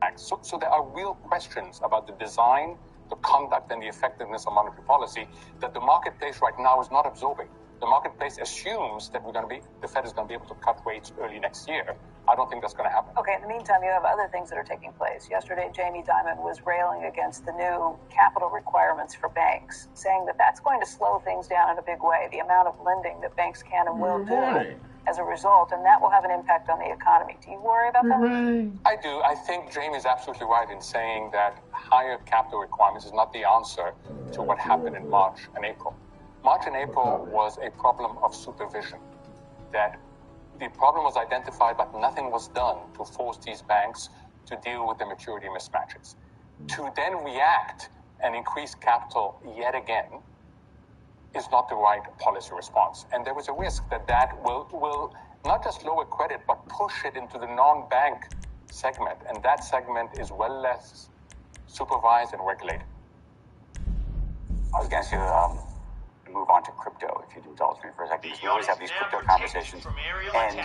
banks. So there are real questions about the design, the conduct, and the effectiveness of monetary policy that the marketplace right now is not absorbing. The marketplace assumes that the Fed is going to be able to cut rates early next year. I don't think that's going to happen. Okay, in the meantime, you have other things that are taking place. Yesterday, Jamie Dimon was railing against the new capital requirements for banks, saying that that's going to slow things down in a big way, the amount of lending that banks can and will do as a result, and that will have an impact on the economy. Do you worry about that? I do. I think Jamie is absolutely right in saying that higher capital requirements is not the answer to what happened in March and April. March and April was a problem of supervision, that the problem was identified, but nothing was done to force these banks to deal with the maturity mismatches. To then react and increase capital yet again is not the right policy response. And there was a risk that will not just lower credit, but push it into the non-bank segment. And that segment is well less supervised and regulated. I was going to move on to crypto, if you'd indulge me for a second. We always have these crypto conversations. And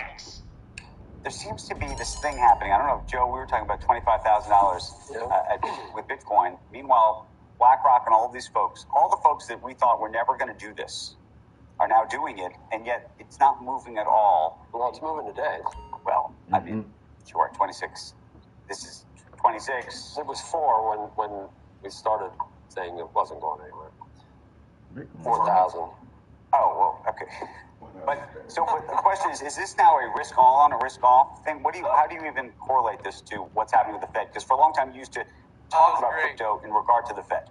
there seems to be this thing happening. I don't know, Joe, we were talking about $25,000 with Bitcoin. Meanwhile, BlackRock and all of these folks, all the folks that we thought were never going to do this, are now doing it, and yet it's not moving at all. Well, it's moving today. Well, I mean, sure, 26. This is 26. It was 4 when we started saying it wasn't going anywhere. 4,000. Oh, well, okay. But the question is this now a risk on, a risk off thing? How do you even correlate this to what's happening with the Fed? Because for a long time you used to talk about crypto in regard to the Fed.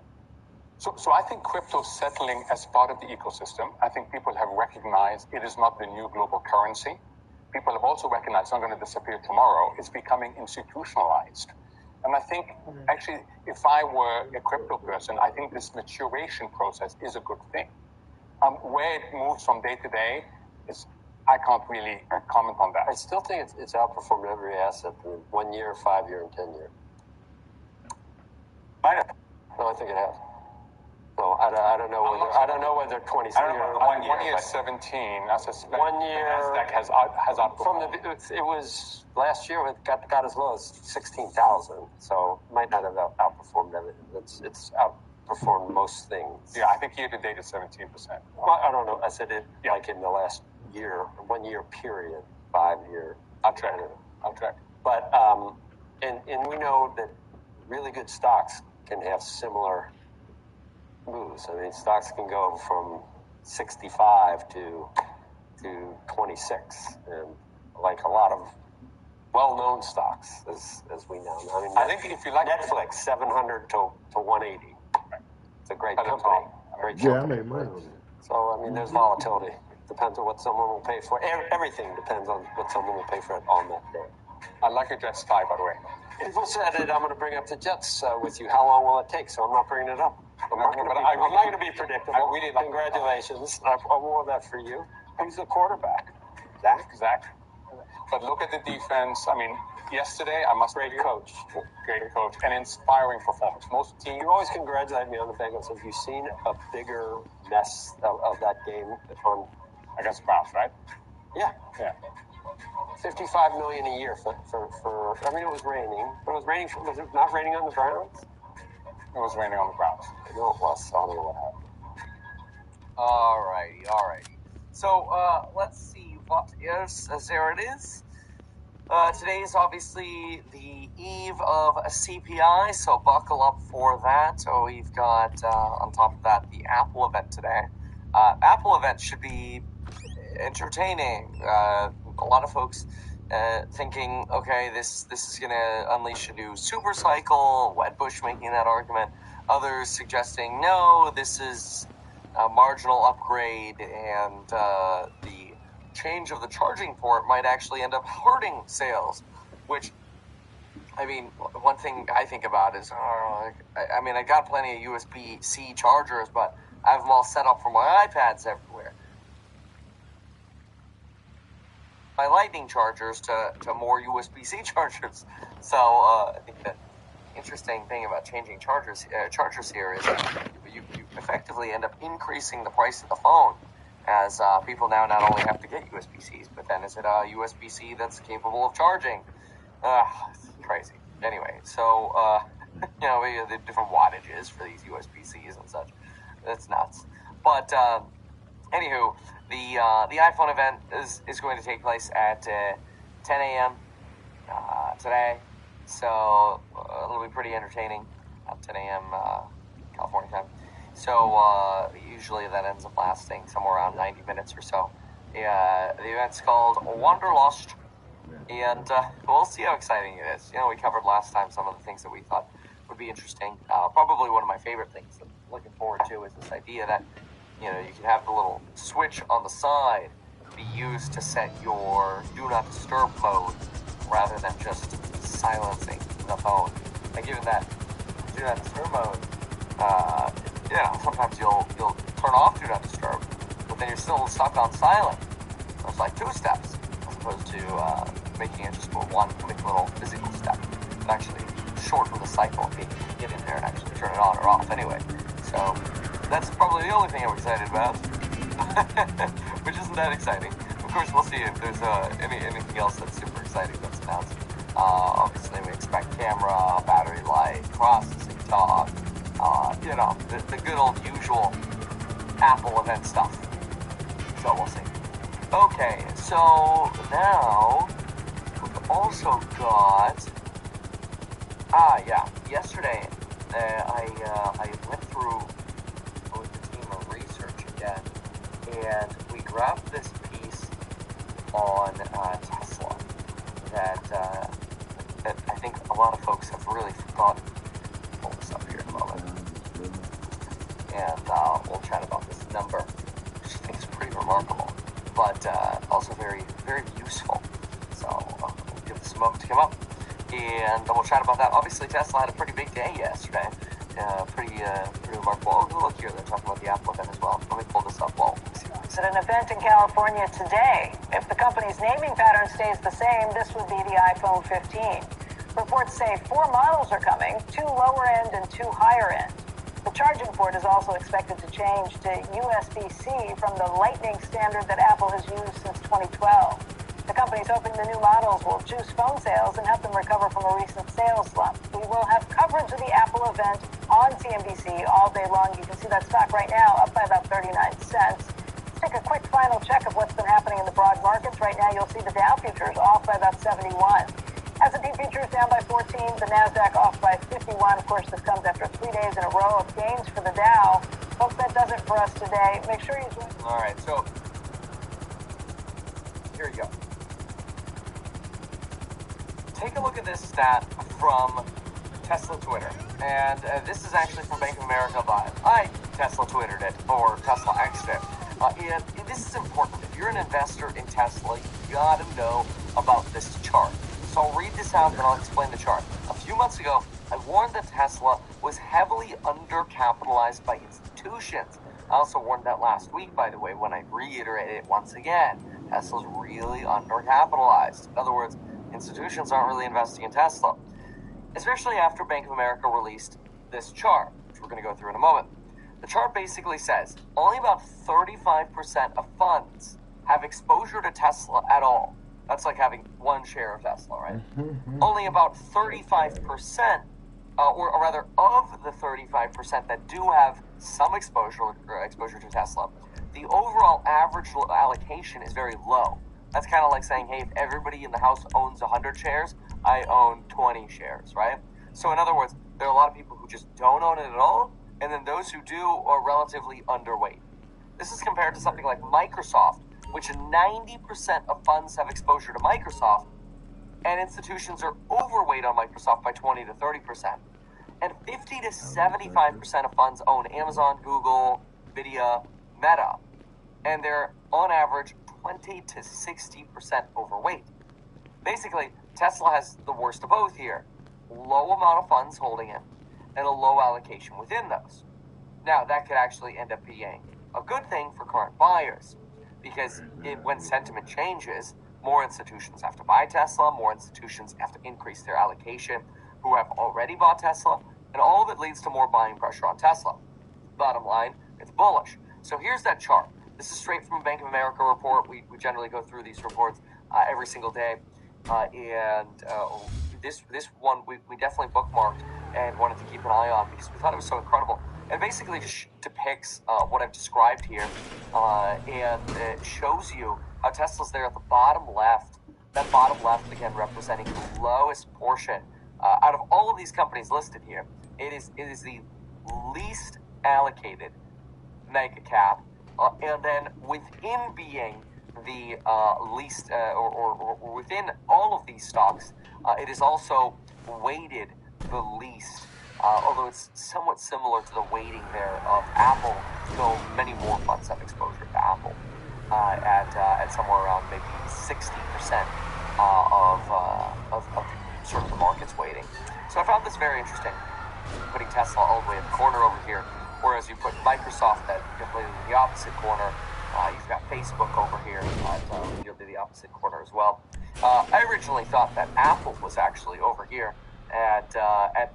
So I think crypto is settling as part of the ecosystem. I think people have recognized it is not the new global currency. People have also recognized it's not going to disappear tomorrow. It's becoming institutionalized. And I think, actually, if I were a crypto person, I think this maturation process is a good thing. Where it moves from day to day, I can't really comment on that. I still think it's outperformed every asset in 1 year, 5 year, and 10 year. Might have. No, I think it has. So I don't know whether 26 or 1 year 17. I suspect 1 year Nasdaq has outperformed. It was last year. It got as low as 16,000. So it might not have outperformed everything. It's outperformed most things. Yeah, I think year to date is 17%. Well, I don't know. I said it like in the last year, 1 year period, 5 year. I'll check. But and we know that really good stocks can have similar moves. I mean, stocks can go from 65 to 26, and like a lot of well-known stocks, as we know. I mean, I think if you like Netflix, 700 to 180. It's a great company. Great company. Yeah, I made money on it. So I mean, there's volatility. Depends on what someone will pay for. Everything depends on what someone will pay for it on that day. I like your Jets tie, by the way. People said it. I'm going to bring up the Jets with you. How long will it take? So I'm not bringing it up. I'm not going to be predictable. I really like Congratulations. I wore that for you. Who's the quarterback? Zach. But look at the defense. I mean, yesterday, I must Great coach. Great coach. And inspiring performance. Most teams... You always congratulate me on the Bengals. Have you seen a bigger mess of that game against the Browns, right? Yeah. $55 million a year for I mean, it was raining. But was it not raining on the Browns? It was raining on the Browns. I know it was. I don't know what happened. All righty. So let's see what is. There it is. Today is obviously the eve of a CPI, so buckle up for that. So we've got, on top of that, the Apple event today. Apple event should be entertaining. A lot of folks thinking, okay, this is going to unleash a new super cycle. Wedbush making that argument. Others suggesting, no, this is a marginal upgrade, and the change of the charging port might actually end up hurting sales, which, I mean, one thing I think about is, I mean, I got plenty of USB-C chargers, but I have them all set up for my iPads everywhere. My Lightning chargers to more USB-C chargers. So I think the interesting thing about changing chargers here is you effectively end up increasing the price of the phone, as people now not only have to get USB-Cs, but then is it a USB-C that's capable of charging? It's crazy. Anyway, so, we have the different wattages for these USB-Cs and such. That's nuts. But, anywho, the iPhone event is going to take place at 10 a.m. Today. So, it'll be pretty entertaining at 10 a.m. California time. So, usually that ends up lasting somewhere around 90 minutes or so. The event's called Wanderlust. And we'll see how exciting it is. We covered last time some of the things that we thought would be interesting. Probably one of my favorite things that I'm looking forward to is this idea that, you can have the little switch on the side be used to set your do not disturb mode rather than just silencing the phone. And given that do not disturb mode, sometimes you'll turn off do not disturb, but then you're still stuck on silent. So it's like two steps as opposed to making it just one quick little physical step. It actually shorten the cycle and get in there and actually turn it on or off anyway. So that's probably the only thing I'm excited about, which isn't that exciting. Of course, we'll see if there's anything else that's super exciting that's announced. Obviously, we expect camera, battery life, processing talk, the good old usual Apple event stuff. So we'll see. Okay, so now we've also got, yesterday I went through with the team of research again, and we grabbed this piece on Tesla that I think a lot of folks have really forgotten. Pull this up here in a moment, and we'll chat about this number, which I think is pretty remarkable, but also very, very useful. So we'll give this a moment to come up, and we'll chat about that. Obviously, Tesla had a pretty big day yesterday. Pretty remarkable. Oh, look here, they're talking about the Apple event as well. Let me pull this up. It's at an event in California today. If the company's naming pattern stays the same, this would be the iPhone 15. Reports say 4 models are coming, 2 lower end and 2 higher end. The charging port is also expected to change to USB-C from the Lightning standard that Apple has used since 2012. The company's hoping the new models will juice phone sales and help them recover from a recent sales slump. We will have coverage of the Apple event on CNBC all day long. You can see that stock right now up by about 39 cents. Let's take a quick final check of what's been happening in the broad markets. Right now, you'll see the Dow futures off by about 71. S&P futures down by 14, the NASDAQ off by 51. Of course, this comes after 3 days in a row of gains for the Dow. Folks, that does it for us today. Make sure you join. All right, so here you go. Take a look at this stat from Tesla Twitter. And this is actually from Bank of America, but I Tesla Twittered it, or Tesla X'd it. And this is important. If you're an investor in Tesla, you gotta know about this chart. So I'll read this out and I'll explain the chart. A few months ago, I warned that Tesla was heavily undercapitalized by institutions. I also warned that last week, by the way, when I reiterated it once again. Tesla's really undercapitalized. In other words, institutions aren't really investing in Tesla. Especially after Bank of America released this chart, which we're going to go through in a moment. The chart basically says only about 35% of funds have exposure to Tesla at all. That's like having one share of Tesla, right? Only about 35%, or rather of the 35% that do have some exposure to Tesla, the overall average allocation is very low. That's kind of like saying, hey, if everybody in the house owns 100 shares, I own 20 shares, right? So in other words, there are a lot of people who just don't own it at all, and then those who do are relatively underweight. This is compared to something like Microsoft, which 90% of funds have exposure to Microsoft, and institutions are overweight on Microsoft by 20 to 30%. And 50 to 75% of funds own Amazon, Google, Nvidia, Meta, and they're on average 20 to 60% overweight. Basically, Tesla has the worst of both here. Low amount of funds holding it, and a low allocation within those. Now, that could actually end up being a good thing for current buyers, because when sentiment changes, more institutions have to buy Tesla, more institutions have to increase their allocation who have already bought Tesla, and all of it leads to more buying pressure on Tesla. Bottom line, it's bullish. So here's that chart. This is straight from a Bank of America report. We generally go through these reports every single day. And this one we definitely bookmarked and wanted to keep an eye on because we thought it was so incredible. It basically just depicts what I've described here, and it shows you how Tesla's there at the bottom left. That bottom left, again, representing the lowest portion out of all of these companies listed here. It is the least allocated mega cap, and then within being the least, or within all of these stocks, it is also weighted the least. Although it's somewhat similar to the weighting there of Apple, though many more funds have exposure to Apple at somewhere around maybe 60% of sort of the market's weighting. So I found this very interesting, putting Tesla all the way in the corner over here, whereas you put Microsoft at completely the opposite corner. You've got Facebook over here at nearly the opposite corner as well. I originally thought that Apple was actually over here at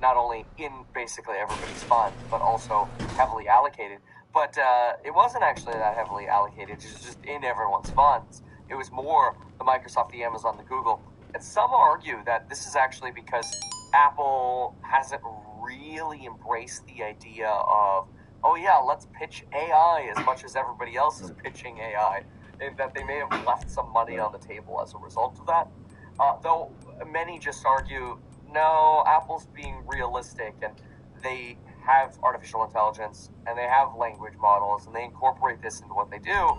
not only in basically everybody's fund, but also heavily allocated. But it wasn't actually that heavily allocated, it was just in everyone's funds. It was more the Microsoft, the Amazon, the Google. And some argue that this is actually because Apple hasn't really embraced the idea of, oh yeah, let's pitch AI as much as everybody else is pitching AI, and that they may have left some money on the table as a result of that. Though many just argue, no, Apple's being realistic, and they have artificial intelligence, and they have language models, and they incorporate this into what they do.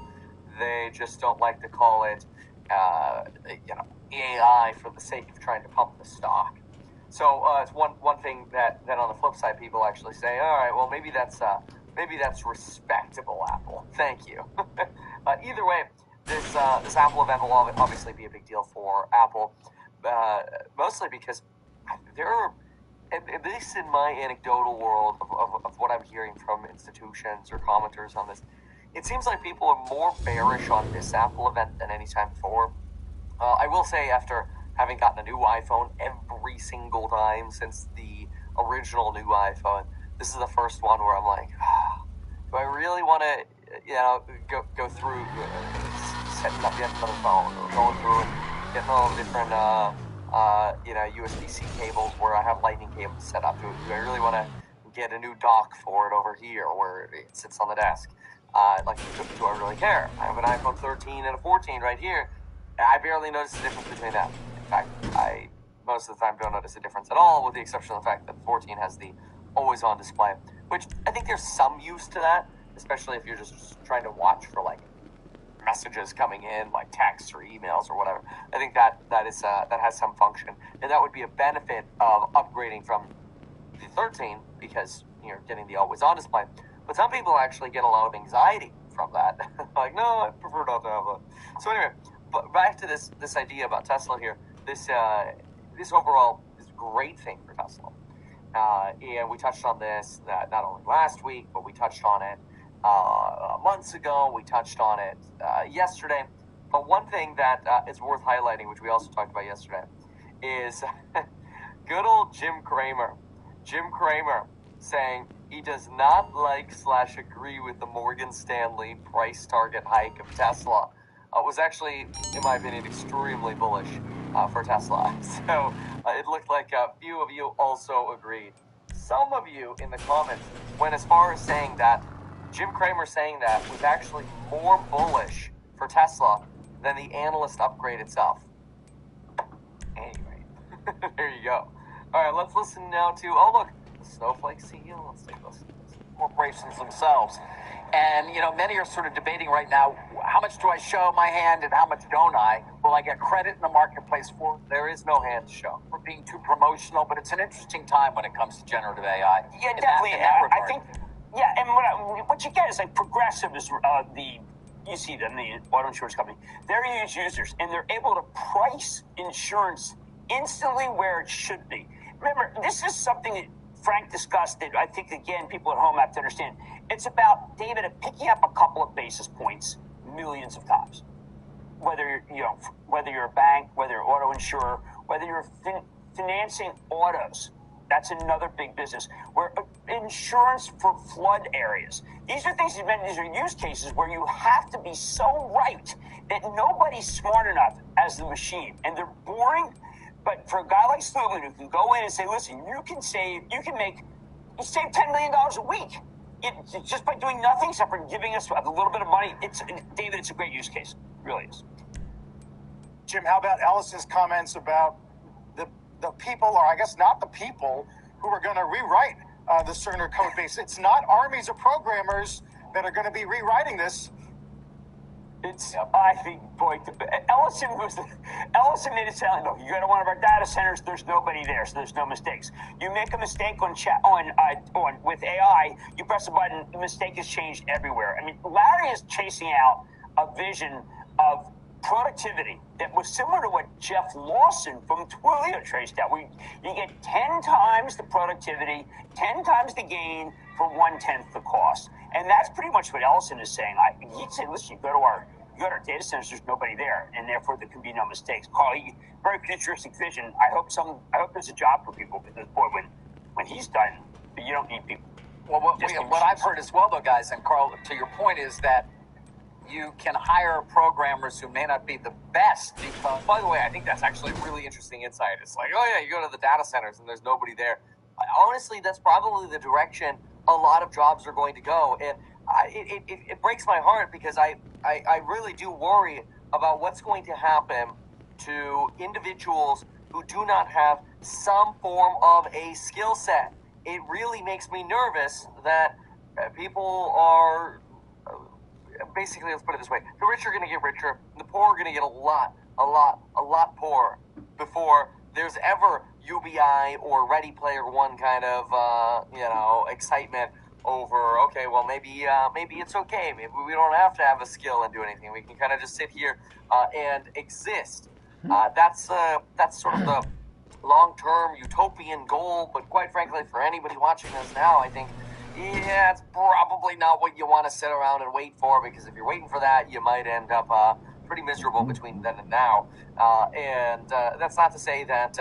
They just don't like to call it, AI for the sake of trying to pump the stock. So it's one thing that on the flip side, people actually say, all right, well, maybe that's respectable, Apple. Thank you. Either way, this Apple event will obviously be a big deal for Apple, mostly because there are, at least in my anecdotal world of what I'm hearing from institutions or commenters on this, it seems like people are more bearish on this Apple event than any time before. I will say, after having gotten a new iPhone every single time since the original new iPhone, this is the first one where I'm like, do I really want to, go through setting up yet another phone, or going through and getting all the different, USB-C cables where I have lightning cables set up? Do I really want to get a new dock for it over here where it sits on the desk? Do I really care? I have an iPhone 13 and a 14 right here. I barely notice the difference between them. In fact, I most of the time don't notice a difference at all, with the exception of the fact that 14 has the always-on display, which I think there's some use to that, especially if you're just trying to watch for messages coming in, like texts or emails or whatever. I think that has some function, and that would be a benefit of upgrading from the 13 because you're getting the always-on display. But some people actually get a lot of anxiety from that. Like, no, I prefer not to have that. So anyway, but back to this idea about Tesla here. This overall is a great thing for Tesla. And we touched on this not only last week, but we touched on it months ago. We touched on it yesterday. But one thing that is worth highlighting, which we also talked about yesterday, is good old Jim Cramer. Jim Cramer saying he does not like/agree with the Morgan Stanley price target hike of Tesla. Was actually, in my opinion, extremely bullish for Tesla. So it looked like a few of you also agreed. Some of you in the comments went as far as saying that Jim Cramer saying that was actually more bullish for Tesla than the analyst upgrade itself. Anyway, there you go. All right, let's listen now to, look, the Snowflake CEO. Let's take a listen to this. Corporations themselves. And, many are sort of debating right now, how much do I show my hand and how much don't I? Will I get credit in the marketplace for it? There is no hand to show. For being too promotional, but it's an interesting time when it comes to generative AI. Yeah, definitely. I think, and what you get is Progressive is you see them, the auto insurance company, they're huge users, and they're able to price insurance instantly where it should be. Remember, this is something that Frank discussed it. I think, again, people at home have to understand. It's about, David, picking up a couple of basis points millions of times. Whether you're a bank, whether you're an auto insurer, whether you're financing autos, that's another big business. Where insurance for flood areas. These are things, these are use cases where you have to be so right that nobody's smart enough as the machine. And they're boring. But for a guy like Slugman who can go in and say, listen, you save $10 million a week. Just by doing nothing except for giving us a little bit of money. David, it's a great use case. It really is. Jim, how about Ellis's comments about the people, or I guess not the people, who are going to rewrite the Cerner code base? It's not armies of programmers that are going to be rewriting this. I think, boy, Ellison made it sound like, you go to one of our data centers, there's nobody there, so there's no mistakes. You make a mistake with AI, you press a button, the mistake is changed everywhere. I mean, Larry is chasing out a vision of productivity that was similar to what Jeff Lawson from Twilio traced out. You get 10 times the productivity, 10 times the gain for 1/10 the cost. And that's pretty much what Ellison is saying. He'd say, listen, you go to our data centers, there's nobody there, and therefore there can be no mistakes. Carl, very futuristic vision. I hope there's a job for people, because boy, when he's done, you don't need people. Well, what I've heard as well, though, guys, and Carl, to your point, is that you can hire programmers who may not be the best because... By the way, I think that's actually a really interesting insight. It's like, oh yeah, you go to the data centers and there's nobody there. Honestly, that's probably the direction a lot of jobs are going to go. And it breaks my heart, because I really do worry about what's going to happen to individuals who do not have some form of a skill set. It really makes me nervous that people are... Basically, let's put it this way. The rich are going to get richer. The poor are going to get a lot poorer before there's ever UBI or Ready Player One kind of, excitement over, okay, well, maybe it's okay. Maybe we don't have to have a skill and do anything. We can kind of just sit here and exist. That's sort of the long-term utopian goal. But quite frankly, for anybody watching this now, I think, yeah, it's probably not what you want to sit around and wait for, because if you're waiting for that, you might end up pretty miserable between then and now. And that's not to say that,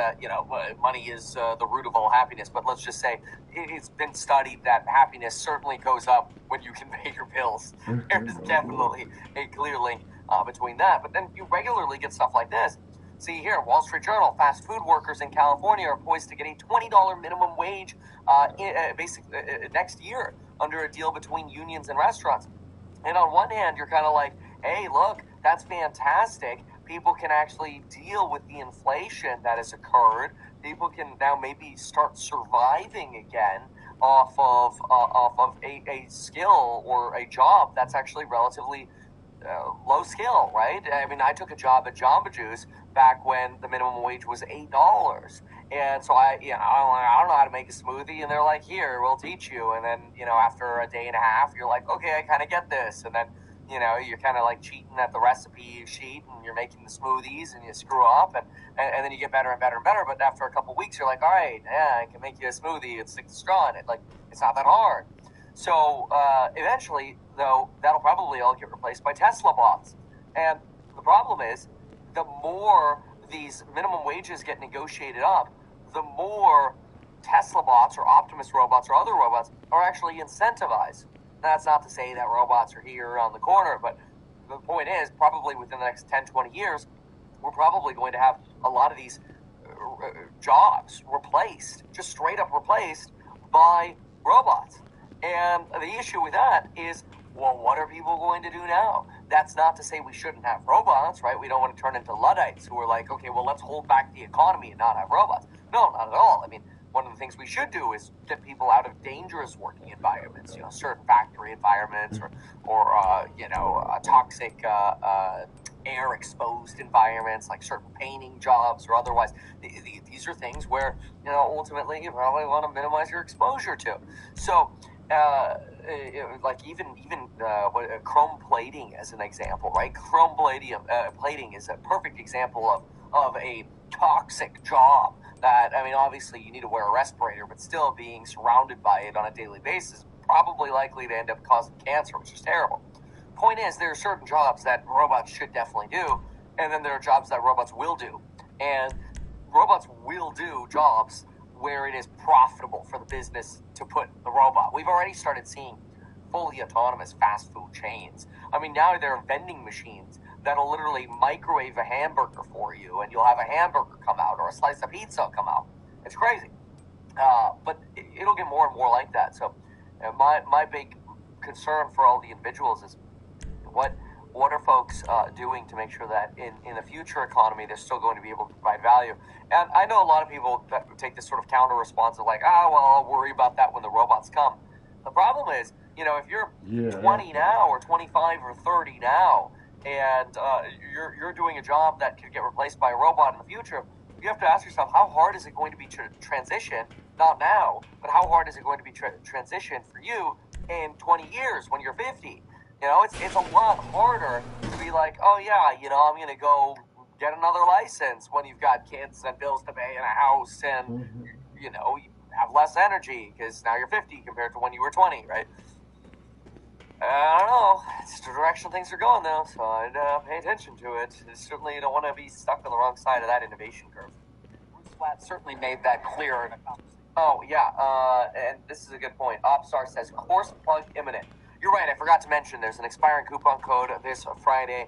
money is the root of all happiness, but let's just say it's been studied that happiness certainly goes up when you can pay your bills. There's definitely a clear link between that. But then you regularly get stuff like this. See here, Wall Street Journal, fast food workers in California are poised to get a $20 minimum wage next year under a deal between unions and restaurants. And on one hand, you're kind of like, hey, look, that's fantastic. People can actually deal with the inflation that has occurred. People can now maybe start surviving again off of a skill or a job that's actually relatively low skill, right? I mean, I took a job at Jamba Juice back when the minimum wage was $8. And so I don't know how to make a smoothie. And they're like, here, we'll teach you. And then, after a day and a half, you're like, okay, I kind of get this. And then, you're kind of like cheating at the recipe sheet, and you're making the smoothies, and you screw up, and then you get better and better and better. But after a couple of weeks, you're like, all right, yeah, I can make you a smoothie and stick the straw in it. Like, it's not that hard. So eventually, though, that'll probably all get replaced by Tesla bots. And the problem is, the more these minimum wages get negotiated up, the more Tesla bots or Optimus robots or other robots are actually incentivized. That's not to say that robots are here around the corner, but the point is, probably within the next 10, 20 years, we're probably going to have a lot of these jobs replaced, just straight up replaced by robots. And the issue with that is, well, what are people going to do now? That's not to say we shouldn't have robots, right? We don't want to turn into Luddites who are like, okay, well, let's hold back the economy and not have robots. No, not at all. I mean, one of the things we should do is get people out of dangerous working environments, certain factory environments or toxic air-exposed environments like certain painting jobs or otherwise. These are things where, ultimately you probably want to minimize your exposure to. So, like even chrome plating as an example, right? Chrome plating is a perfect example of a toxic job that, I mean, obviously you need to wear a respirator, but still being surrounded by it on a daily basis, probably likely to end up causing cancer, which is terrible. Point is, there are certain jobs that robots should definitely do, and then there are jobs that robots will do. And robots will do jobs where it is profitable for the business to put the robot. We've already started seeing fully autonomous fast food chains. I mean, now there are vending machines that'll literally microwave a hamburger for you, and you'll have a hamburger come out or a slice of pizza come out. It's crazy. But it'll get more and more like that. So my big concern for all the individuals is what are folks doing to make sure that in the future economy they're still going to be able to provide value. And I know a lot of people that take this sort of counter response of like, well, I'll worry about that when the robots come. The problem is, if you're 20 now or 25 or 30 now, and you're doing a job that could get replaced by a robot in the future, you have to ask yourself, how hard is it going to be to transition? Not now, but how hard is it going to be transition for you in 20 years when you're 50? It's a lot harder to be like, oh yeah, I'm going to go get another license when you've got kids and bills to pay and a house and, you have less energy because now you're 50 compared to when you were 20, right? I don't know. It's the direction things are going now, so I'd pay attention to it. Certainly you don't want to be stuck on the wrong side of that innovation curve. Bruce Flatt certainly made that clear in a conversation. Oh, yeah, and this is a good point. Opstar says, course plug imminent. You're right, I forgot to mention there's an expiring coupon code this Friday.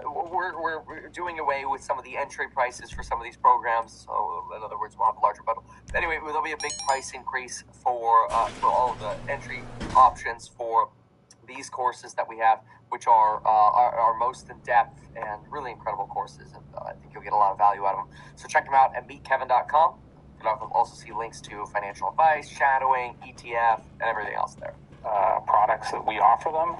We're doing away with some of the entry prices for some of these programs. So, in other words, we'll have a larger bundle. But anyway, there'll be a big price increase for all of the entry options for these courses that we have, which are our most in-depth and really incredible courses. And I think you'll get a lot of value out of them. So check them out at meetkevin.com. You can also see links to financial advice, shadowing, ETF, and everything else there. Products that we offer them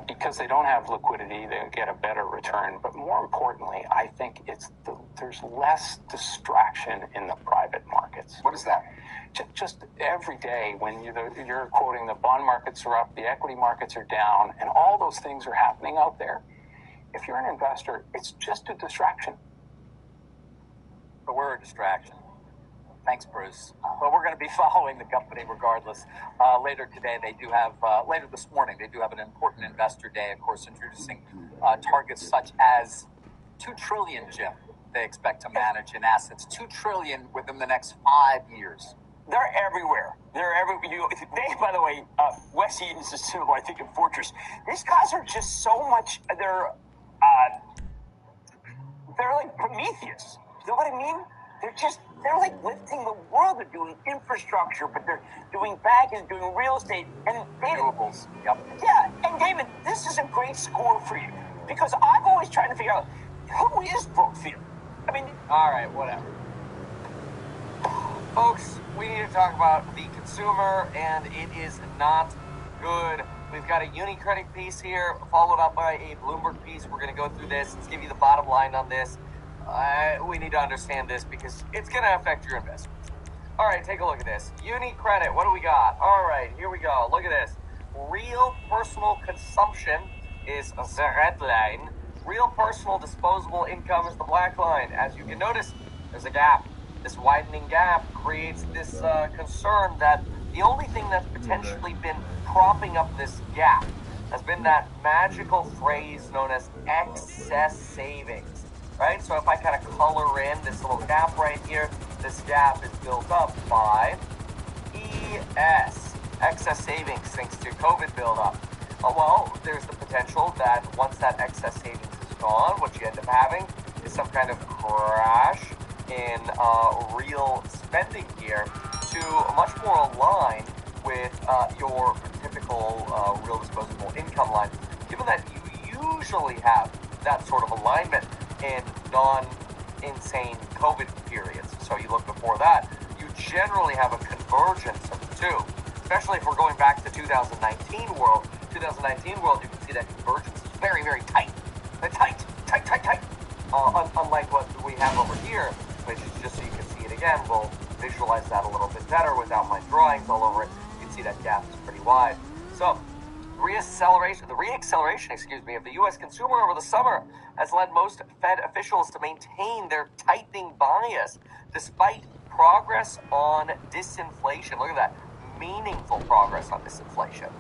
because they don't have liquidity, they get a better return. But more importantly, I think there's less distraction in the private markets. What is that? Just every day when you're quoting the bond markets are up, the equity markets are down, and all those things are happening out there. If you're an investor, it's just a distraction. But we're a distraction. Thanks, Bruce. Well, we're going to be following the company regardless. Later today, later this morning, they do have an important investor day, of course, introducing targets such as $2 trillion, Jim, they expect to manage in assets. $2 trillion within the next 5 years. They're everywhere. They, by the way, Wes Eaton's a symbol, I think, in Fortress. These guys are just so much, they're like Prometheus. You know what I mean? They're like lifting the world. They're doing infrastructure, but they're doing banking, doing real estate, and renewables. Yep. Yeah, and David, this is a great score for you because I've always tried to figure out who is Brookfield. I mean, all right, whatever. Folks, we need to talk about the consumer, and it is not good. We've got a UniCredit piece here, followed up by a Bloomberg piece. We're going to go through this. Let's give you the bottom line on this. We need to understand this because it's going to affect your investments. All right, take a look at this. UniCredit, what do we got? All right, here we go. Look at this. Real personal consumption is the red line. Real personal disposable income is the black line. As you can notice, there's a gap. This widening gap creates this concern that the only thing that's potentially been propping up this gap has been that magical phrase known as excess savings, right? So if I kind of color in this little gap right here, this gap is built up by ES, excess savings, thanks to COVID buildup. Well, there's the potential that once that excess savings is gone, what you end up having is some kind of crash in real spending here to much more align with your typical real disposable income line. Given that you usually have that sort of alignment in non-insane COVID periods, so you look before that, you generally have a convergence of the two, especially if we're going back to 2019 world. 2019 world, you can see that convergence is very, very tight. Tight. Unlike what we have over here, which is just so you can see it again, we'll visualize that a little bit better without my drawings all over it. You can see that gap is pretty wide. So, the reacceleration of the U.S. consumer over the summer has led most Fed officials to maintain their tightening bias despite progress on disinflation. Look at that. Meaningful progress on disinflation.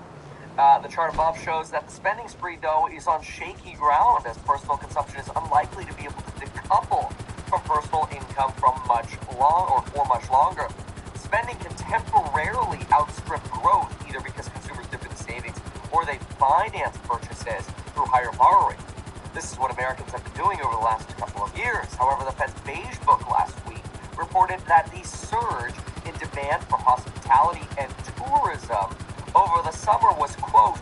The chart above shows that the spending spree, though, is on shaky ground as personal consumption is unlikely to be able to decouple from personal income for much longer. Spending can temporarily outstrip growth, either because consumers dip into savings or they finance purchases through higher borrowing. This is what Americans have been doing over the last couple of years. However, the Fed's Beige Book last week reported that the surge in demand for hospitality and tourism over the summer was, quote,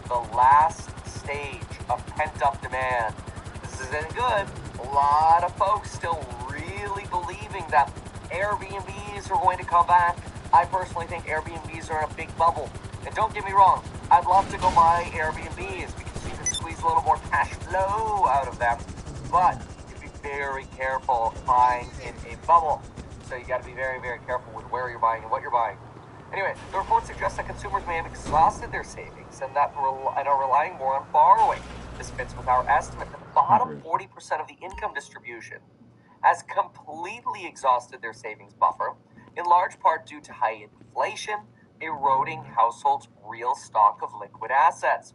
the last stage of pent-up demand. This isn't good. A lot of folks still really believing that Airbnbs are going to come back. I personally think Airbnbs are in a big bubble. And don't get me wrong, I'd love to go buy Airbnbs because you can squeeze a little more cash flow out of them. But you be very careful buying in a bubble. So you got to be very, very careful with where you're buying and what you're buying. Anyway, the report suggests that consumers may have exhausted their savings and are relying more on borrowing. This fits with our estimate that the bottom 40% of the income distribution has completely exhausted their savings buffer, in large part due to high inflation, eroding households' real stock of liquid assets.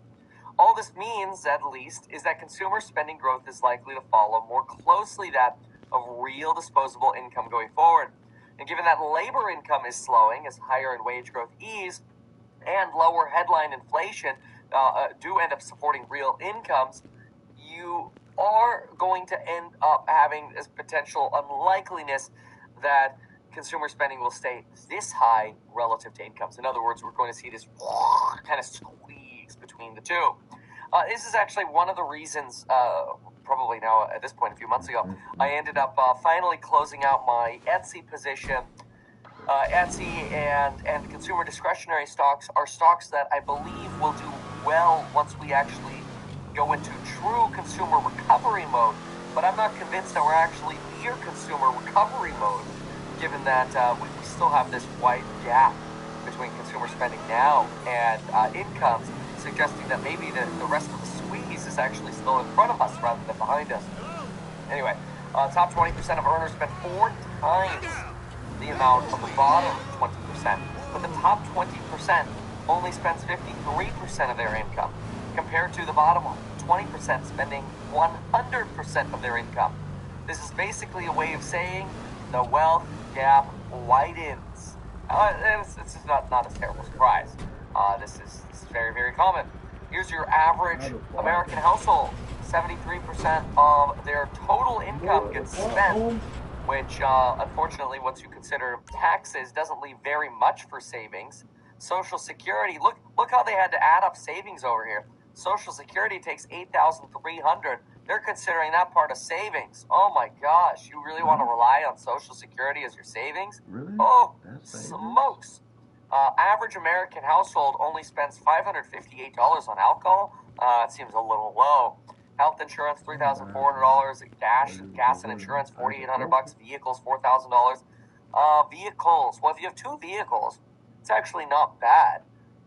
All this means, at least, is that consumer spending growth is likely to follow more closely that of real disposable income going forward. And given that labor income is slowing as higher and wage growth ease and lower headline inflation do end up supporting real incomes, you are going to end up having this potential unlikeliness that consumer spending will stay this high relative to incomes. In other words, we're going to see this kind of squeeze between the two. This is actually one of the reasons, probably now at this point, a few months ago, I ended up finally closing out my Etsy position. Etsy and consumer discretionary stocks are stocks that I believe will do well once we actually go into true consumer recovery mode. But I'm not convinced that we're actually near consumer recovery mode, given that we still have this wide gap between consumer spending now and incomes, suggesting that maybe the rest of the squeeze is actually still in front of us rather than behind us. Anyway, top 20% of earners spend 4 times the amount of the bottom 20%, but the top 20% only spends 53% of their income, compared to the bottom 20% spending 100% of their income. This is basically a way of saying the wealth gap widens. This is not a terrible surprise. This is very, very common. Here's your average American household. 73% of their total income gets spent, which unfortunately, once you consider taxes, doesn't leave very much for savings. Social Security, look how they had to add up savings over here. Social Security takes $8,300. They're considering that part of savings. Oh my gosh, you really want to rely on Social Security as your savings? Really? Oh, smokes. Average American household only spends $558 on alcohol. It seems a little low. Health insurance, $3,400. Gas and insurance, $4,800. Vehicles, $4,000. Vehicles. Well, if you have 2 vehicles, it's actually not bad,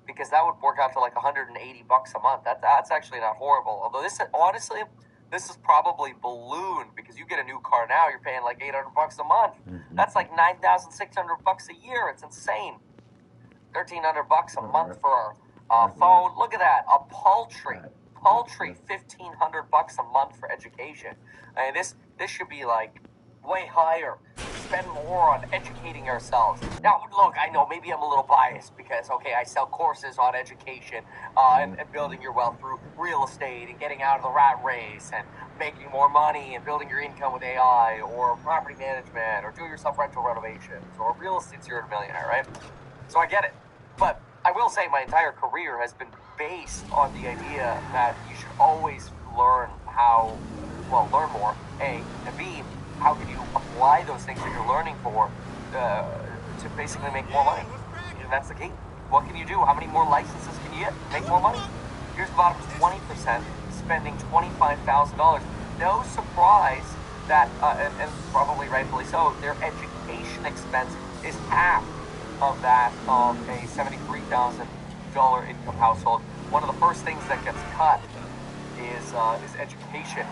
because that would work out to like $180 a month. That's actually not horrible. Although this is probably ballooned, because you get a new car now, you're paying like $800 a month. That's like $9,600 a year. It's insane. $1,300 a month for a phone. Look at that. A paltry $1,500 a month for education. I mean, this should be like way higher. Spend more on educating ourselves. Now, look, I know maybe I'm a little biased because, okay, I sell courses on education and building your wealth through real estate and getting out of the rat race and making more money and building your income with AI or property management or do-yourself rental renovations or real estate to a millionaire, right? So I get it. But I will say my entire career has been based on the idea that you should always learn more, A, and B, how can you apply those things that you're learning for to basically make more money? And that's the key. What can you do? How many more licenses can you get to make more money? Here's the bottom 20% spending $25,000. No surprise that, and probably rightfully so, their education expense is half of that of a $73,000 income household. One of the first things that gets cut is education.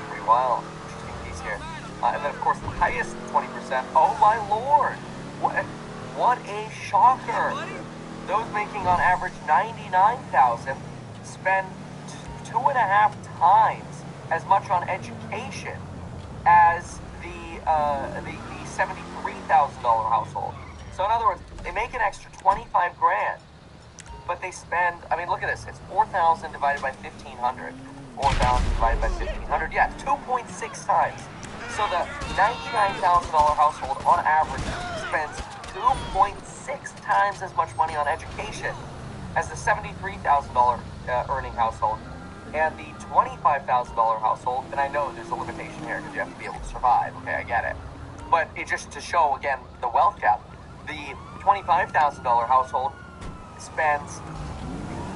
Pretty wild. Interesting piece here. And then, of course, the highest 20%. Oh my lord! What a shocker! Those making on average $99,000 spend 2.5 times as much on education as the $73,000 household. So in other words, they make an extra 25 grand, but they spend, I mean, look at this. It's 4,000 divided by 1,500. 4,000 divided by 1,500. Yeah, 2.6 times. So the $99,000 household on average spends 2.6 times as much money on education as the $73,000 earning household. And the $25,000 household, and I know there's a limitation here because you have to be able to survive. Okay, I get it. But it just to show, again, the wealth gap. The $25,000 household spends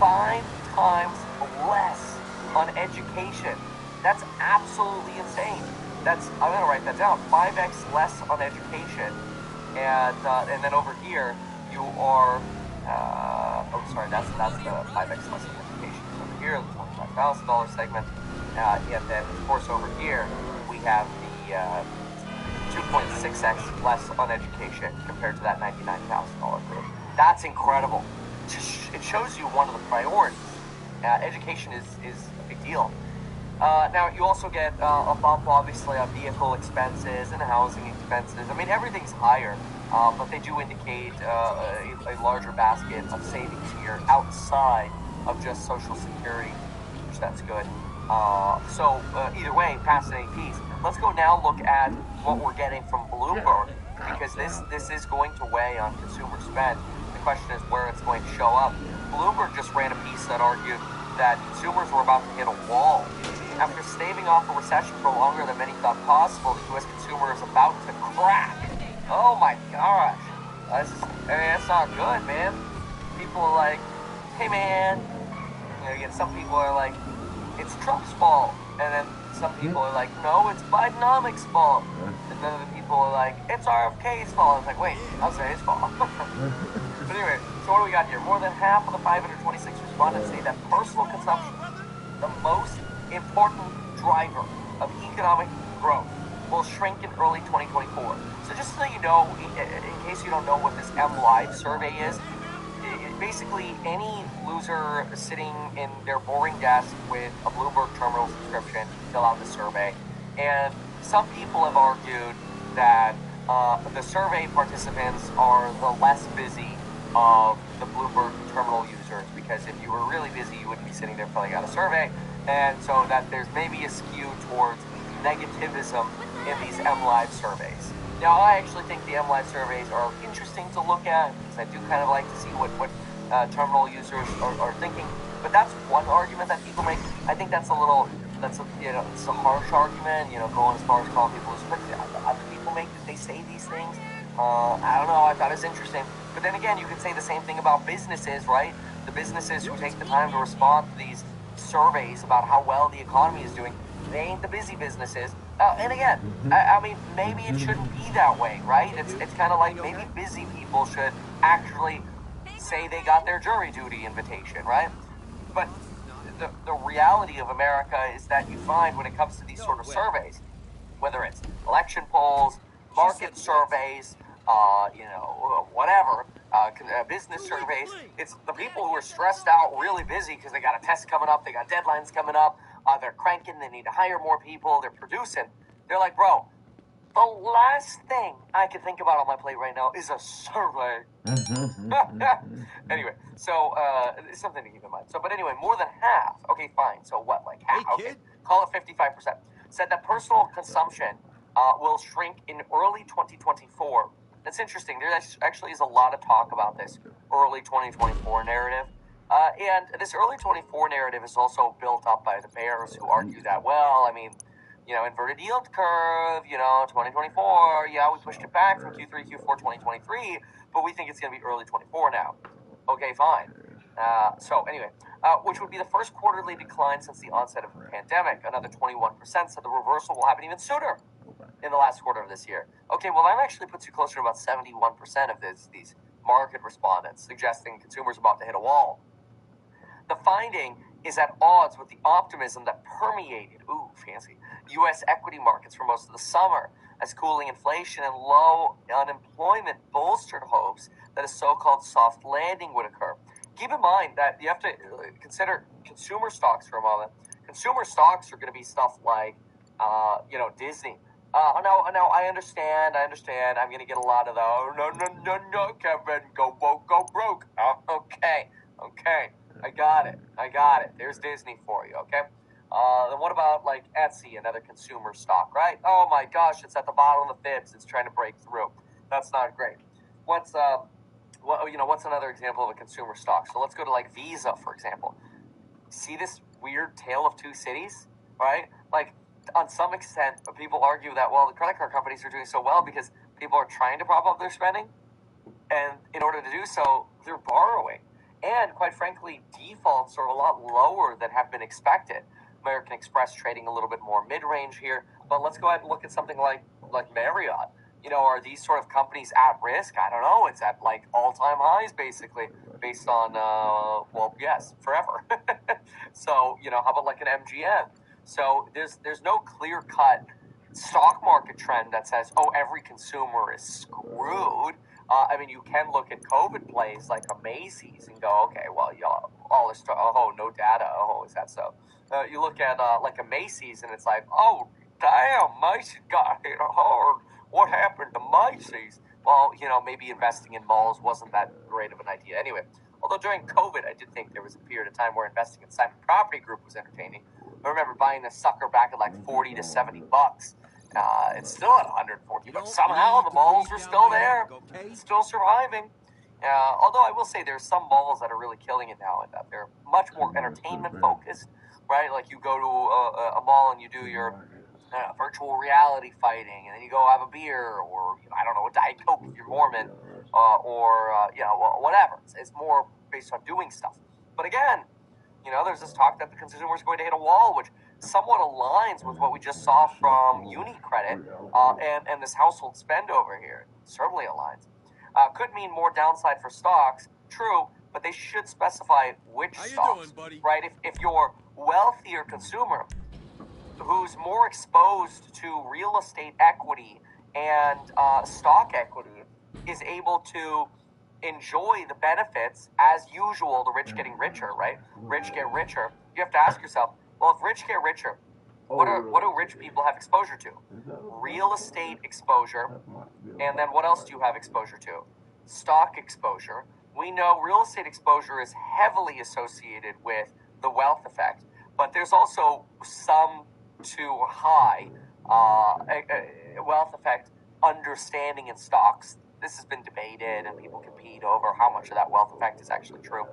5 times less on education. That's absolutely insane. I'm going to write that down. 5x less on education. And then over here, you are, that's the 5x less on education. Over here, the $25,000 segment. And then, of course, over here, we have the 2.6x less on education compared to that $99,000 group. That's incredible. It shows you one of the priorities. Education is a big deal. Now, you also get a bump, obviously, on vehicle expenses and housing expenses. I mean, everything's higher, but they do indicate a larger basket of savings here outside of just Social Security, which that's good. So either way, fascinating piece. Let's go now look at what we're getting from Bloomberg, because this is going to weigh on consumer spend. The question is where it's going to show up. Bloomberg just ran a piece that argued that consumers were about to hit a wall. After staving off a recession for longer than many thought possible, the U.S. consumer is about to crack. Oh my gosh. That's not good, man. People are like, hey man. Again, some people are like, it's Trump's fault. And then some people are like, no, it's Bidenomics' fault. And then other people are like, it's RFK's fault. It's like, wait, I'll say his fault. But anyway, so what do we got here? More than half of the 526 respondents say that personal consumption, the most important driver of economic growth, will shrink in early 2024. So just so you know, in case you don't know what this MLive survey is, basically any loser sitting in their boring desk with a Bloomberg terminal subscription fill out the survey. And some people have argued that the survey participants are the less busy of the Bloomberg terminal users, because if you were really busy, you wouldn't be sitting there filling out a survey. And so that there's maybe a skew towards negativism in these MLive surveys. Now, I actually think the MLive surveys are interesting to look at, because I do kind of like to see what terminal users are thinking. But that's one argument that people make. I think it's a harsh argument, going as far as calling people stupid. Other people they say these things. I don't know, I thought it was interesting. But then again, you could say the same thing about businesses, right? The businesses who take the time to respond to these surveys about how well the economy is doing, they ain't the busy businesses. And again, I mean, maybe it shouldn't be that way, right? It's kind of like maybe busy people should actually say they got their jury duty invitation, right? But the reality of America is that you find when it comes to these sort of surveys, whether it's election polls, market surveys, whatever, business surveys, it's the people who are stressed out, really busy because they got a test coming up, they got deadlines coming up, they're cranking, they need to hire more people, they're producing. They're like, bro, the last thing I can think about on my plate right now is a survey. Anyway, so it's something to keep in mind. So, but anyway, more than half. Okay, fine. So what? Like half? Okay, call it 55%. Said that personal consumption will shrink in early 2024. That's interesting. There actually is a lot of talk about this early 2024 narrative. And this early 24 narrative is also built up by the bears who argue that, well, I mean, inverted yield curve, 2024, yeah, we pushed it back from Q3, Q4 2023, but we think it's going to be early 24 now. Okay, fine. So anyway, which would be the first quarterly decline since the onset of the pandemic. Another 21% said the reversal will happen even sooner in the last quarter of this year. Okay, well, that actually puts you closer to about 71% of these market respondents, suggesting consumers about to hit a wall. The finding is at odds with the optimism that permeated, U.S. equity markets for most of the summer, as cooling inflation and low unemployment bolstered hopes that a so-called soft landing would occur. Keep in mind that you have to consider consumer stocks for a moment. Consumer stocks are going to be stuff like, Disney. No, I understand. I'm going to get a lot of the, no, Kevin, go woke, go broke. Okay. Okay, I got it. There's Disney for you, okay? Then what about like Etsy, another consumer stock, right? Oh my gosh, it's at the bottom of the fibs. It's trying to break through. That's not great. What's another example of a consumer stock? So let's go to like Visa, for example. See this weird tale of two cities, right? Like, on some extent, people argue that, well, the credit card companies are doing so well because people are trying to prop up their spending, and in order to do so, they're borrowing. And quite frankly, defaults are a lot lower than have been expected. American Express trading a little bit more mid-range here, but let's go ahead and look at something like Marriott. Are these sort of companies at risk? I don't know. It's at like all-time highs, basically, based on, yes, forever. So, how about like an MGM? So there's no clear-cut stock market trend that says, oh, every consumer is screwed. You can look at COVID plays like a Macy's and go, okay, well, all this stuff, oh, no data, oh, is that so? You look at like a Macy's and it's like, oh, damn, Macy's got hit hard. What happened to Macy's? Well, maybe investing in malls wasn't that great of an idea anyway. Although during COVID, I did think there was a period of time where investing in Simon Property Group was entertaining. I remember buying this sucker back at like $40 to $70. It's still at 140, but somehow the malls are still there, still surviving. Although I will say there's some malls that are really killing it now, and that they're much more entertainment focused, right? Like you go to a mall and you do your virtual reality fighting, and then you go have a beer, or I don't know, a Diet Coke if you're Mormon, whatever. It's more based on doing stuff. But again, there's this talk that the consumer is going to hit a wall, which somewhat aligns with what we just saw from UniCredit and this household spend over here. It certainly aligns. Could mean more downside for stocks, true, but they should specify which stocks, right? If you're wealthier consumer who's more exposed to real estate equity and stock equity is able to enjoy the benefits as usual, the rich getting richer, right? Rich get richer. You have to ask yourself, well, if rich get richer, what do rich people have exposure to? Real estate exposure, and then what else do you have exposure to? Stock exposure. We know real estate exposure is heavily associated with the wealth effect, but there's also some too high wealth effect understanding in stocks. This has been debated, and people compete over how much of that wealth effect is actually true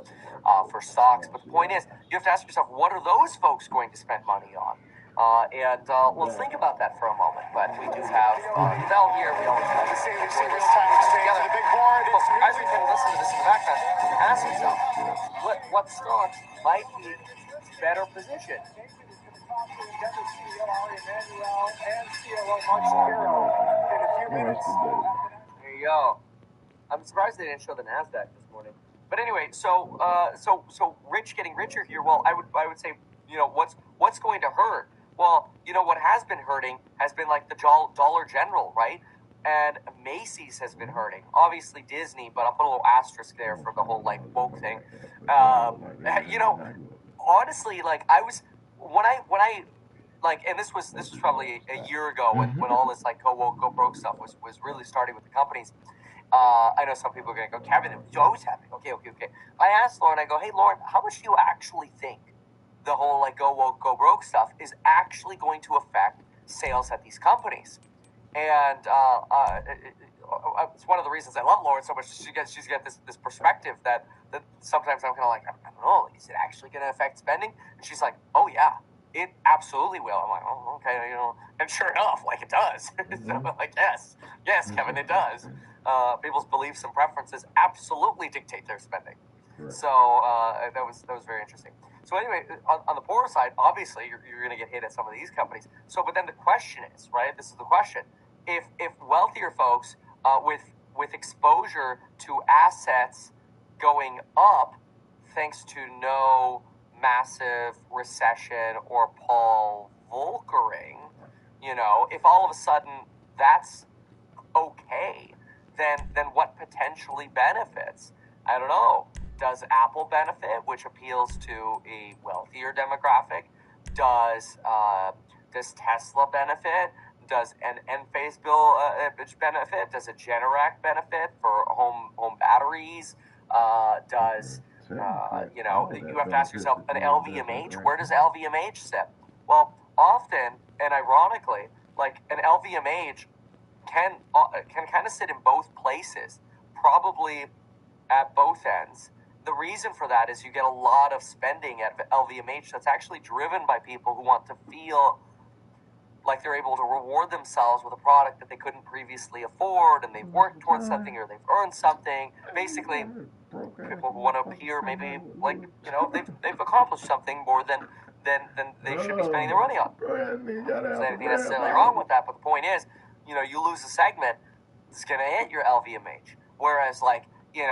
for stocks. But the point is, you have to ask yourself, what are those folks going to spend money on? Let's think about that for a moment. But we do have Val here. We always have to see real-time exchange together. The big board. As we can listen to this in the background, ask yourself, what stock might be better positioned? There you go. I'm surprised they didn't show the Nasdaq this morning. But anyway, so rich getting richer here. Well, I would say, what's going to hurt? Well, what has been hurting has been like the Dollar General, right? And Macy's has been hurting. Obviously Disney, but I'll put a little asterisk there for the whole like woke thing. Honestly, like when I and this was probably a year ago when all this like go woke, go broke stuff was really starting with the companies. I know some people are going to go, Kevin, it was always happening. Okay. I asked Lauren, I go, hey, Lauren, how much do you actually think the whole like go woke, go broke stuff is actually going to affect sales at these companies? And it's one of the reasons I love Lauren so much. She's got this perspective that sometimes I'm kind of like, I don't know, is it actually going to affect spending? And she's like, oh yeah, it absolutely will. I'm like, oh, okay, and sure enough, like it does. So I'm like, yes, Kevin, it does. People's beliefs and preferences absolutely dictate their spending. So that was very interesting. So anyway, on the poorer side, obviously you're going to get hit at some of these companies. So, but then the question is, right? This is the question: if wealthier folks with exposure to assets going up, thanks to no massive recession or Paul Volckering, if all of a sudden that's okay, then what potentially benefits? I don't know. Does Apple benefit, which appeals to a wealthier demographic? Does Tesla benefit? Does an Enphase bill benefit? Does a Generac benefit for home batteries? Does You have to ask yourself, an LVMH, where does LVMH sit? Well, often and ironically, like an LVMH can kind of sit in both places, probably at both ends. The reason for that is you get a lot of spending at LVMH that's actually driven by people who want to feel like they're able to reward themselves with a product that they couldn't previously afford, and they've worked towards something or they've earned something. Basically, people who want to appear maybe like, they've accomplished something more than they should be spending their money on. There's anything necessarily wrong with that, but the point is, you lose a segment, it's going to hit your LVMH. Whereas, like,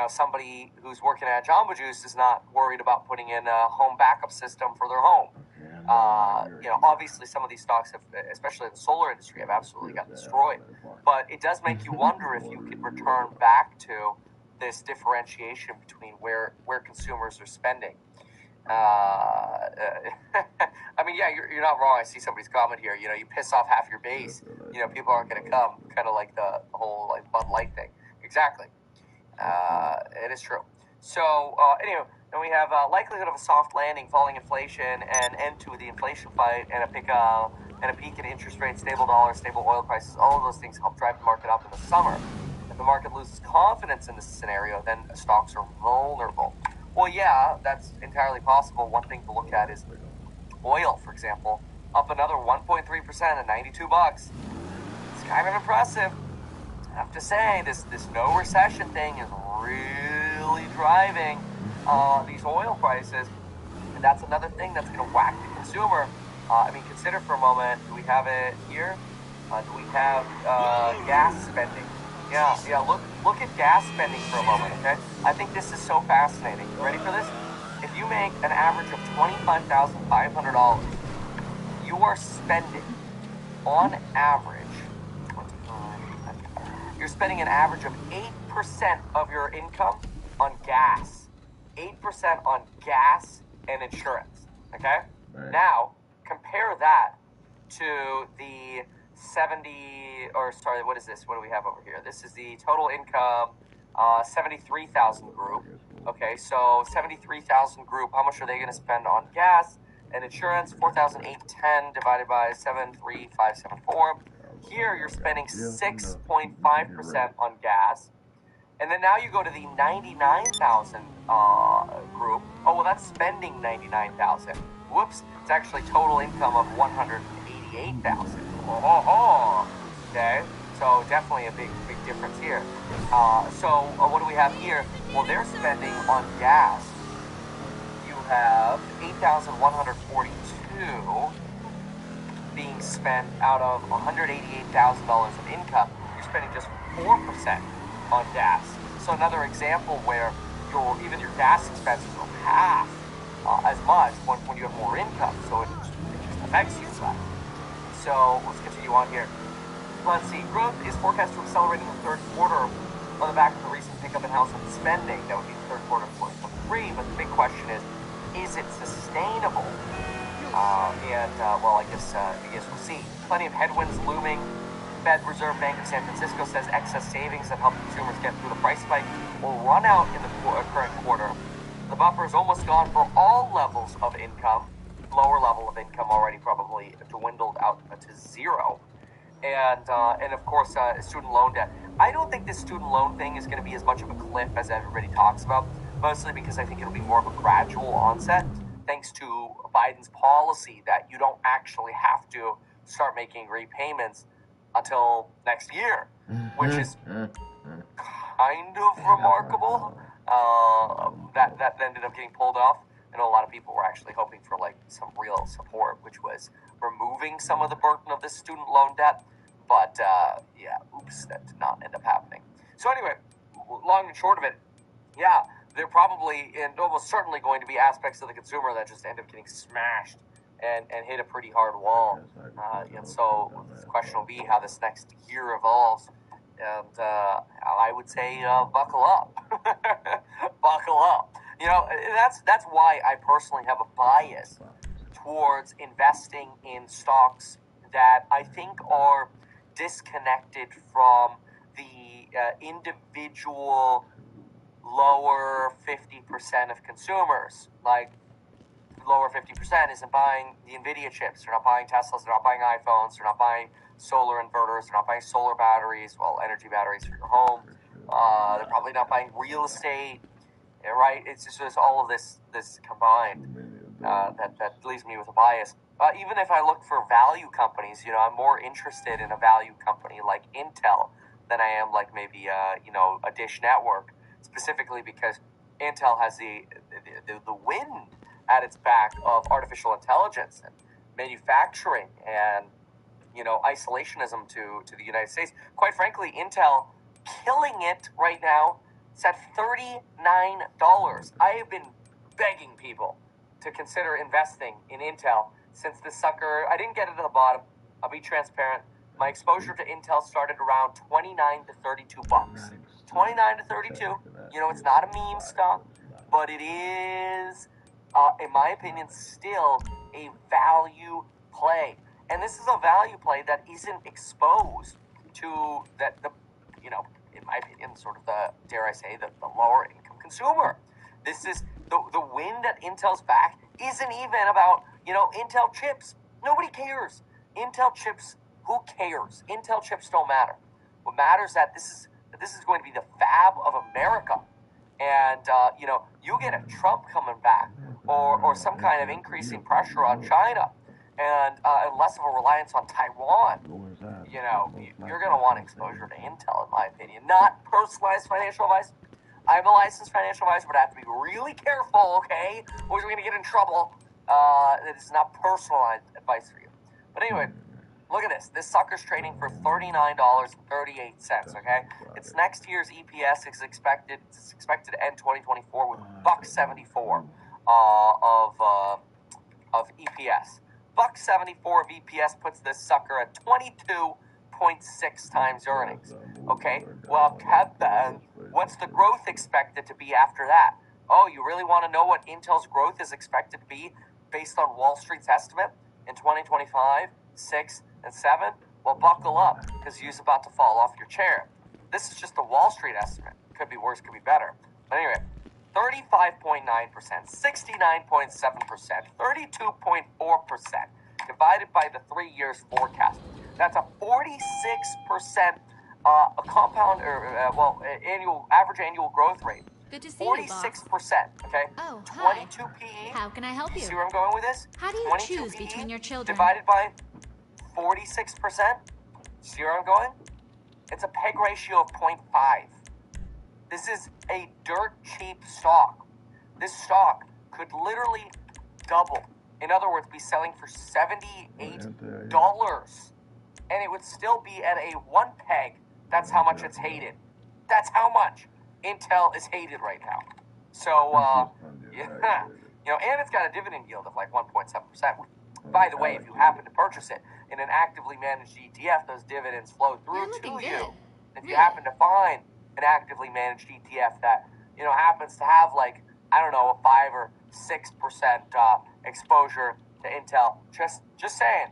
somebody who's working at Jamba Juice is not worried about putting in a home backup system for their home. Obviously some of these stocks have, especially in the solar industry, have absolutely got destroyed. But it does make you wonder if you could return back to this differentiation between where consumers are spending. I mean, yeah, you're not wrong. I see somebody's comment here. You piss off half your base. People aren't going to come. Kind of like the whole like Bud Light thing. Exactly. It is true. So anyway, then we have likelihood of a soft landing, falling inflation, and end to the inflation fight, and a peak in interest rates, stable dollar, stable oil prices. All of those things help drive the market up in the summer. If the market loses confidence in this scenario, then stocks are vulnerable. Well, yeah, that's entirely possible. One thing to look at is oil, for example, up another 1.3% at $92. It's kind of impressive. I have to say, this no recession thing is really driving these oil prices, and that's another thing that's going to whack the consumer. Consider for a moment, do we have it here? Do we have gas spending? Yeah, look at gas spending for a moment, okay? I think this is so fascinating. You ready for this? If you make an average of $25,500, you are spending, on average, you're spending an average of 8% of your income on gas. 8% on gas and insurance, okay? Right. Now, compare that to the what is this? What do we have over here? This is the total income, 73,000 group. Okay, so 73,000 group, how much are they going to spend on gas and insurance? 4,810 divided by 73574. Here, you're spending 6.5% on gas. And then now you go to the 99,000 group. Oh, well, that's spending 99,000. Whoops, it's actually total income of 188,000. Okay, so definitely a big difference here. So what do we have here? Well, they're spending on gas. You have 8,142 being spent out of $188,000 of income. You're spending just 4% on gas. So another example where even your gas expenses are half as much when you have more income. So it just affects you less. So let's continue on here. Let's see. Growth is forecast to accelerate in the third quarter on the back of the recent pickup in household spending. That would be the third quarter of 2023. But the big question is it sustainable? I guess we'll see. Plenty of headwinds looming. Fed Reserve Bank of San Francisco says excess savings that help consumers get through the price spike will run out in the current quarter. The buffer is almost gone for all levels of income. Lower level of income already probably dwindled out to zero. And of course, student loan debt. I don't think this student loan thing is going to be as much of a cliff as everybody talks about, mostly because I think it'll be more of a gradual onset, thanks to Biden's policy that you don't actually have to start making repayments until next year, which is kind of remarkable. That ended up getting pulled off. I know a lot of people were actually hoping for like some real support, which was removing some of the burden of this student loan debt. But that did not end up happening. So anyway, long and short of it, yeah, there probably and almost certainly going to be aspects of the consumer that just end up getting smashed and hit a pretty hard wall. And so the question will be how this next year evolves. And I would say buckle up. Buckle up. That's why I personally have a bias towards investing in stocks that I think are disconnected from the individual lower 50% of consumers. Like, lower 50% isn't buying the NVIDIA chips. They're not buying Teslas. They're not buying iPhones. They're not buying solar inverters. They're not buying solar batteries, well, energy batteries for your home. They're probably not buying real estate, right? It's just all of this combined that leaves me with a bias. Even if I look for value companies, I'm more interested in a value company like Intel than I am like maybe a Dish Network, specifically because Intel has the wind at its back of artificial intelligence and manufacturing and isolationism to the United States. Quite frankly, Intel killing it right now. It's at $39. I have been begging people to consider investing in Intel since this sucker. I didn't get it at the bottom. I'll be transparent. My exposure to Intel started around $29 to $32. $29 to $32. It's not a meme stock, but it is, in my opinion, still a value play. And this is a value play that isn't exposed to in my opinion, sort of the, dare I say, the lower income consumer. This is the wind at Intel's back isn't even about, Intel chips. Nobody cares. Intel chips, who cares? Intel chips don't matter. What matters is that this is going to be the fab of America. And, you get a Trump coming back or some kind of increasing pressure on China and less of a reliance on Taiwan, you're going to want exposure to Intel, in my opinion. Not personalized financial advice. I'm a licensed financial advisor, but I have to be really careful, okay? Or we're going to get in trouble. It's not personalized advice for you. But anyway, look at this. This sucker's trading for $39.38, okay? Its next year's EPS is expected to end 2024 with $1.74 of EPS. $1.74 of EPS puts this sucker at 22.6 times earnings. Okay, well, Kevin, what's the growth expected to be after that? Oh, you really want to know what Intel's growth is expected to be based on Wall Street's estimate in 2025, 6, and 7? Well, buckle up, because you're about to fall off your chair. This is just a Wall Street estimate. Could be worse, could be better. But anyway, 35.9%, 69.7%, 32.4% divided by the 3 years forecast. That's a 46% compound average annual growth rate. Good to see 46%, you, boss. okay? Oh, 22 hi. PE. How can I help you? See where I'm going with this? How do you choose PE between your children? divided by 46%. See where I'm going? It's a PEG ratio of 0.5. This is a dirt cheap stock. This stock could literally double. In other words, be selling for $78. And it would still be at a 1 peg. That's how much it's hated. That's how much Intel is hated right now. So, yeah. And it's got a dividend yield of like 1.7%. By the way, if you happen to purchase it in an actively managed ETF, those dividends flow through to you. Good. If you happen to find an actively managed ETF that, happens to have like, I don't know, a 5 or 6% exposure to Intel, just saying.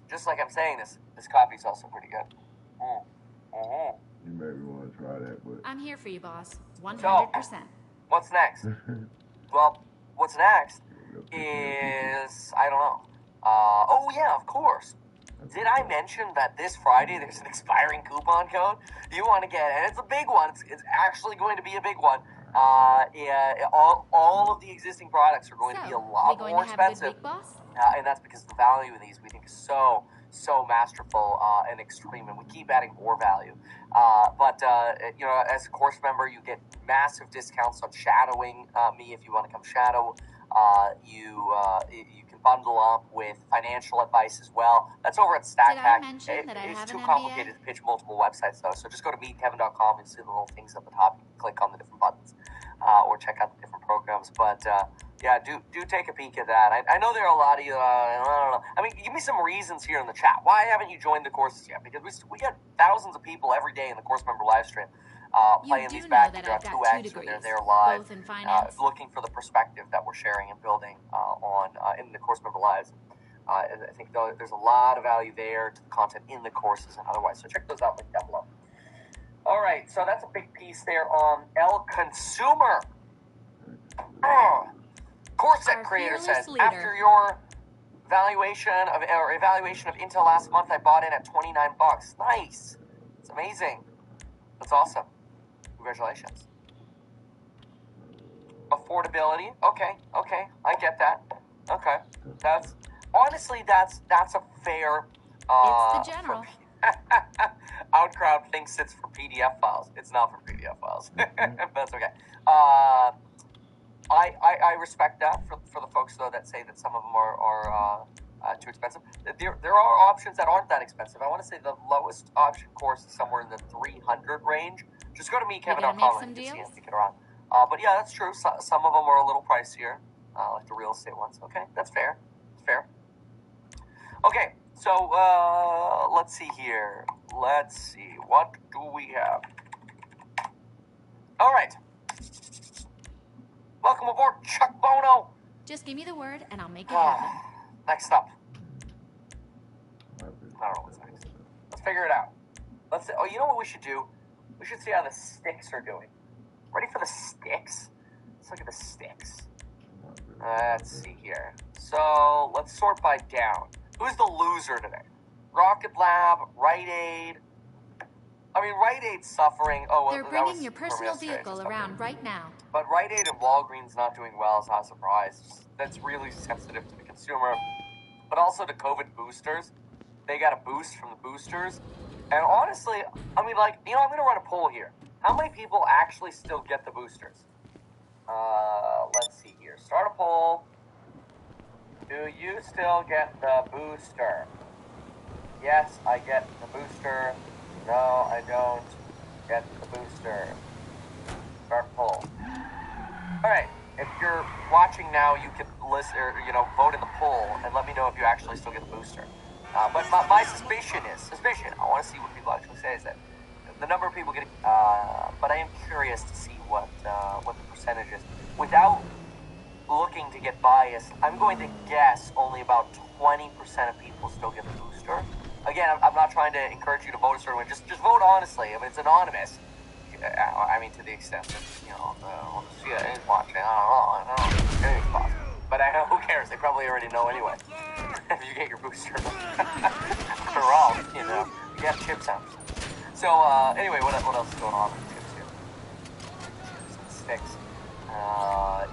Just like I'm saying, this coffee's also pretty good. You maybe want to try that, but I'm here for you, boss. 100%. So, what's next? Well, what's next is, I don't know. Oh yeah, of course. Did I mention that this Friday there's an expiring coupon code? You want to get it, and it's a big one. It's actually going to be a big one. All of the existing products are going to be a lot more expensive. And that's because the value of these we think is so masterful and extreme, and we keep adding more value. But as a course member, you get massive discounts on shadowing me if you want to come shadow. You can bundle up with financial advice as well. That's over at StackPack. Did I mention that I have It's too an complicated to pitch multiple websites, though. So just go to meetkevin.com and see the little things at the top. You can click on the different buttons or check out the different programs. But yeah, do take a peek at that. I know there are a lot of you. I don't know. I mean, give me some reasons here in the chat. Why haven't you joined the courses yet? Because we get thousands of people every day in the course member live stream. Playing these back to 2x, or they're there live, both in finance. looking for the perspective that we're sharing and building in the course member lives. I think there's a lot of value there to the content in the courses and otherwise. So check those out, link down below. All right, so that's a big piece there on El Consumer. Corset Creator says, leader. after your evaluation of Intel last month, I bought in at $29. Nice. It's amazing. That's awesome. Congratulations. Affordability. Okay. I get that. Okay. That's a fair. It's the general. Outcrowd thinks it's for PDF files. It's not for PDF files. That's okay. I respect that for the folks though that say that some of them are too expensive. There are options that aren't that expensive. I want to say the lowest option course is somewhere in the 300 range. Just go to mekevin.com and you can see and pick it around. But yeah, that's true. Some of them are a little pricier, like the real estate ones. Okay, that's fair. It's fair. Okay, so let's see here. Let's see. What do we have? All right. Welcome aboard, Chuck Bono. Just give me the word and I'll make it happen. Next up. I don't know what's next. Let's figure it out. You know what we should do? We should see how the sticks are doing. Ready for the sticks? Let's look at the sticks. Let's see here. So let's sort by down. Who's the loser today? Rocket Lab, Rite Aid. I mean, Rite Aid's suffering. Oh, well, they're bringing your personal vehicle around right now. But Rite Aid and Walgreens not doing well is not a surprise. That's really sensitive to the consumer. But also to COVID boosters. They got a boost from the boosters. And honestly, I mean, like, I'm going to run a poll here. How many people actually still get the boosters? Let's see here. Start a poll. Do you still get the booster? Yes, I get the booster. No, I don't get the booster. Start poll. All right. If you're watching now, you can listen or vote in the poll and let me know if you actually still get the booster. But my suspicion. I want to see what people actually say. Is that the number of people getting? But I am curious to see what the percentage is. Without looking to get biased, I'm going to guess only about 20% of people still get the booster. Again, I'm not trying to encourage you to vote a certain way. Just vote honestly. I mean, it's anonymous. I mean, to the extent that CIA is watching. I don't know. Anything's possible. But I know who cares? They probably already know anyway. If you get your booster, after all, you got chips out. So anyway, what else is going on with chips here? Chips and sticks.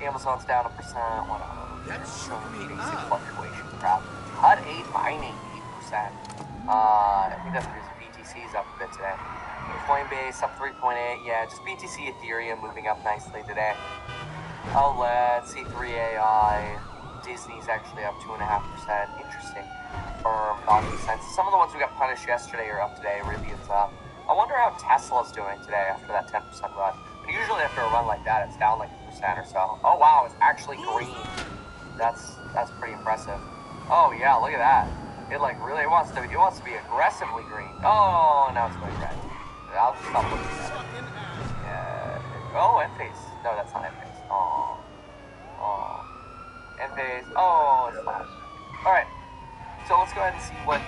Amazon's down 1%. What else? That's showing basic fluctuation crap. HUD 8 mining 8%. I think that's because BTC's up a bit today. Coinbase up 3.8. Yeah, just BTC Ethereum moving up nicely today. OLED, C3AI, Disney's actually up 2.5%. Interesting. Consensus. Some of the ones we got punished yesterday are up today. Rivian's up. I wonder how Tesla's doing today after that 10% run. Usually after a run like that, it's down like 1% or so. Oh wow, it's actually green. That's pretty impressive. Oh yeah, look at that. It wants to be aggressively green. Oh, now it's going red. I'll just stop looking at it. Yeah. Oh, Enphase. No, that's not Enphase. Oh. Enphase. Oh, it's flat. All right. So let's go ahead and see what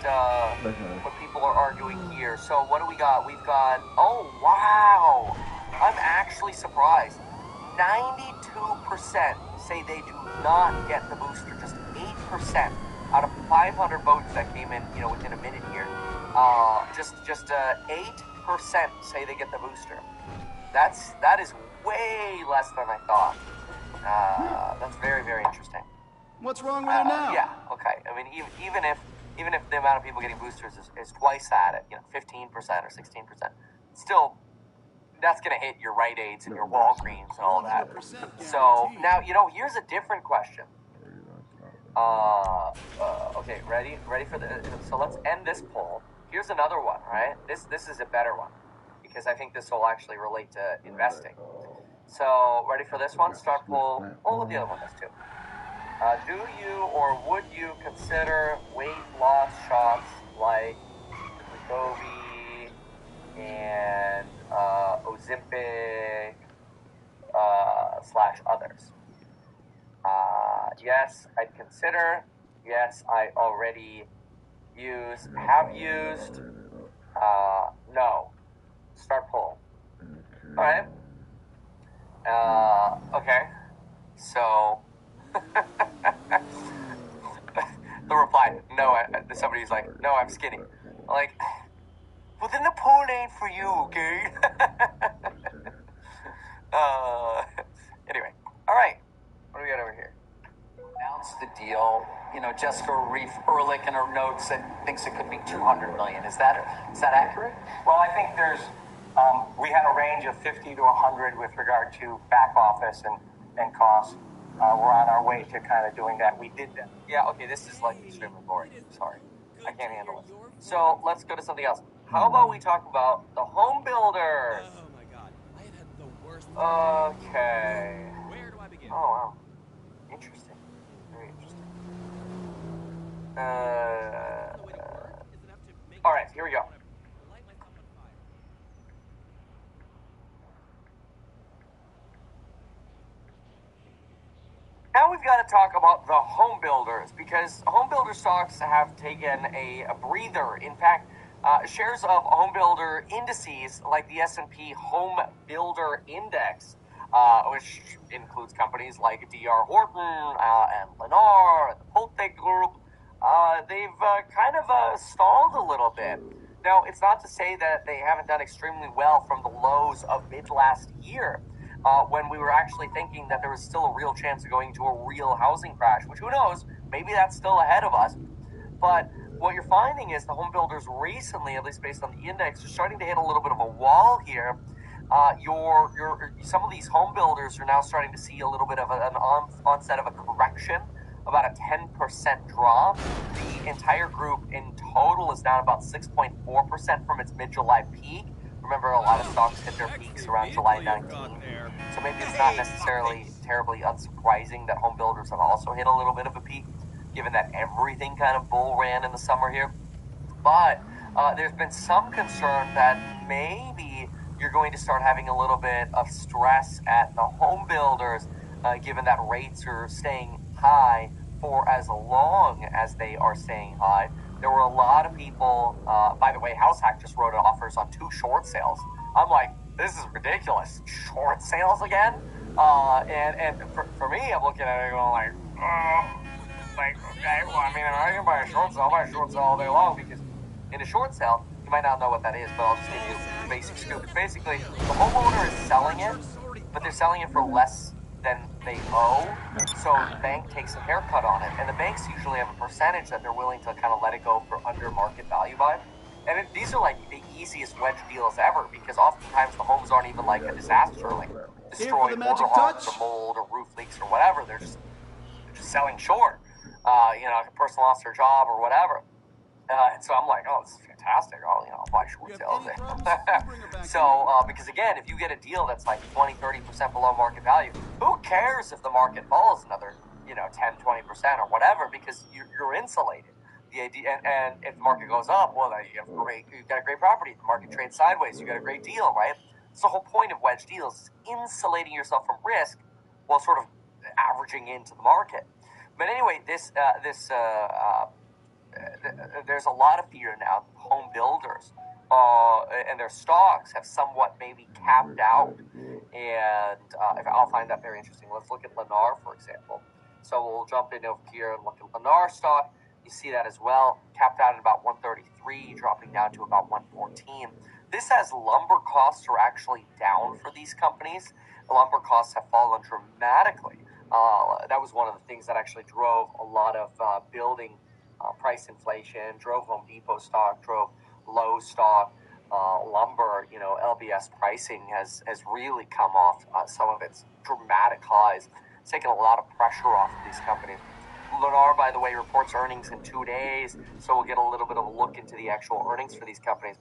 people are arguing here. So what do we got? We've got. Oh wow. I'm actually surprised. 92% say they do not get the booster. Just 8% out of 500 votes that came in, within a minute here. Just 8% say they get the booster. That is way less than I thought. That's very, very interesting. What's wrong with it now? Yeah. Okay. I mean, even if the amount of people getting boosters is twice that, 15% or 16%, still. That's going to hit your Rite Aids and your Walgreens and all that. So, now, here's a different question. Okay, ready for so let's end this poll. Here's another one, right? This is a better one, because I think this will actually relate to investing. So, ready for this one? Start poll. Oh, the other one does too. Do you or would you consider weight loss shots like Wegovy and Ozempic / others? Yes, I'd consider. Yes, I already have used. No. Start poll. right. Okay. So, the reply, no, somebody's like, no, I'm skinny. Like, well, then the pool ain't for you, okay? Anyway, all right. What do we got over here? Announced the deal. You know, Jessica Reef Ehrlich in her notes said thinks it could be $200 million. Is that accurate? Well, I think there's we had a range of 50 to 100 with regard to back office and costs. We're on our way to kind of doing that. We did that. Yeah, okay, this is like extremely boring. Sorry. I can't handle it. So let's go to something else. How about we talk about the home builders? Oh my god. I have had the worst. Okay. Where do I begin? Oh, wow. Interesting. Very interesting. All right, here we go. Now we've got to talk about the home builders, because home builder stocks have taken a breather. In fact, shares of home builder indices like the S&P Home Builder Index, which includes companies like D.R. Horton and Lennar and the Pulte Group, they've kind of stalled a little bit. Now, it's not to say that they haven't done extremely well from the lows of mid-last year, when we were actually thinking that there was still a real chance of going to a real housing crash, which who knows, maybe that's still ahead of us. But what you're finding is the home builders recently, at least based on the index, are starting to hit a little bit of a wall here. Some of these home builders are now starting to see a little bit of an onset of a correction, about a 10% drop. The entire group in total is down about 6.4% from its mid-July peak. Remember, a lot of stocks hit their peaks around July 19th. So maybe it's not necessarily terribly unsurprising that home builders have also hit a little bit of a peak, given that everything kind of bull ran in the summer here. But there's been some concern that maybe you're going to start having a little bit of stress at the home builders, given that rates are staying high for as long as they are staying high. There were a lot of people, by the way, HouseHack just wrote offers on 2 short sales. I'm like, this is ridiculous. Short sales again? And for me, I'm looking at it going like, okay, well, I mean, if I can buy a short sale, I'll buy a short sale all day long, because in a short sale, you might not know what that is, but I'll just give you a basic scoop. It's basically, the homeowner is selling it, but they're selling it for less than they owe, so the bank takes a haircut on it, and the banks usually have a percentage that they're willing to kind of let it go for under market value by. And these are like the easiest wedge deals ever, because oftentimes the homes aren't even like a disaster, like destroyed water hogs or mold or roof leaks or whatever. They're just selling short. A person lost their job or whatever. And so I'm like, oh, this is fantastic. I'll buy short sales. So, because again, if you get a deal that's like 20, 30% below market value, who cares if the market falls another, 10, 20% or whatever, because you're insulated. The idea, and if the market goes up, well, you've got a great property. If the market trades sideways, you got a great deal, right? So the whole point of wedge deals is insulating yourself from risk while sort of averaging into the market. But anyway, there's a lot of fear now. Home builders and their stocks have somewhat maybe capped out, and I'll find that very interesting. Let's look at Lennar, for example. So we'll jump in over here and look at Lennar stock. You see that as well, capped out at about 133, dropping down to about 114. This as lumber costs are actually down for these companies. The lumber costs have fallen dramatically. That was one of the things that actually drove a lot of building price inflation, drove Home Depot stock, drove Lowe's stock, lumber. LBS pricing has really come off some of its dramatic highs. It's taken a lot of pressure off of these companies. Lennar, by the way, reports earnings in 2 days, so we'll get a little bit of a look into the actual earnings for these companies.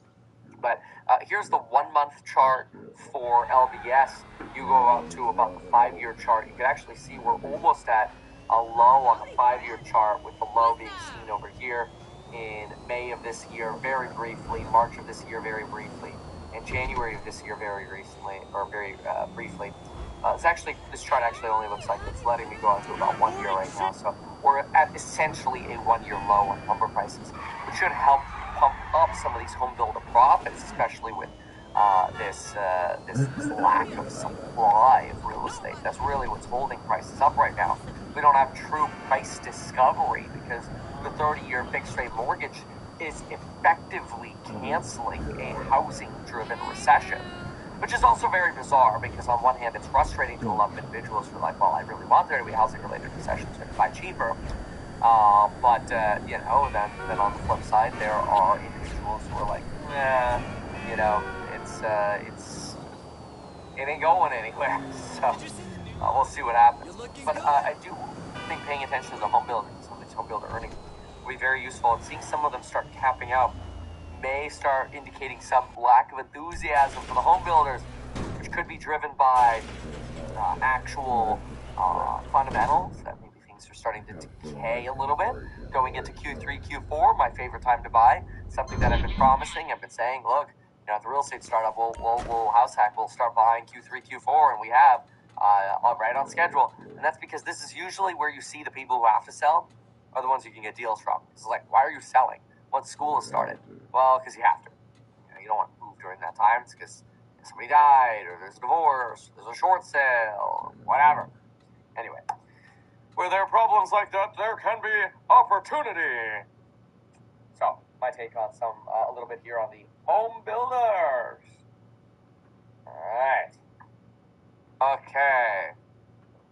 But here's the 1-month chart for LBS. You go up to about the 5-year chart. You can actually see we're almost at a low on the 5-year chart, with the low being seen over here in May of this year very briefly, March of this year very briefly, and January of this year very recently, or very briefly. This chart actually only looks like it's letting me go out to about 1 year right now. So we're at essentially a 1-year low on lumber prices, which should help pump up some of these home builder profits, especially with this lack of supply of real estate. That's really what's holding prices up right now. We don't have true price discovery because the 30-year fixed rate mortgage is effectively canceling a housing-driven recession, which is also very bizarre because on one hand, it's frustrating to a lot of individuals who are like, well, I really want there to be housing-related recession so I can buy cheaper. But then on the flip side, there are individuals who are like, it ain't going anywhere. So we'll see what happens. But I do think paying attention to the home builders, some of these home builder earnings, will be very useful. And seeing some of them start capping out may start indicating some lack of enthusiasm for the home builders, which could be driven by actual fundamentals, that maybe things are starting to decay a little bit. Going into Q3, Q4, my favorite time to buy, something that I've been promising. I've been saying, look, at the real estate startup, we'll house hack, we'll start buying Q3, Q4, and we have right on schedule. And that's because this is usually where you see the people who have to sell are the ones you can get deals from. It's like, why are you selling once school has started? Well, because you have to. You don't want to move during that time. It's because somebody died, or there's a divorce, there's a short sale, whatever. Anyway, where there are problems like that, there can be opportunity. So, my take on a little bit here on the home builders. All right. Okay.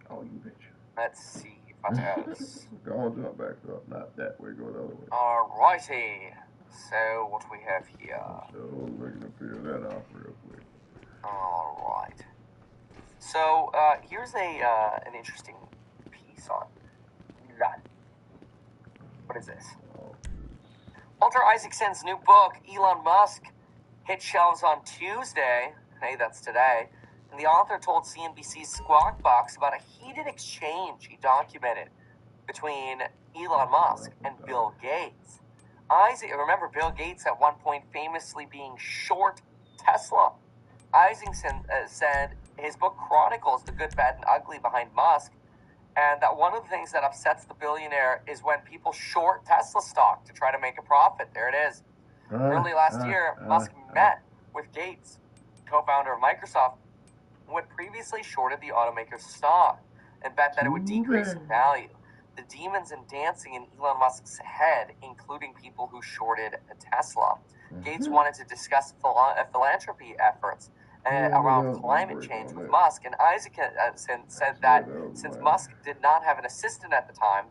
Oh, you bitch. Let's see what else. Go on, jump back up. Not that way, go the other way. All righty. So, what we have here? So, we're going to figure that out real quick. All right. So, here's an interesting piece on that. What is this? Walter Isaacson's new book, Elon Musk, hit shelves on Tuesday. Hey, that's today. And the author told CNBC's Squawk Box about a heated exchange he documented between Elon Musk and Bill Gates. Remember Bill Gates at one point famously being short Tesla. Isaacson said his book chronicles the good, bad, and ugly behind Musk, and that one of the things that upsets the billionaire is when people short Tesla stock to try to make a profit. There it is. Early last year, Musk met with Gates, co-founder of Microsoft, who had previously shorted the automaker's stock and bet that it would decrease in value. The demons and dancing in Elon Musk's head, including people who shorted Tesla. Gates wanted to discuss philanthropy efforts around climate change with Musk, and Isaacson said that since Musk did not have an assistant at the time,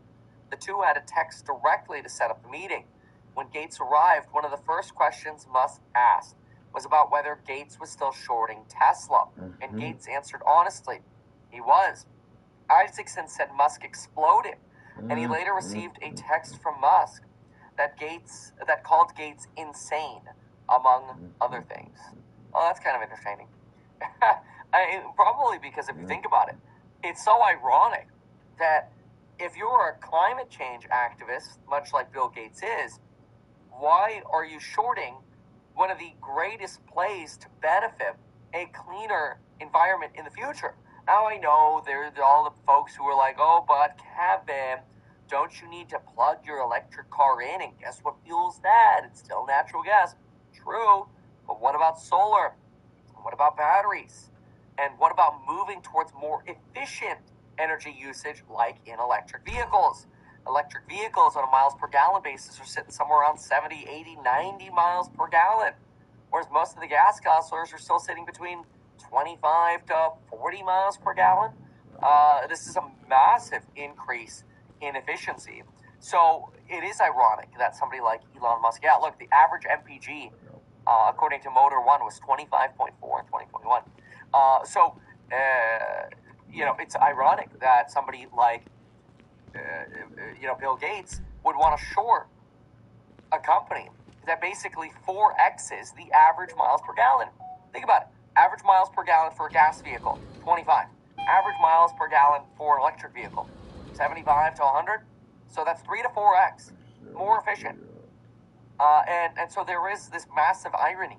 the two had to text directly to set up the meeting. When Gates arrived, one of the first questions Musk asked was about whether Gates was still shorting Tesla, and Gates answered honestly, he was. Isaacson said Musk exploded, and he later received a text from Musk that called Gates insane, among other things. Well, that's kind of entertaining. Probably because if you think about it, it's so ironic that if you're a climate change activist, much like Bill Gates is, why are you shorting one of the greatest plays to benefit a cleaner environment in the future? Now I know there's all the folks who are like, oh, but Kevin, don't you need to plug your electric car in? And guess what fuels that? It's still natural gas. True. But what about solar? What about batteries? And what about moving towards more efficient energy usage like in electric vehicles? Electric vehicles on a miles per gallon basis are sitting somewhere around 70, 80, 90 miles per gallon. Whereas most of the gas guzzlers are still sitting between 25 to 40 miles per gallon. This is a massive increase in efficiency. So it is ironic that somebody like Elon Musk, the average MPG, according to Motor One, was 25.4 in 2021. It's ironic that somebody like, Bill Gates would want to short a company that basically 4x's the average miles per gallon. Think about it. Average miles per gallon for a gas vehicle, 25. Average miles per gallon for an electric vehicle, 75 to 100. So that's 3 to 4x more efficient. And so there is this massive irony.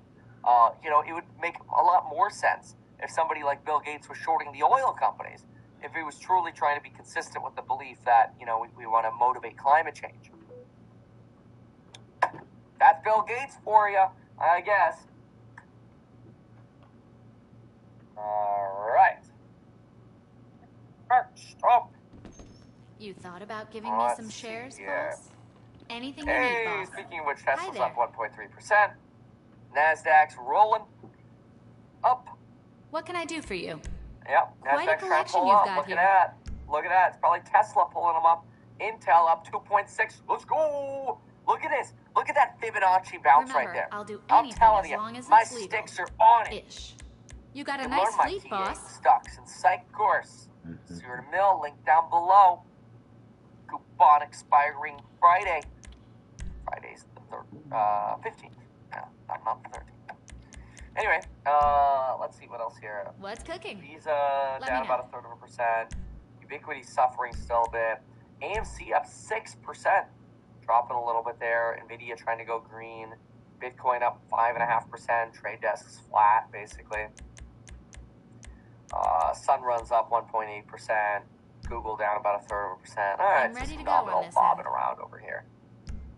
It would make a lot more sense if somebody like Bill Gates was shorting the oil companies, if he was truly trying to be consistent with the belief that, we want to motivate climate change. That's Bill Gates for you, I guess. All right. First up. You thought about giving me some shares, boss? Anything you Hey, need, boss. speaking of which, Tesla's there. up 1.3%. NASDAQ's rolling up. What can I do for you? Yep, Quite a NASDAQ's trying to collection pull you've up. got Look here. at that. Look at that. It's probably Tesla pulling them up. Intel up 2.6. Let's go. Look at this. Look at that Fibonacci bounce Remember, right there. I'll do I'm anything telling as you, long as my it's legal. sticks are on it. Ish. You got a You nice learn my fleet, TA boss. stocks and psych course. Zero to mill, link down below. Coupon expiring Friday. Friday's the 15th. No, not the 13th. Anyway, let's see what else here. What's cooking? Visa Let down me know. about 1/3%. Ubiquity suffering still a bit. AMC up 6%, dropping a little bit there. Nvidia trying to go green. Bitcoin up 5.5%. Trade Desk's flat basically. Sunrun's up 1.8%. Google down about 1/3%. All right, I'm ready just to go on nominal this bobbing around over here.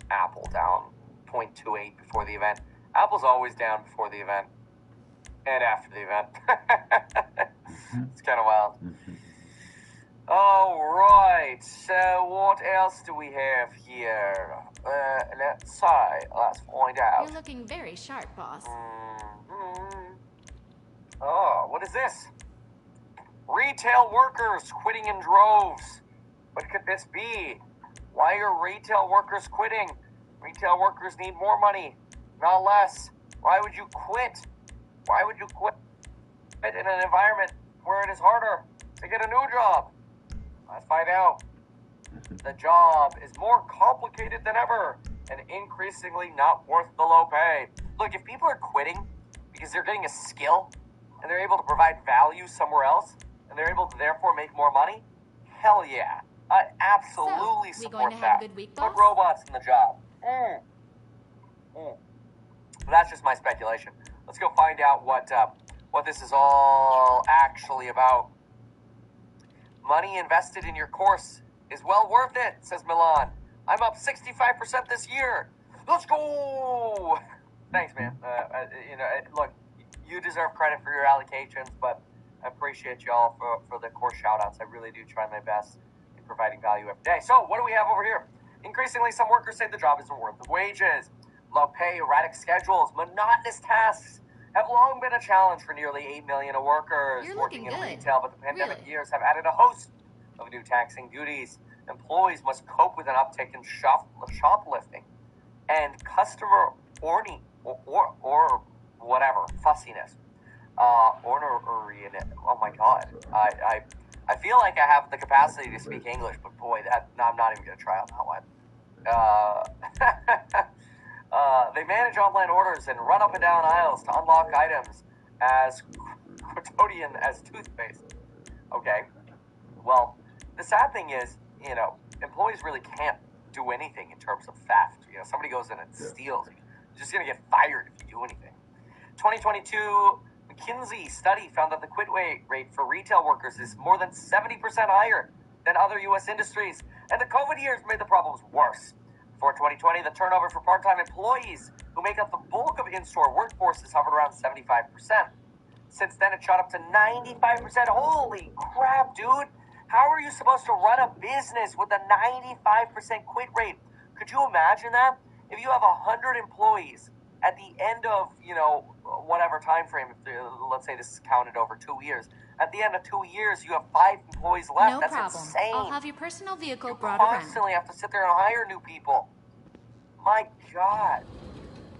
Apple down 0.28 before the event. Apple's always down before the event and after the event. It's kind of wild. All right. So what else do we have here? Let's find out. You're looking very sharp, boss. Oh, what is this? Retail workers quitting in droves. What could this be? Why are retail workers quitting? Retail workers need more money, not less. Why would you quit? Why would you quit in an environment where it is harder to get a new job? Let's find out. The job is more complicated than ever and increasingly not worth the low pay. Look, if people are quitting because they're getting a skill and they're able to provide value somewhere else and they're able to therefore make more money, hell yeah. I absolutely So, we support going to that. have a good week, boss? Put robots in the job. That's just my speculation. Let's go find out what this is all actually about. Money invested in your course is well worth it, says Milan. I'm up 65% this year. Let's go! Thanks, man. Look, you deserve credit for your allocations, but I appreciate y'all for the course shout-outs. I really do try my best in providing value every day. So, what do we have over here? Increasingly, some workers say the job isn't worth the wages. Low pay, erratic schedules, monotonous tasks have long been a challenge for nearly 8 million workers You're working looking in good. retail, but the pandemic Really? years have added a host of new taxing duties. Employees must cope with an uptick in shoplifting and customer or whatever fussiness. Oh my god, I feel like I have the capacity to speak English, but boy, I'm not even gonna try on that one. They manage online orders and run up and down aisles to unlock items as quotidian as toothpaste. Okay, well, the sad thing is, employees really can't do anything in terms of theft. Somebody goes in and steals, you're just gonna get fired if you do anything. 2022 McKinsey study found that the quit rate for retail workers is more than 70% higher than other U.S. industries, and the COVID years made the problems worse. Before 2020, the turnover for part-time employees, who make up the bulk of in-store workforces, hovered around 75%. Since then, it shot up to 95%. Holy crap, dude! How are you supposed to run a business with a 95% quit rate? Could you imagine that? If you have 100 employees at the end of, whatever time frame, let's say this is counted over 2 years. At the end of 2 years, you have 5 employees left. No That's problem. insane. I'll have your personal vehicle You brought around. constantly have to sit there and hire new people. My God.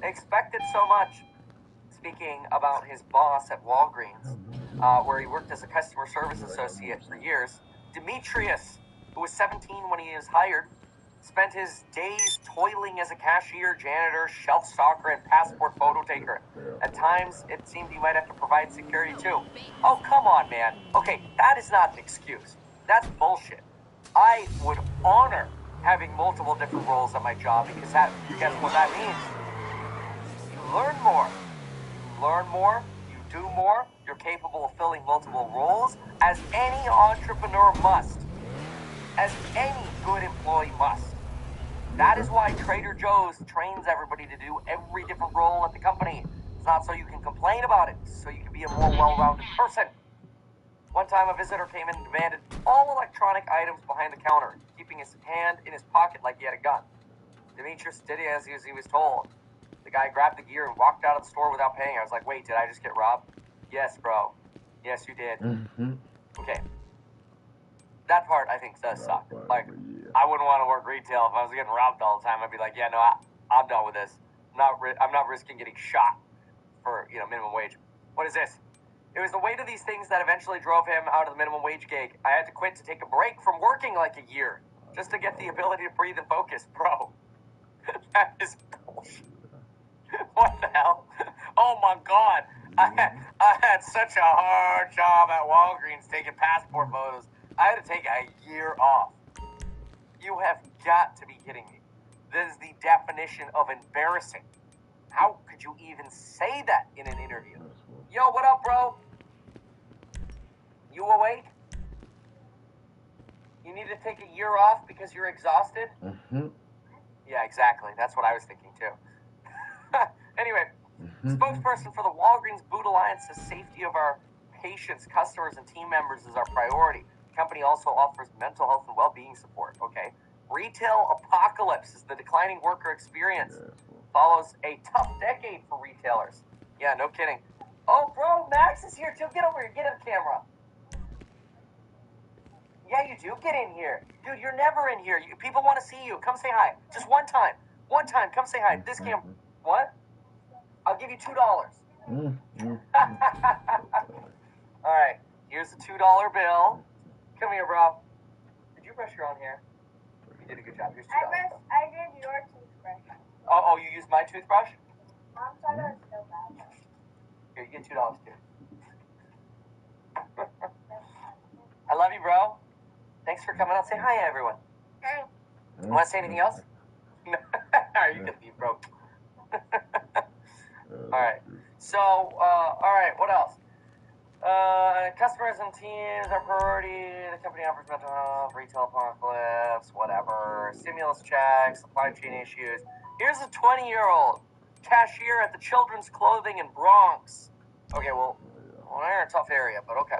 They expected so much. Speaking about his boss at Walgreens, where he worked as a customer service associate for years, Demetrius, who was 17 when he was hired, spent his days toiling as a cashier, janitor, shelf stalker, and passport photo taker. At times, it seemed he might have to provide security too. Oh, come on, man. Okay, that is not an excuse. That's bullshit. I would honor having multiple different roles at my job because guess what that means? You learn more. You learn more, you do more, you're capable of filling multiple roles, as any entrepreneur must. As any good employee must. That is why Trader Joe's trains everybody to do every different role at the company, It's not so you can complain about it, so you can be a more well-rounded person. One time a visitor came in and demanded all electronic items behind the counter, keeping his hand in his pocket like he had a gun. Demetrius did as he was told. The guy grabbed the gear and walked out of the store without paying. I was like, wait, did I just get robbed? Yes, bro. Yes, you did. Okay. That part, I think, does suck. Like, I wouldn't want to work retail if I was getting robbed all the time. I'd be like, yeah, no, I'm done with this. I'm not risking getting shot for, minimum wage. What is this? It was the weight of these things that eventually drove him out of the minimum wage gig. I had to quit to take a break from working like a year just to get the ability to breathe and focus. Bro, that is bullshit. What the hell? Oh my God. I had such a hard job at Walgreens taking passport photos. I had to take a year off. You have got to be kidding me. This is the definition of embarrassing. How could you even say that in an interview? Yo, what up, bro? You awake? You need to take a year off because you're exhausted? Yeah, exactly. That's what I was thinking, too. Anyway, spokesperson for the Walgreens Boot Alliance says safety of our patients, customers, and team members is our priority. The company also offers mental health and well-being support. Okay. Retail apocalypse is the declining worker experience. Follows a tough decade for retailers. Yeah, no kidding. Oh, bro, Max is here too. Get over here. Get on camera. Yeah, you do. Get in here. Dude, you're never in here. People want to see you. Come say hi. Just one time. One time. Come say hi. This camera. What? I'll give you $2. All right. Here's the $2 bill. Come here, bro. Did you brush your own hair? You did a good job. Here's $2. I did your toothbrush. Oh, you used my toothbrush? Mom said it was so bad. Here, you get $2 too. I love you, bro. Thanks for coming out. Say hi, everyone. Hi. You want to say anything else? No. Are you gonna leave, bro? All right. So, all right. What else? Customers and teams are priority. The company offers mental health, retail apocalypse, whatever. Stimulus checks, supply chain issues. Here's a 20-year-old cashier at the Children's Clothing in Bronx. Okay, well, they're in a tough area, but okay.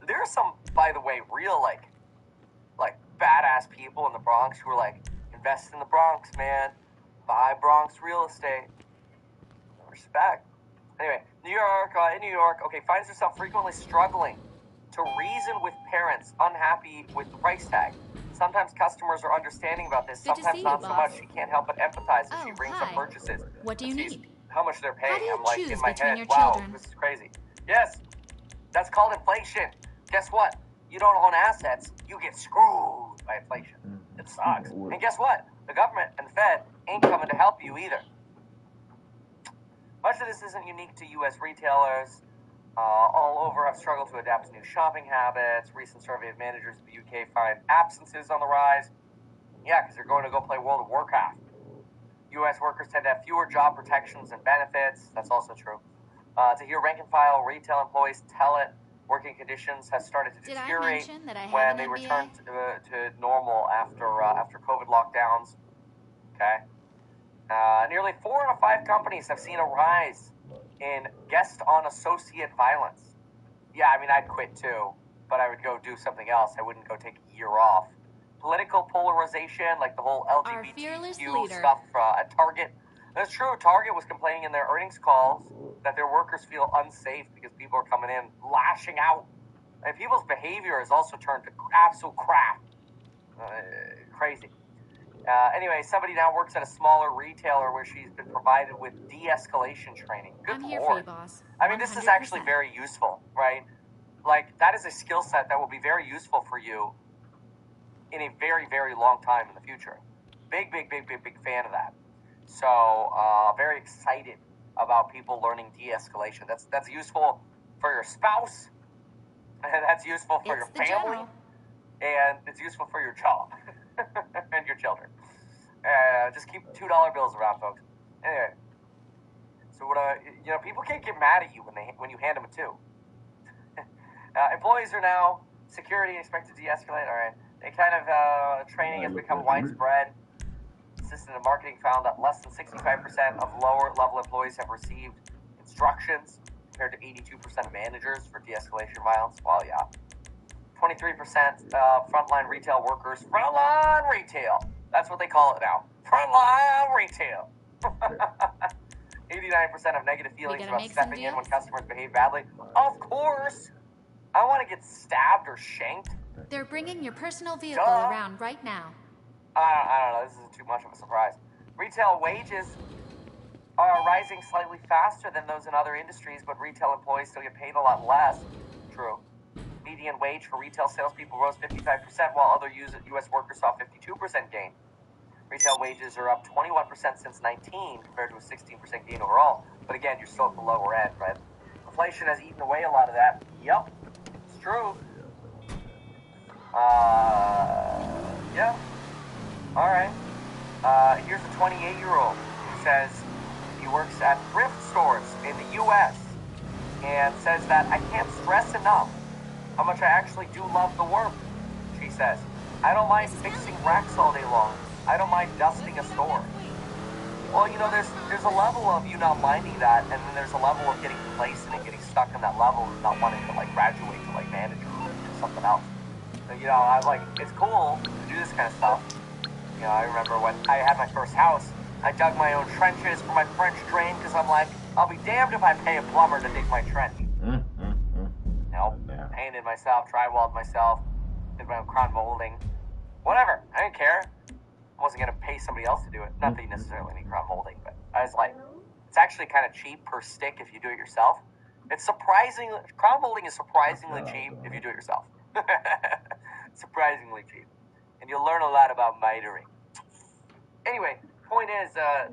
There are some, by the way, real like badass people in the Bronx who are like, invest in the Bronx, man. Buy Bronx real estate. Respect. Anyway, in New York, okay, finds herself frequently struggling to reason with parents unhappy with the price tag. Sometimes customers are understanding about this, sometimes not so much. She can't help but empathize as she brings up purchases. What do you need? How much they're paying. How do you I'm like, choose in my between head, your wow, children? this is crazy. Yes, that's called inflation. Guess what? You don't own assets, you get screwed by inflation. It sucks. And guess what? The government and the Fed ain't coming to help you either. Much of this isn't unique to U.S. retailers. All over have struggled to adapt to new shopping habits. Recent survey of managers in the UK find absences on the rise. Yeah, because they're going to go play World of Warcraft. U.S. workers tend to have fewer job protections and benefits. That's also true. To hear rank-and-file retail employees tell it, working conditions have started to deteriorate when they return to normal after COVID lockdowns. Okay. Nearly 4 out of 5 companies have seen a rise in guest-on-associate violence. Yeah, I mean, I'd quit too, but I would go do something else. I wouldn't go take a year off. Political polarization, like the whole LGBTQ stuff at Target. That's true. Target was complaining in their earnings calls that their workers feel unsafe because people are coming in lashing out. And people's behavior has also turned to absolute crap. Crazy. Anyway, somebody now works at a smaller retailer where she's been provided with de-escalation training. Good I'm Lord. here for you, boss. I mean, this is actually very useful, right? Like, that is a skill set that will be very useful for you in a very, very long time in the future. Big fan of that. So, very excited about people learning de-escalation. That's useful for your spouse, and that's useful for your family, and it's useful for your job and your children. Just keep $2 bills around, folks. Anyway, so people can't get mad at you when you hand them a 2. Employees are now security expected to de-escalate. All right, they kind of training has become widespread. analysis into marketing found that less than 65% of lower-level employees have received instructions, compared to 82% of managers for de-escalation violence. Well, yeah. 23% frontline retail workers. Frontline retail! That's what they call it now. Frontline retail! 89% of negative feelings about stepping in when customers behave badly. Of course! I want to get stabbed or shanked. They're bringing your personal vehicle around right now. I don't know. This isn't too much of a surprise. Retail wages are rising slightly faster than those in other industries, but retail employees still get paid a lot less. True. Median wage for retail salespeople rose 55%, while other U.S. workers saw 52% gain. Retail wages are up 21% since 19, compared to a 16% gain overall. But again, you're still at the lower end, right? Inflation has eaten away a lot of that. Yep, it's true. Yeah. All right. Here's a 28-year-old who says he works at thrift stores in the U.S. and says that I can't stress enough how much I actually do love the work. She says, I don't mind fixing racks all day long. I don't mind dusting a store. Well, you know, there's a level of you not minding that, and then there's a level of getting complacent and getting stuck in that level and not wanting to, like, graduate to, like, manager or something else. So, you know, I was like, it's cool to do this kind of stuff. You know, I remember when I had my first house, I dug my own trenches for my French drain because I'm like, I'll be damned if I pay a plumber to dig my trench. Nope. Painted myself, drywalled myself, did my own crown molding. Whatever. I didn't care. I wasn't going to pay somebody else to do it. Not that you necessarily need crown molding, but I was like, it's actually kind of cheap per stick if you do it yourself. It's surprisingly, crown molding is surprisingly cheap if you do it yourself. Surprisingly cheap. And you'll learn a lot about mitering. Anyway, point is, I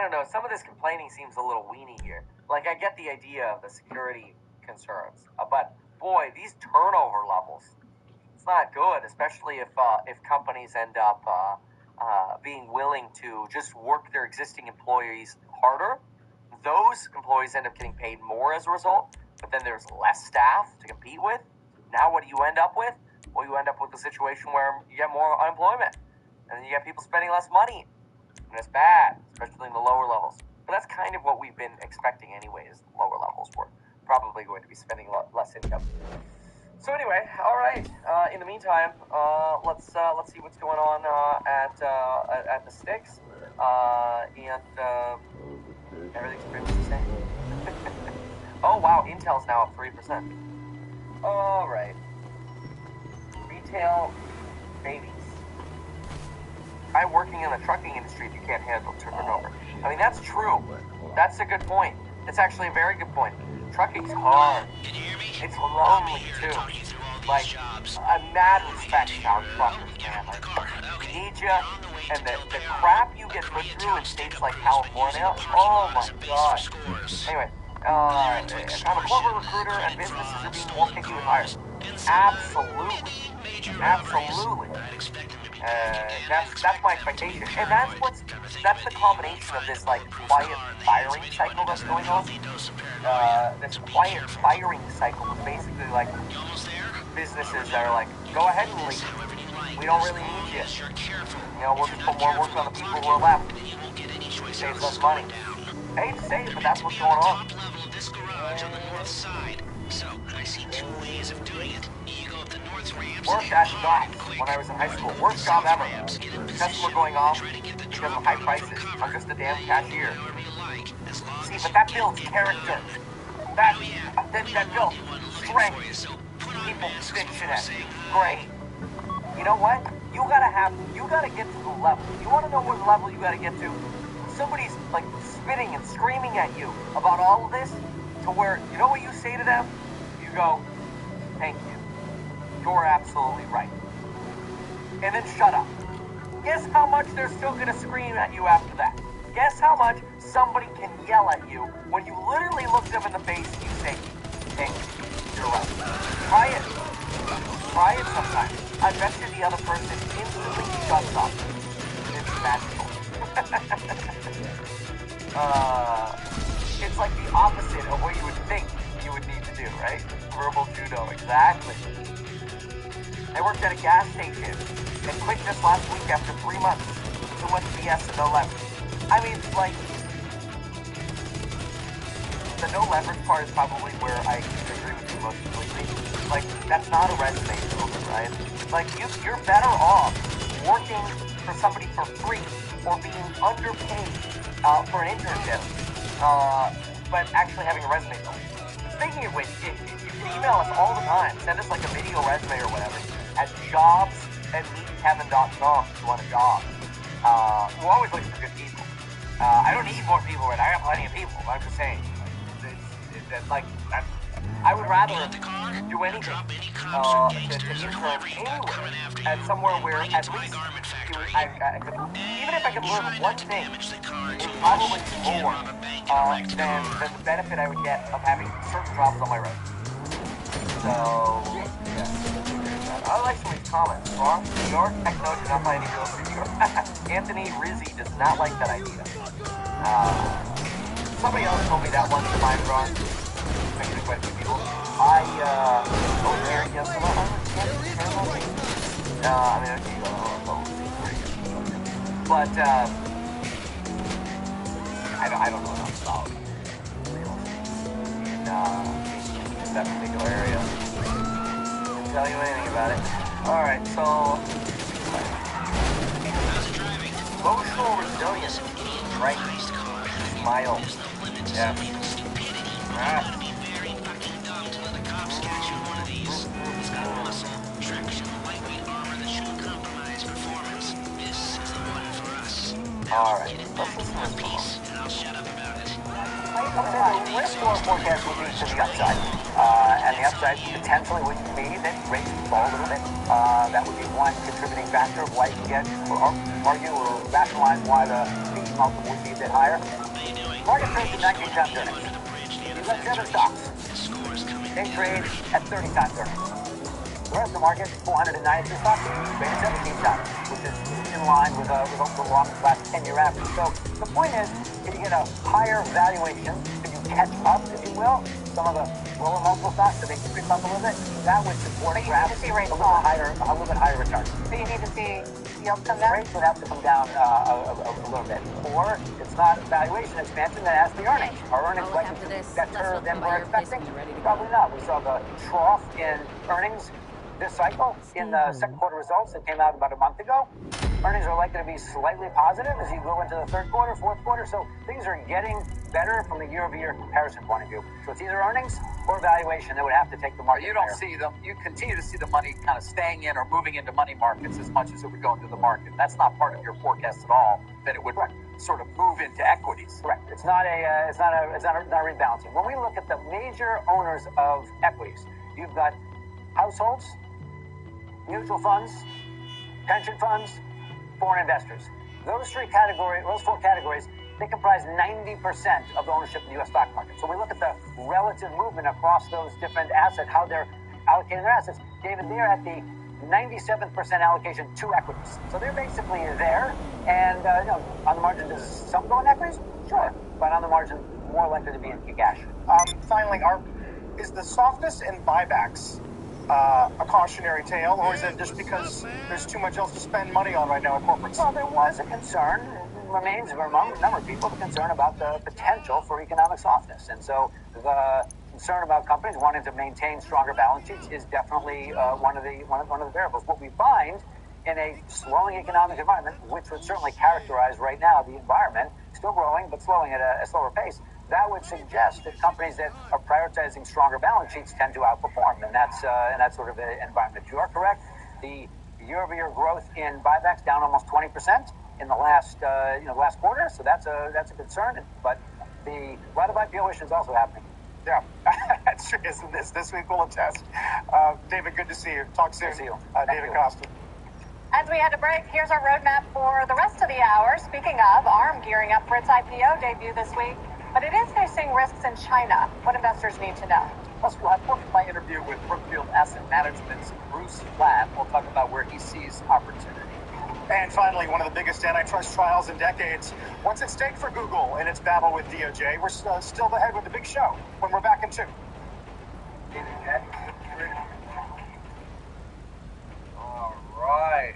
don't know, some of this complaining seems a little weenie here. Like, I get the idea of the security concerns, but boy, these turnover levels, it's not good, especially if companies end up being willing to just work their existing employees harder. Those employees end up getting paid more as a result, but then there's less staff to compete with. Now what do you end up with? Well, you end up with a situation where you get more unemployment, and then you get people spending less money, and it's bad, especially in the lower levels. But that's kind of what we've been expecting anyways. Lower levels were probably going to be spending less income. So anyway, all right. In the meantime, let's see what's going on at the sticks, and everything's pretty much the same. Oh wow, Intel's now up 3%. All right. Retail babies. Try working in the trucking industry if you can't handle turnover. I mean, that's true. That's a good point. It's actually a very good point. Trucking's hard. It's lonely too. Like, a mad respect to our truckers, man. Like, we need you, and the crap you get put through in states like California, oh my gosh. Anyway, I'm a corporate recruiter, and businesses are being more picky with hires. Absolutely. Absolutely. That's my expectation. And that's the combination of this, like, quiet firing cycle that's going on. This quiet firing cycle is basically like businesses that are like, go ahead and leave. We don't really need you. You know, we'll just put more work on the people who are left. Saves less money. I hate to say it, but that's what's going on. So I see two ways of doing it. You go up the north ramps. Worked at Knox when I was in high school. Worst job ever. Customer going off because of high prices. I'm just a damn cashier. See, but that builds character. That builds strength. People fiction it. Great. You know what? You gotta get to the level. You wanna know what level you gotta get to? Somebody's like spitting and screaming at you about all of this to where, you know what you say to them? You go, thank you. You're absolutely right. And then shut up. Guess how much they're still gonna scream at you after that? Guess how much somebody can yell at you when you literally look them in the face and you say, thank you. You're right. Try it. Try it sometime. I bet you the other person instantly shuts up. It's magical. It's like the opposite of what you would think you would need to do, right? Verbal judo, exactly. I worked at a gas station and quit just last week after 3 months. too much BS and no leverage. I mean, like, the no leverage part is probably where I agree with you most completely. Like, that's not a resume builder, right? Like, you're better off working for somebody for free or being underpaid for an internship, but actually having a resume builder. Speaking of which, you can email us all the time. Send us like a video resume or whatever at jobs@meetkevin.com if you want a job. We're always looking for good people. I don't need more people, right? I have plenty of people. I'm just saying. I would rather do anything to intern anywhere at somewhere where at least I could, even if I could learn one thing, it's probably more than the benefit I would get of having certain jobs on my resume. So, yeah. I like some of these comments. Wrong? New York, Techno should not buy any real estate in New York. Anthony Rizzi does not like that idea. Somebody else told me that once in my wrong. Speaking of quite a few people. I mean, but, I don't know enough about real estate in that particular area. I can't tell you anything about it. Alright, so... Emotional resilience. Right. Smile. Yeah. Alright, let's listen to this. Risk score forecast will be to the upside. And the upside potentially would be that rates fall a little bit. That would be one contributing factor of why you can get, or argue or rationalize why the PE multiple would be a bit higher. Market trades at 19 times earnings. You've got 7 stocks. They trade at 30 times earnings. The rest of the market, 492 stocks, trade at 17 times, which is in line with the last 10-year average. So the point is, if you get a higher valuation, if you catch up, if you will, some of the lower multiple stocks, if they creep up a little bit, that would support perhaps a little bit higher return. So you need to see yields come down? Rates would have to come down a little bit. Or it's not a valuation expansion, that has to be earnings. Are earnings likely to be better than we're expecting? Probably not. We saw the trough in earnings this cycle in the second quarter results that came out about a month ago. Earnings are likely to be slightly positive as you go into the third quarter, fourth quarter. So things are getting better from a year-over-year comparison point of view. So it's either earnings or valuation that would have to take the market. You don't see them. You continue to see the money kind of staying in or moving into money markets as much as it would go into the market. That's not part of your forecast at all. That it would sort of move into equities. Correct. It's not a rebalancing. When we look at the major owners of equities, you've got households, mutual funds, pension funds, foreign investors. Those four categories, they comprise 90% of the ownership in the U.S. stock market. So we look at the relative movement across those different assets, how they're allocating their assets. David, they're at the 97% allocation to equities. So they're basically there. And on the margin, does some go in equities? Sure. But on the margin, more likely to be in cash. Finally, is the softness in buybacks a cautionary tale, or is it just because there's too much else to spend money on right now at corporates? Well, there was a concern, remains among a number of people, the concern about the potential for economic softness. And so the concern about companies wanting to maintain stronger balance sheets is definitely one of the variables. What we find in a slowing economic environment, which would certainly characterize right now the environment, still growing but slowing at a slower pace, that would suggest that companies that are prioritizing stronger balance sheets tend to outperform, and that's in that sort of an environment. You are correct. The year-over-year growth in buybacks down almost 20% in the last quarter, so that's a concern. But a lot of IPO issues also happening. Yeah, that's true, isn't this? This week will attest. David, good to see you. Talk soon. Good to see you. David Costa. As we head to break, here's our roadmap for the rest of the hour. Speaking of, ARM gearing up for its IPO debut this week, but it is facing risks in China. What investors need to know. Plus, we'll have my interview with Brookfield Asset Management's Bruce Flatt. We'll talk about where he sees opportunity. And finally, one of the biggest antitrust trials in decades. What's at stake for Google in its battle with DOJ? We're still ahead with the big show when we're back in 2. All right.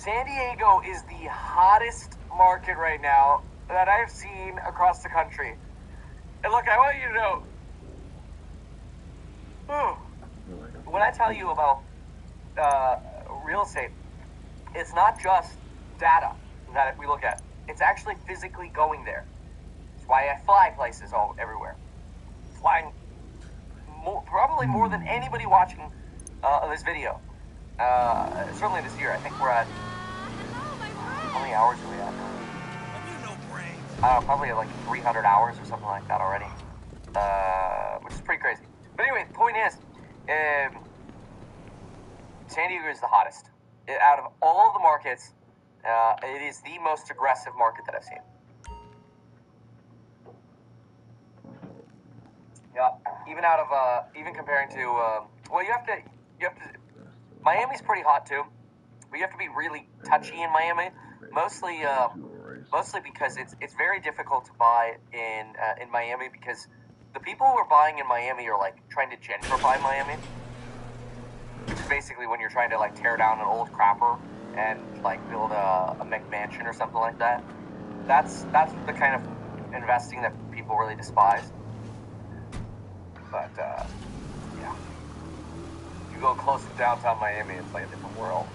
San Diego is the hottest market right now that I've seen across the country. And look, I want you to know, when I tell you about real estate, it's not just data that we look at. It's actually physically going there. That's why I fly places everywhere. Flying probably more than anybody watching this video. Certainly this year. I think we're at... How many hours are we at? Probably like 300 hours or something like that already. Which is pretty crazy. But anyway, the point is, San Diego is the hottest. Out of all of the markets, it is the most aggressive market that I've seen. Yeah, even comparing to, well, you have to, Miami's pretty hot too. But you have to be really touchy in Miami, mostly because it's very difficult to buy in Miami, because the people who are buying in Miami are like trying to gentrify Miami, which is basically when you're trying to like tear down an old crapper and like build a McMansion or something like that. That's the kind of investing that people really despise. But yeah, you go close to downtown Miami, it's like a different world.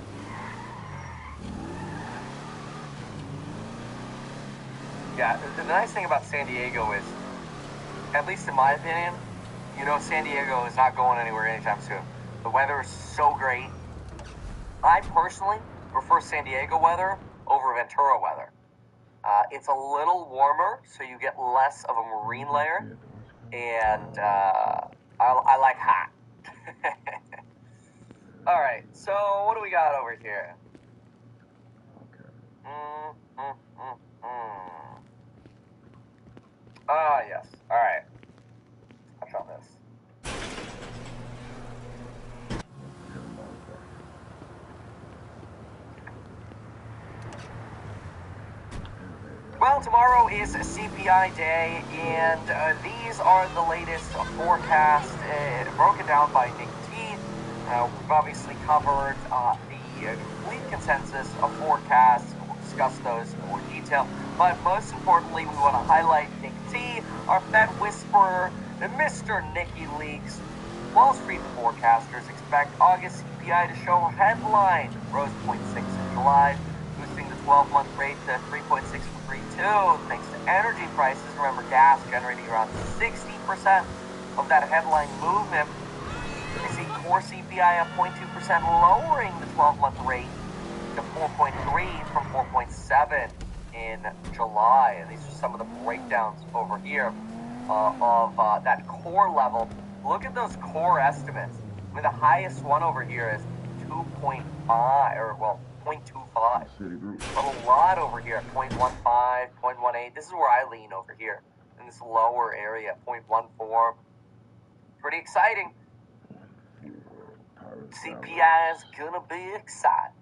Yeah, the nice thing about San Diego is, at least in my opinion, San Diego is not going anywhere anytime soon. The weather is so great. I personally prefer San Diego weather over Ventura weather. It's a little warmer, so you get less of a marine layer, and I like hot. All right, so what do we got over here? Ah, yes. All right. Touch on this. Well, tomorrow is CPI day, and these are the latest forecasts broken down by Nick T. We've obviously covered the complete consensus of forecasts. We'll discuss those in more detail. But most importantly, we want to highlight Nick T, our Fed whisperer, Mr. Nicky Leaks. Wall Street forecasters expect August CPI to show headline rose 0.6 in July, boosting the 12-month rate to 3.6 from 3.2, thanks to energy prices. Remember, gas generating around 60% of that headline movement. We see core CPI up 0.2%, lowering the 12-month rate to 4.3 from 4.7 in July. And these are some of the breakdowns over here of that core level. Look at those core estimates. I mean, the highest one over here is 2.5, or well, 0.25. But a lot over here at 0.15, 0.18. This is where I lean over here in this lower area, 0.14. Pretty exciting. CPI is gonna be exciting.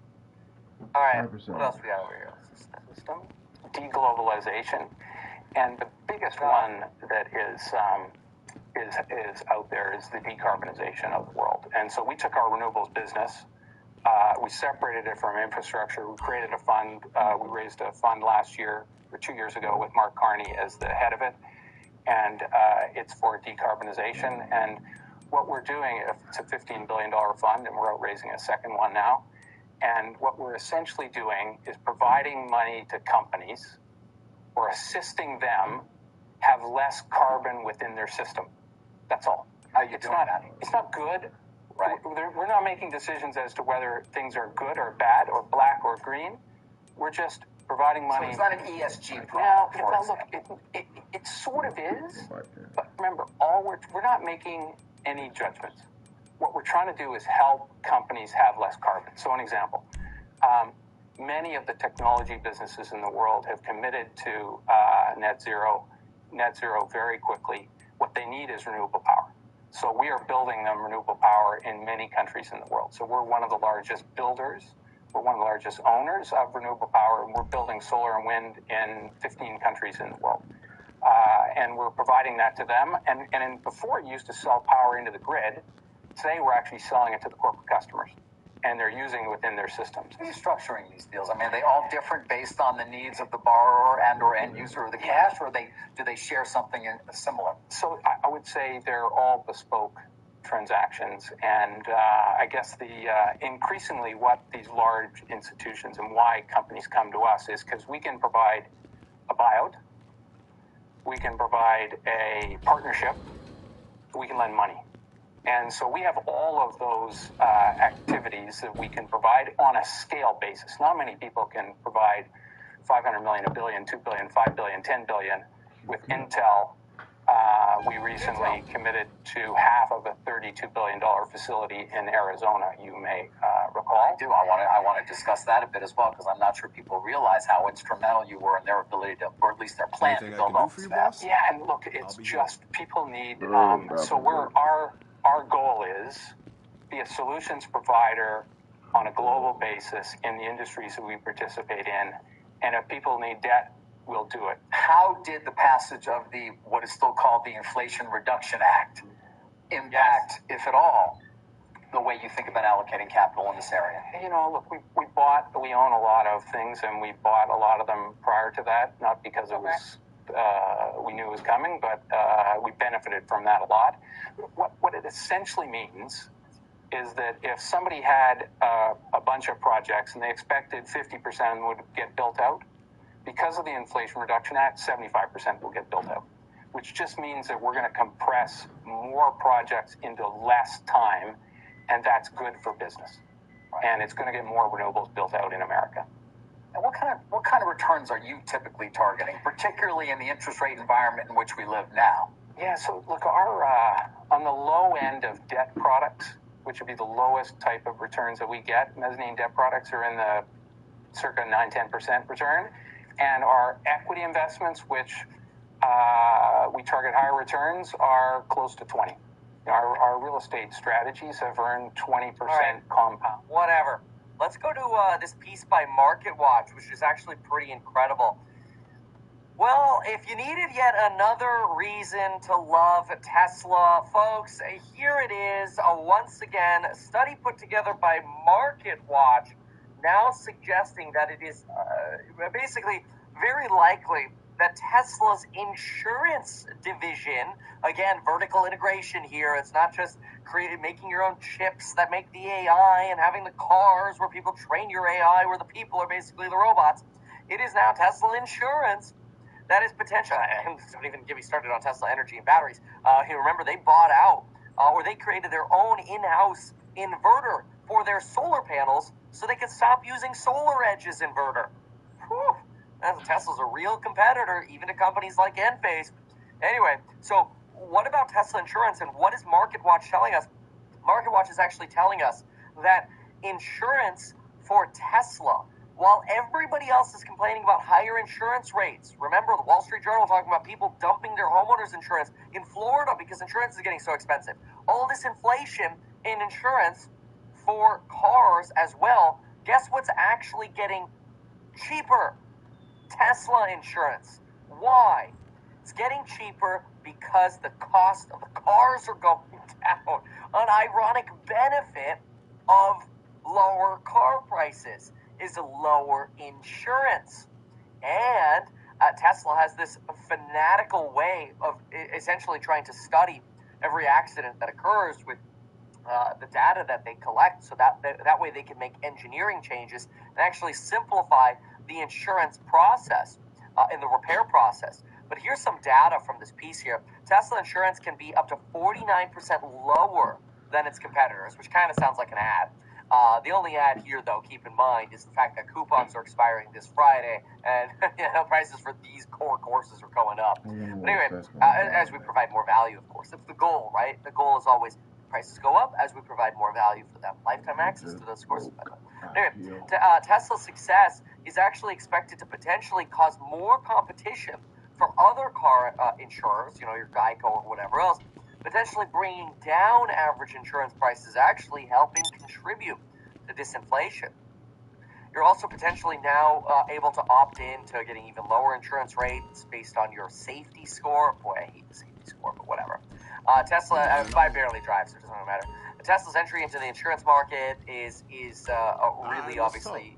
All right, what else we got over here? Deglobalization, and the biggest one that is out there is the decarbonization of the world. And so we took our renewables business, we separated it from infrastructure, we created a fund, we raised a fund last year, or 2 years ago, with Mark Carney as the head of it, and it's for decarbonization. And what we're doing, it's a $15 billion fund, and we're out raising a second one now. And what we're essentially doing is providing money to companies or assisting them have less carbon within their system. That's all. It's not good. Right. We're not making decisions as to whether things are good or bad or black or green. We're just providing money. So it's not an ESG product. Now look, it sort of is. But remember, we're not making any judgments. What we're trying to do is help companies have less carbon. So an example, many of the technology businesses in the world have committed to net zero very quickly. What they need is renewable power. So we are building them renewable power in many countries in the world. So we're one of the largest builders. We're one of the largest owners of renewable power, and we're building solar and wind in 15 countries in the world. And we're providing that to them. And before, you used to sell power into the grid. Today, we're actually selling it to the corporate customers. and they're using within their systems. How are you structuring these deals? I mean, are they all different based on the needs of the borrower and/or end user of the cash, or do they share something similar? So I would say they're all bespoke transactions, and I guess increasingly what these large institutions and why companies come to us is because we can provide a buyout, we can provide a partnership, we can lend money. And so we have all of those activities that we can provide on a scale basis. Not many people can provide 500 million, a billion, 2 billion, 5 billion, 10 billion. With Intel, we recently committed to half of a $32 billion facility in Arizona, you may recall. I do. I want to discuss that a bit as well, because I'm not sure people realize how instrumental you were in their ability to, or at least their plan to build all this fast. Yeah, and look, it's just people need. Our goal is be a solutions provider on a global basis in the industries that we participate in, and if people need debt, we'll do it. How did the passage of what is still called the Inflation Reduction Act impact, if at all, the way you think about allocating capital in this area? You know, look, we own a lot of things, and we bought a lot of them prior to that, not because it was we knew it was coming, but we benefited from that a lot. What it essentially means is that if somebody had a bunch of projects and they expected 50% would get built out, because of the Inflation Reduction Act, 75% will get built out, which just means that we're going to compress more projects into less time, and that's good for business. And it's going to get more renewables built out in America. And what kind of returns are you typically targeting, particularly in the interest rate environment in which we live now? Yeah, so look, our on the low end of debt products, which would be the lowest type of returns that we get, mezzanine debt products are in the circa 9-10% return. And our equity investments, which we target higher returns, are close to 20. Our real estate strategies have earned 20% compound. Whatever. Let's go to this piece by MarketWatch, which is actually pretty incredible. Well, if you needed yet another reason to love Tesla, folks, here it is. Once again, a study put together by MarketWatch, now suggesting that it is basically very likely that Tesla's insurance division, again, vertical integration here, it's not just making your own chips that make the AI and having the cars where people train your AI, where the people are basically the robots. It is now Tesla Insurance that is potential. And don't even get me started on Tesla Energy and batteries. Remember, they bought out, or they created their own in-house inverter for their solar panels so they could stop using SolarEdge's inverter. Whew. Tesla's a real competitor, even to companies like Enphase. Anyway, so what about Tesla Insurance, and what is MarketWatch telling us? MarketWatch is actually telling us that insurance for Tesla, while everybody else is complaining about higher insurance rates, remember the Wall Street Journal talking about people dumping their homeowners insurance in Florida because insurance is getting so expensive. All this inflation in insurance for cars as well. Guess what's actually getting cheaper? Tesla insurance. Why? It's getting cheaper because the cost of the cars are going down. An ironic benefit of lower car prices is lower insurance. And Tesla has this fanatical way of essentially trying to study every accident that occurs with the data that they collect, so that way they can make engineering changes and actually simplify the insurance process in the repair process. But here's some data from this piece here. Tesla Insurance can be up to 49% lower than its competitors, which kind of sounds like an ad. The only ad here, though, keep in mind, is the fact that coupons are expiring this Friday, and prices for these core courses are going up. But anyway, as we provide more value, of course, that's the goal, right? The goal is always prices go up as we provide more value for them. Lifetime access to those courses. Anyway, Tesla's success is actually expected to potentially cause more competition from other car insurers, your Geico or whatever else, potentially bringing down average insurance prices, actually helping contribute to disinflation. You're also potentially now able to opt in to getting even lower insurance rates based on your safety score. Boy, I hate the safety score, but whatever. Tesla, I barely drive, so it doesn't really matter. Tesla's entry into the insurance market is really obviously,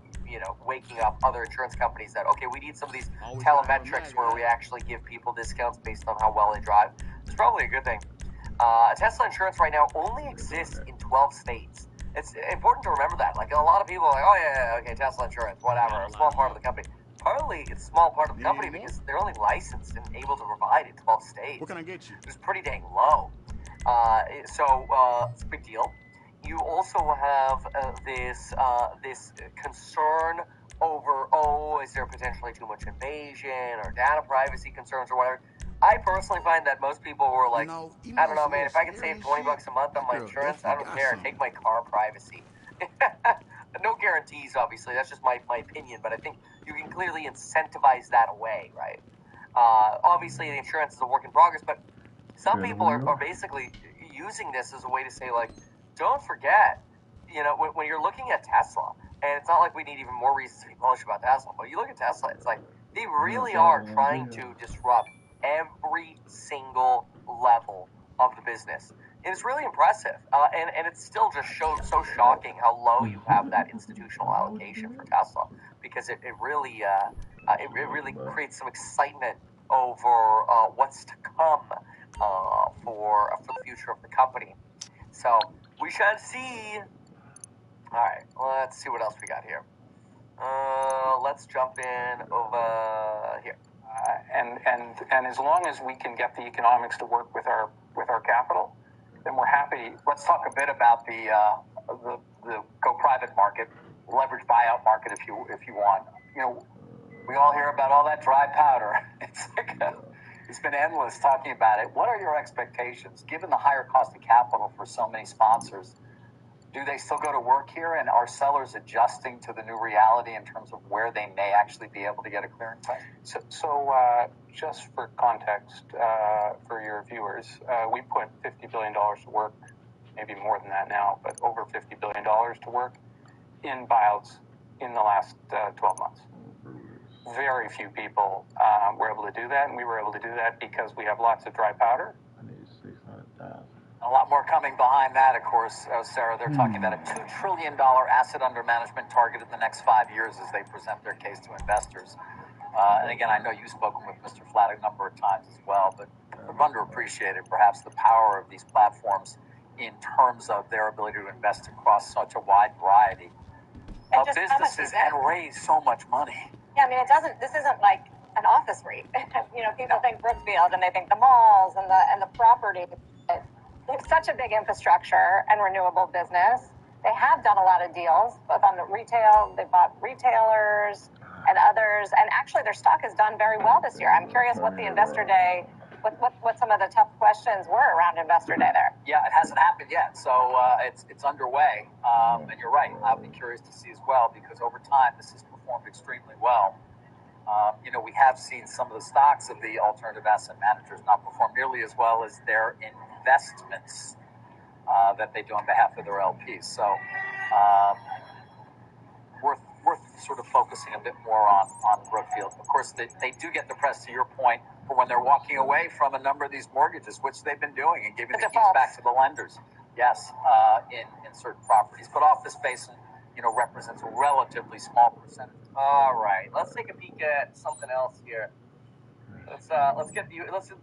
waking up other insurance companies that, okay, we need some of these telemetrics where we actually give people discounts based on how well they drive. It's probably a good thing. Tesla insurance right now only exists in 12 states. It's important to remember that. Like, a lot of people are like, oh, yeah, okay, Tesla insurance, whatever, a small part of the company. Partly, it's a small part of the company because they're only licensed and able to provide in 12 states. What can I get you? It's pretty dang low. It's a big deal. You also have this concern over, is there potentially too much invasion or data privacy concerns or whatever. I personally find that most people were like, I don't know, man, if I can save $20 a month on my insurance, I don't care. Take my car privacy. No guarantees, obviously. That's just my opinion, but I think you can clearly incentivize that away, right? Obviously, the insurance is a work in progress, but some people are basically using this as a way to say, like, don't forget, when you're looking at Tesla, and it's not like we need even more reasons to be bullish about Tesla, but you look at Tesla, it's like they really are trying to disrupt every single level of the business. And it's really impressive. And it's still just so shocking how low you have that institutional allocation for Tesla, because it really creates some excitement over what's to come for the future of the company. So we shall see. All right, let's see what else we got here. Let's jump in over here. And as long as we can get the economics to work with our capital, then we're happy. Let's talk a bit about the go private market, leverage buyout market, if you want. We all hear about all that dry powder. It's been endless talking about it. What are your expectations, given the higher cost of capital for so many sponsors? Do they still go to work here, and are sellers adjusting to the new reality in terms of where they may actually be able to get a clearing price? So just for context, for your viewers, we put $50 billion to work, maybe more than that now, but over $50 billion to work in buyouts in the last 12 months. Very few people were able to do that, and we were able to do that because we have lots of dry powder. I need 600,000. A lot more coming behind that, of course, Sarah. They're talking about a $2 trillion asset under management target in the next 5 years as they present their case to investors. And again, I know you've spoken with Mr. Flatt a number of times as well, but they're underappreciated, perhaps, the power of these platforms in terms of their ability to invest across such a wide variety of businesses and raise so much money. Yeah, I mean, this isn't like an office REIT. People think Brookfield and they think the malls and the property. They have such a big infrastructure and renewable business. They have done a lot of deals, both on the retail. They bought retailers and others. And actually, their stock has done very well this year. I'm curious what the Investor Day, what some of the tough questions were around Investor Day there. Yeah, it hasn't happened yet. So it's underway. And you're right. I'll be curious to see as well, because over time, this has performed extremely well. We have seen some of the stocks of the alternative asset managers not perform nearly as well as their investments that they do on behalf of their LPs. So worth sort of focusing a bit more on Brookfield. Of course, they do get the press, to your point, for when they're walking away from a number of these mortgages, which they've been doing, and giving the keys back to the lenders. Yes, in certain properties. But office space, represents a relatively small percentage. All right, let's take a peek at something else here. Let's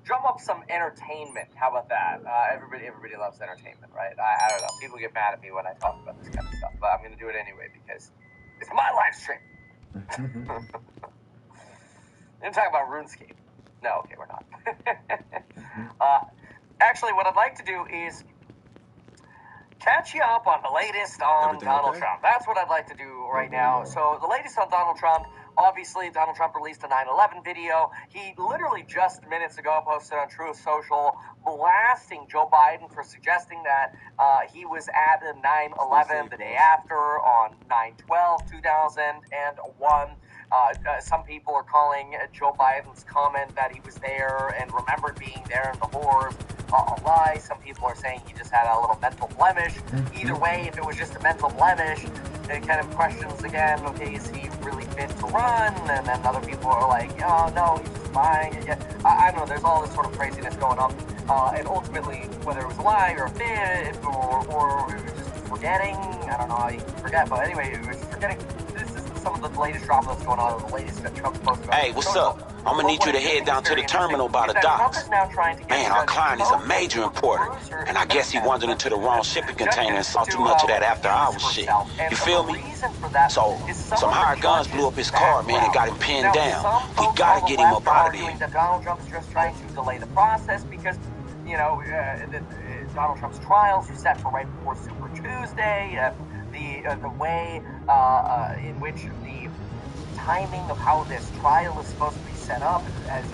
drum up some entertainment. How about that? Everybody loves entertainment, right? I don't know. People get mad at me when I talk about this kind of stuff, but I'm going to do it anyway because it's my live stream. Didn't talk about RuneScape. No, okay, we're not. Actually, what I'd like to do is catch you up on the latest on Donald Trump. That's what I'd like to do right now. So the latest on Donald Trump, obviously Donald Trump released a 9/11 video. He literally just minutes ago posted on Truth Social blasting Joe Biden for suggesting that he was at 9/11 the day after on 9/12/2001. Some people are calling Joe Biden's comment that he was there and remembered being there in the horrors a lie. Some people are saying he just had a little mental blemish. Either way, if it was just a mental blemish, it kind of questions again, okay, is he really fit to run? And then other people are like, oh no, he's just lying. I don't know, there's all this sort of craziness going on. And ultimately, whether it was a lie or a fib or it was just forgetting, I don't know how you forget, but anyway, it was just forgetting. This is some of the latest drama that's going on, the latest that Trump posted. Hey, what's up? I'm gonna need you to head down to the terminal by the docks. Man, our client is a major importer, and I guess he wandered into the wrong shipping container and saw too much of that after-hours shit. You feel me? So, some hired guns blew up his car, man, and got him pinned down. We gotta get him up out of there. That Donald Trump's just trying to delay the process because, you know, Donald Trump's trials are set for right before Super Tuesday. The way in which the timing of how this trial is supposed to be set up has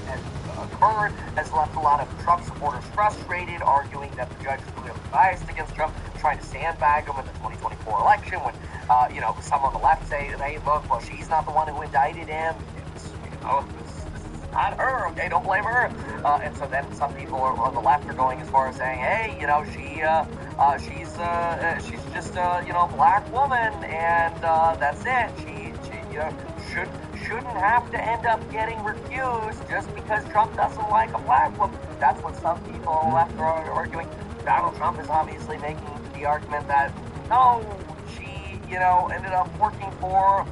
occurred has left a lot of Trump supporters frustrated, arguing that the judge is clearly biased against Trump, trying to sandbag him in the 2024 election when, you know, some on the left say, hey, look, well, she's not the one who indicted him. It's, you know, this is not her, okay, don't blame her. And so then some people on the left are going as far as saying, hey, you know, she's just you know, a black woman, and that's it. She you know, shouldn't have to end up getting recused just because Trump doesn't like a black woman. That's what some people on the left are arguing. Donald Trump is obviously making the argument that no, she, you know, ended up working for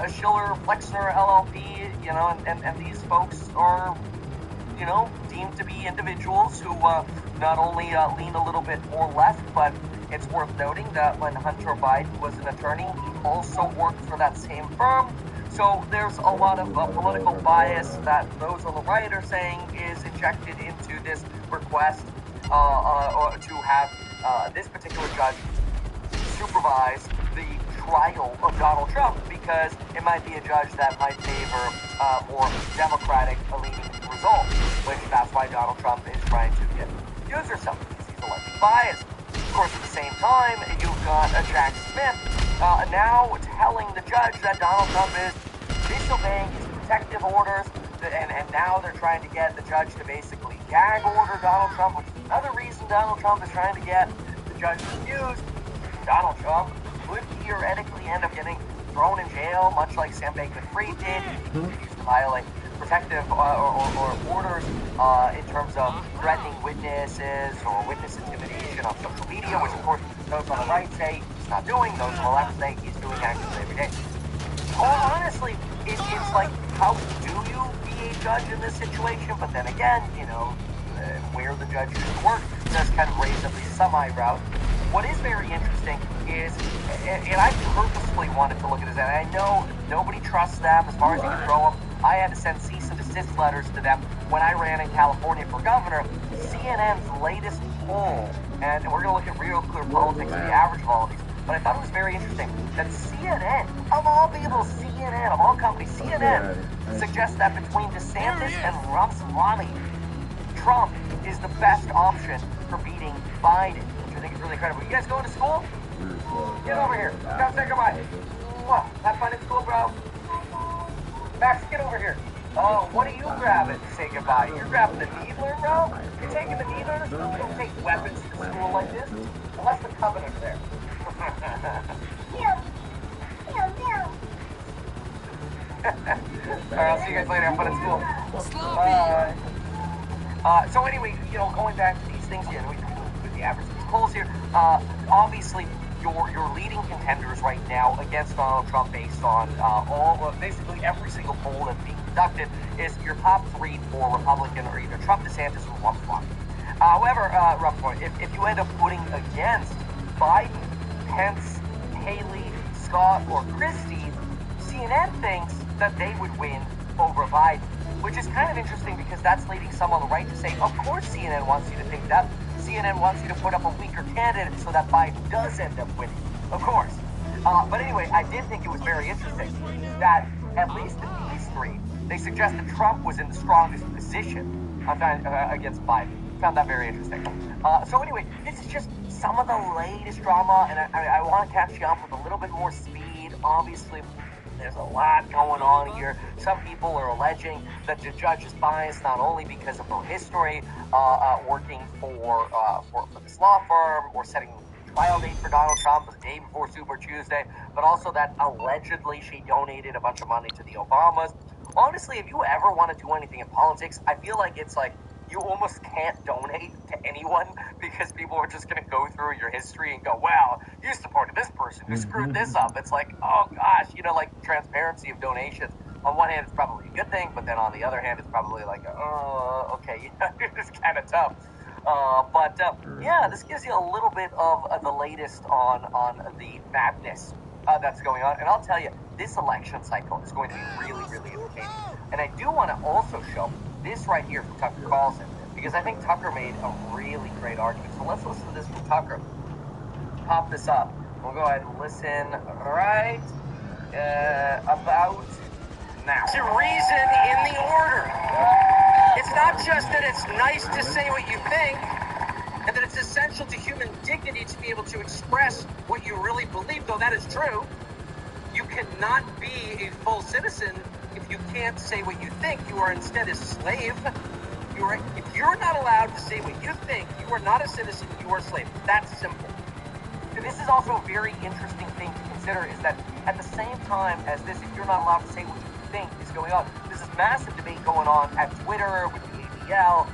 Schiller Flexner LLP, you know, and these folks are, you know, deemed to be individuals who not only lean a little bit more left, but it's worth noting that when Hunter Biden was an attorney, he also worked for that same firm. So there's a lot of political bias that those on the right are saying is injected into this request or to have this particular judge supervise the trial of Donald Trump, because it might be a judge that might favor more Democratic leaning results, which that's why Donald Trump is trying to get accused or something, because he's elected biased. Of course, at the same time, you've got Jack Smith now telling the judge that Donald Trump is disobeying his protective orders, and now they're trying to get the judge to basically gag order Donald Trump, which is another reason Donald Trump is trying to get the judge accused. Donald Trump could theoretically end up getting thrown in jail, much like Sam Bankman-Fried did. He continues to violate protective or orders in terms of threatening witnesses or witness intimidation on social media, which of course those on the right say he's not doing, those on the left say he's doing actually every day. Honestly, it's like, how do you be a judge in this situation? But then again, you know, where the judge should work does kind of raise at least some eyebrows. What is very interesting is, and I purposely wanted to look at this, and I know nobody trusts them as far as you can throw them. I had to send cease and desist letters to them when I ran in California for governor. CNN's latest poll, and we're going to look at Real Clear Politics and the average of all of these, but I thought it was very interesting that CNN, of all people, CNN, of all companies, CNN suggests that between DeSantis and Ramaswamy, Trump is the best option for beating Biden, which I think is really incredible. You guys going to school? Get over here. Come say goodbye. Have fun in school, bro. Max, get over here. Oh, what are you grabbing to say goodbye? You're grabbing the needler, bro? You're taking the needler to school? You don't take weapons to school like this. Unless the covenant's there. Alright, I'll see you guys later. Have fun at school. Bye. So anyway, you know, going back to these things, you know, with the average of these polls here, obviously your leading contenders right now against Donald Trump, based on basically every single poll that's being conducted, is your top three for Republican are either Trump, DeSantis, or Ramaswamy. However, if you end up putting against Biden, Pence, Haley, Scott, or Christie, CNN thinks that they would win over Biden, which is kind of interesting because that's leading some on the right to say, of course CNN wants you to think that. CNN wants you to put up a weaker candidate so that Biden does end up winning, of course. But anyway, I did think it was very interesting that at least in these three, they suggest that Trump was in the strongest position against Biden. Found that very interesting. So anyway, this is just some of the latest drama, and I want to catch you up with a little bit more speed. Obviously, there's a lot going on here. Some people are alleging that the judge is biased not only because of her history working for this law firm or setting the trial date for Donald Trump the day before Super Tuesday, but also that allegedly she donated a bunch of money to the Obamas. Honestly, if you ever want to do anything in politics, I feel like it's like you almost can't donate to anyone because people are just going to go through your history and go, well, you supported this person who screwed this up. It's like, oh gosh, like transparency of donations. On one hand, it's probably a good thing, but then on the other hand, it's probably like, oh, okay, it's kind of tough. Yeah, this gives you a little bit of the latest on the madness that's going on. And I'll tell you, this election cycle is going to be really, really entertaining. And I do want to also show this right here from Tucker Carlson, because I think Tucker made a really great argument. So let's listen to this from Tucker. Pop this up. We'll go ahead and listen right about now. To reason in the order. It's not just that it's nice to say what you think, and that it's essential to human dignity to be able to express what you really believe, though that is true. You cannot be a full citizen if you can't say what you think. You are instead a slave. If you're not allowed to say what you think, you are not a citizen, you are a slave. That's simple. And this is also a very interesting thing to consider, is that at the same time as this, if you're not allowed to say what you think is going on, there's this massive debate going on at Twitter with the ADL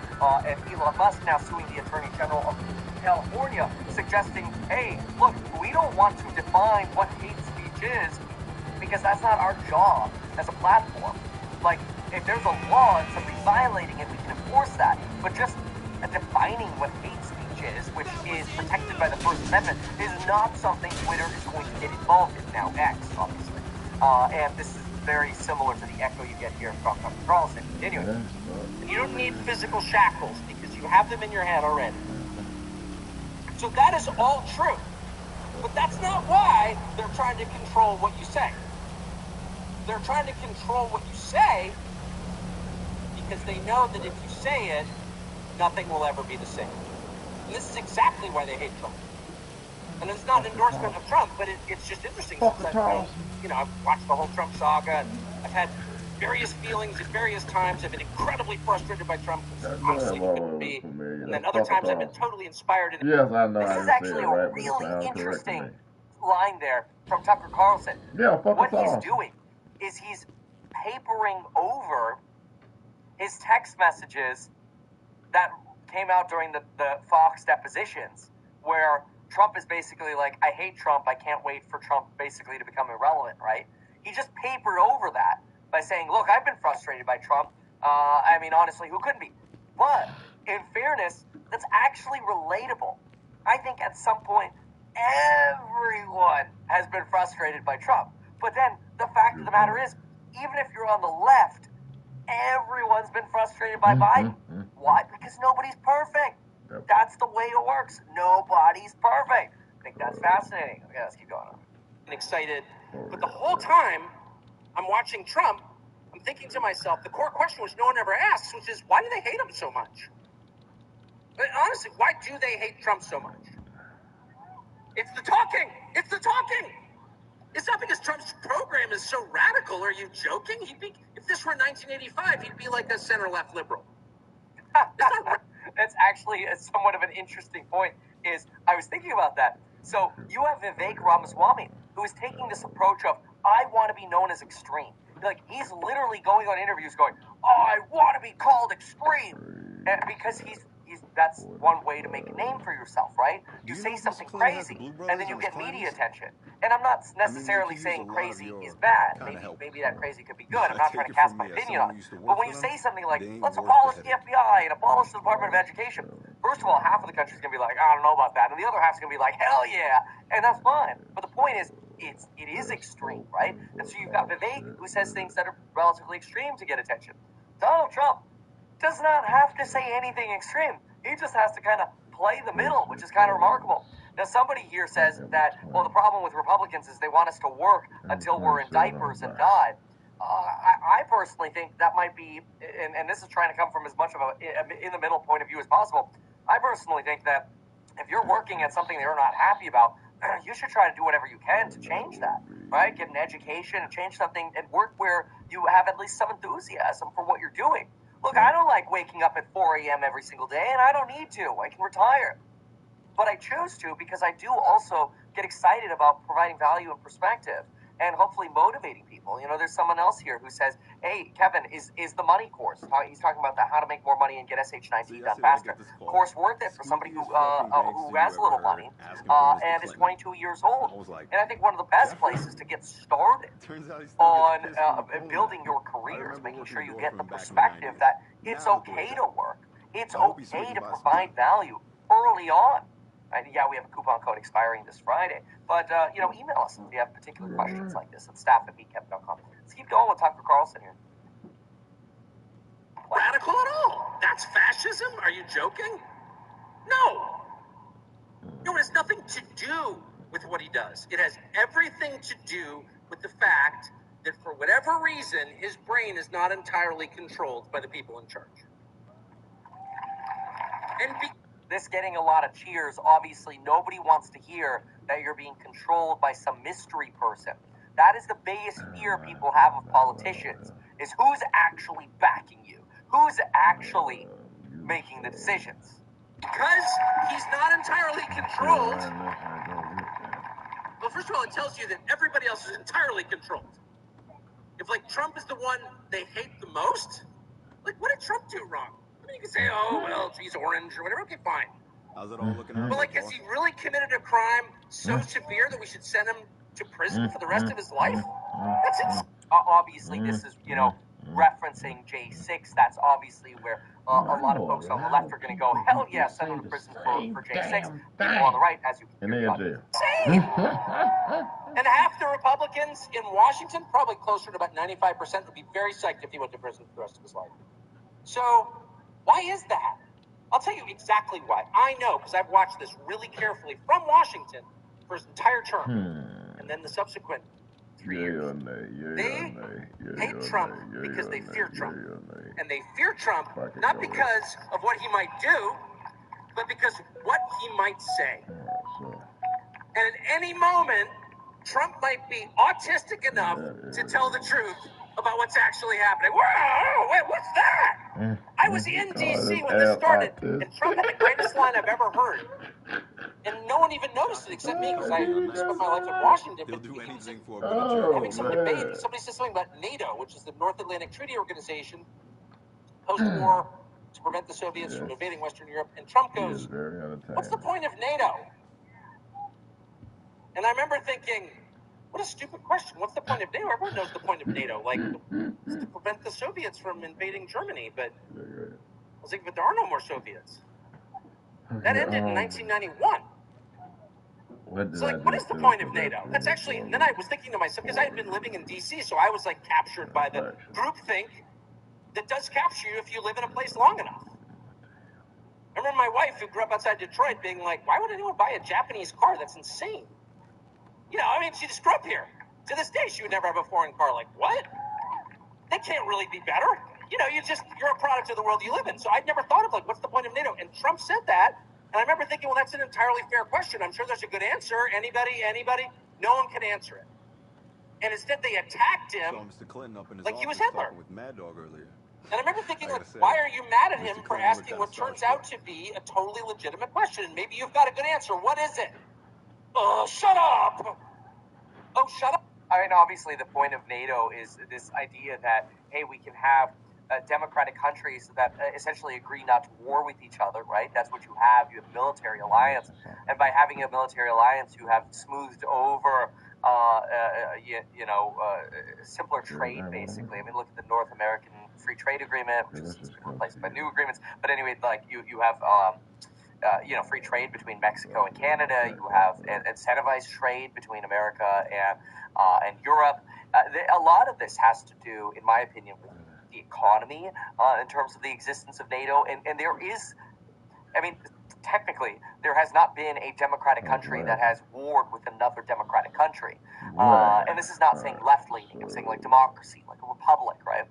and Elon Musk now suing the Attorney General of California, suggesting, hey, look, we don't want to define what hate speech is because that's not our job as a platform. Like, if there's a law and somebody's violating it, we can enforce that. But just defining what hate speech is, which is protected by the First Amendment, is not something Twitter is going to get involved in. Now, X, obviously. And this is very similar to the echo you get here from Tucker Carlson. Continuing. You don't need physical shackles because you have them in your hand already. So that is all true. But that's not why they're trying to control what you say. They're trying to control what you say because they know that if you say it, nothing will ever be the same. And this is exactly why they hate Trump. And it's not an endorsement of Trump, but it's just interesting. I've watched the whole Trump saga, and I've had various feelings at various times. I've been incredibly frustrated by Trump, honestly, he couldn't be. And then other times I've been totally inspired. Yes, I know. This is actually a really interesting line there from Tucker Carlson. Yeah, what he's doing is he's papering over his text messages that came out during the Fox depositions, where Trump is basically like, I hate Trump, I can't wait for Trump basically to become irrelevant, right? He just papered over that by saying, look, I've been frustrated by Trump. I mean, honestly, who couldn't be? But in fairness, that's actually relatable. I think at some point, everyone has been frustrated by Trump. But then the fact of the matter is, even if you're on the left, everyone's been frustrated by Biden. Why? Because nobody's perfect. That's the way it works. Nobody's perfect. I think that's fascinating. Okay, let's keep going on. I'm excited. But the whole time I'm watching Trump, I'm thinking to myself, the core question which no one ever asks, which is, why do they hate him so much? But honestly, why do they hate Trump so much? It's the talking. It's the talking. It's not because Trump's program is so radical. Are you joking? If this were 1985, he'd be like a center-left liberal. That's actually somewhat of an interesting point. I was thinking about that. So you have Vivek Ramaswamy, who is taking this approach of, I want to be known as extreme. Like, he's literally going on interviews going, I want to be called extreme. And because that's one way to make a name for yourself, right? You say something crazy, and then you get media attention. And I'm not necessarily saying crazy is bad. Maybe that crazy could be good. I'm not trying to cast my opinion on it. But when you say something like, let's abolish the FBI and abolish the Department of Education, first of all, half of the country is going to be like, I don't know about that. And the other half is going to be like, hell yeah. And that's fine. But the point is, it is extreme, right? And so you've got Vivek, who says things that are relatively extreme to get attention. Donald Trump does not have to say anything extreme. He just has to kind of play the middle, which is kind of remarkable. Now, somebody here says that, well, the problem with Republicans is they want us to work until we're in diapers and die. I personally think that might be, and this is trying to come from as much of a in-the-middle point of view as possible. I personally think that if you're working at something that you're not happy about, you should try to do whatever you can to change that, right? Get an education and change something and work where you have at least some enthusiasm for what you're doing. Look, I don't like waking up at 4 a.m. every single day, and I don't need to. I can retire. But I choose to because I do also get excited about providing value and perspective. and hopefully motivating people. You know, there's someone else here who says, hey, Kevin, is the money course, he's talking about how to make more money and get SH19 done faster, course worth it for somebody who has little money and is 22 years old. And I think one of the best places to get started on building your careers, making sure you get the perspective that it's okay to work, it's okay to provide value early on. Yeah, we have a coupon code expiring this Friday, but email us if you have particular questions like this at staff@bkevin.com. Let's keep going with Tucker Carlson here. Radical at all? That's fascism? Are you joking? No. No, it has nothing to do with what he does. It has everything to do with the fact that for whatever reason, his brain is not entirely controlled by the people in charge. And this getting a lot of cheers. Obviously, nobody wants to hear that you're being controlled by some mystery person. That is the biggest fear people have of politicians, is who's actually backing you? Who's actually making the decisions? Because he's not entirely controlled. Well, first of all, it tells you that everybody else is entirely controlled. If, like, Trump is the one they hate the most, like, what did Trump do wrong? I mean, you can say, oh, well, he's orange or whatever. Okay, fine. How's it all looking out? But, like, has he really committed a crime so severe that we should send him to prison for the rest of his life? That's it. Obviously, this is, referencing J6. That's obviously where a lot of folks on the left are going to go, hell yeah, send him to prison for J6. People on the right, as you can hear. And half the Republicans in Washington, probably closer to about 95%, would be very psyched if he went to prison for the rest of his life. So, why is that? I'll tell you exactly why. I know, because I've watched this really carefully from Washington for his entire term, and then the subsequent 3 years. They hate Trump because they fear Trump. And they fear Trump not because of what he might do, but because what he might say. And at any moment, Trump might be autistic enough to tell the truth about what's actually happening. Whoa, wait, what's that? I was in D.C. when this started, and Trump had the greatest line I've ever heard. And no one even noticed it except me, because I spent my life in Washington. He'll do anything for having some debate. Somebody said something about NATO, which is the North Atlantic Treaty Organization, post-war, to prevent the Soviets from invading Western Europe. And Trump goes, what's the point of NATO? And I remember thinking, what a stupid question. What's the point of NATO? Everyone knows the point of NATO. Like, it's to prevent the Soviets from invading Germany. But I was thinking, but there are no more Soviets. That ended in 1991. So, like, what is the point of NATO? That's actually, and then I was thinking to myself, because I had been living in D.C., so I was, like, captured by the groupthink that does capture you if you live in a place long enough. I remember my wife, who grew up outside Detroit, being like, why would anyone buy a Japanese car? That's insane. You know, I mean, she just grew up here. To this day, she would never have a foreign car. Like, what? They can't really be better. You know, you're a product of the world you live in. So I'd never thought of, like, what's the point of NATO? And Trump said that. And I remember thinking, well, that's an entirely fair question. I'm sure there's a good answer. Anybody? No one can answer it. And instead, they attacked him like he was Hitler. With Mad Dog earlier. And I remember thinking, like, why are you mad at him for asking what turns out to be a totally legitimate question? And maybe you've got a good answer. What is it? Shut up! Oh, shut up! I mean, obviously, the point of NATO is this idea that, hey, we can have democratic countries that essentially agree not to war with each other, right? That's what you have. You have a military alliance. And by having a military alliance, you have smoothed over, simpler trade, basically. I mean, look at the North American Free Trade Agreement, which has been replaced by new agreements. But anyway, like, you have... free trade between Mexico and Canada. You have incentivized trade between America and Europe. A lot of this has to do, in my opinion, with the economy in terms of the existence of NATO. And there is, I mean, technically, there has not been a democratic country that has warred with another democratic country. And this is not saying left-leaning. I'm saying, like, democracy, like a republic, right?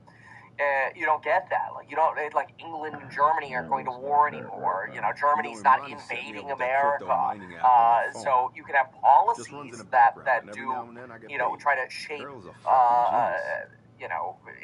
You don't get that. Like, you don't, like, England and Germany aren't going to war anymore. You know, Germany's not invading America. So you can have policies that do, try to shape,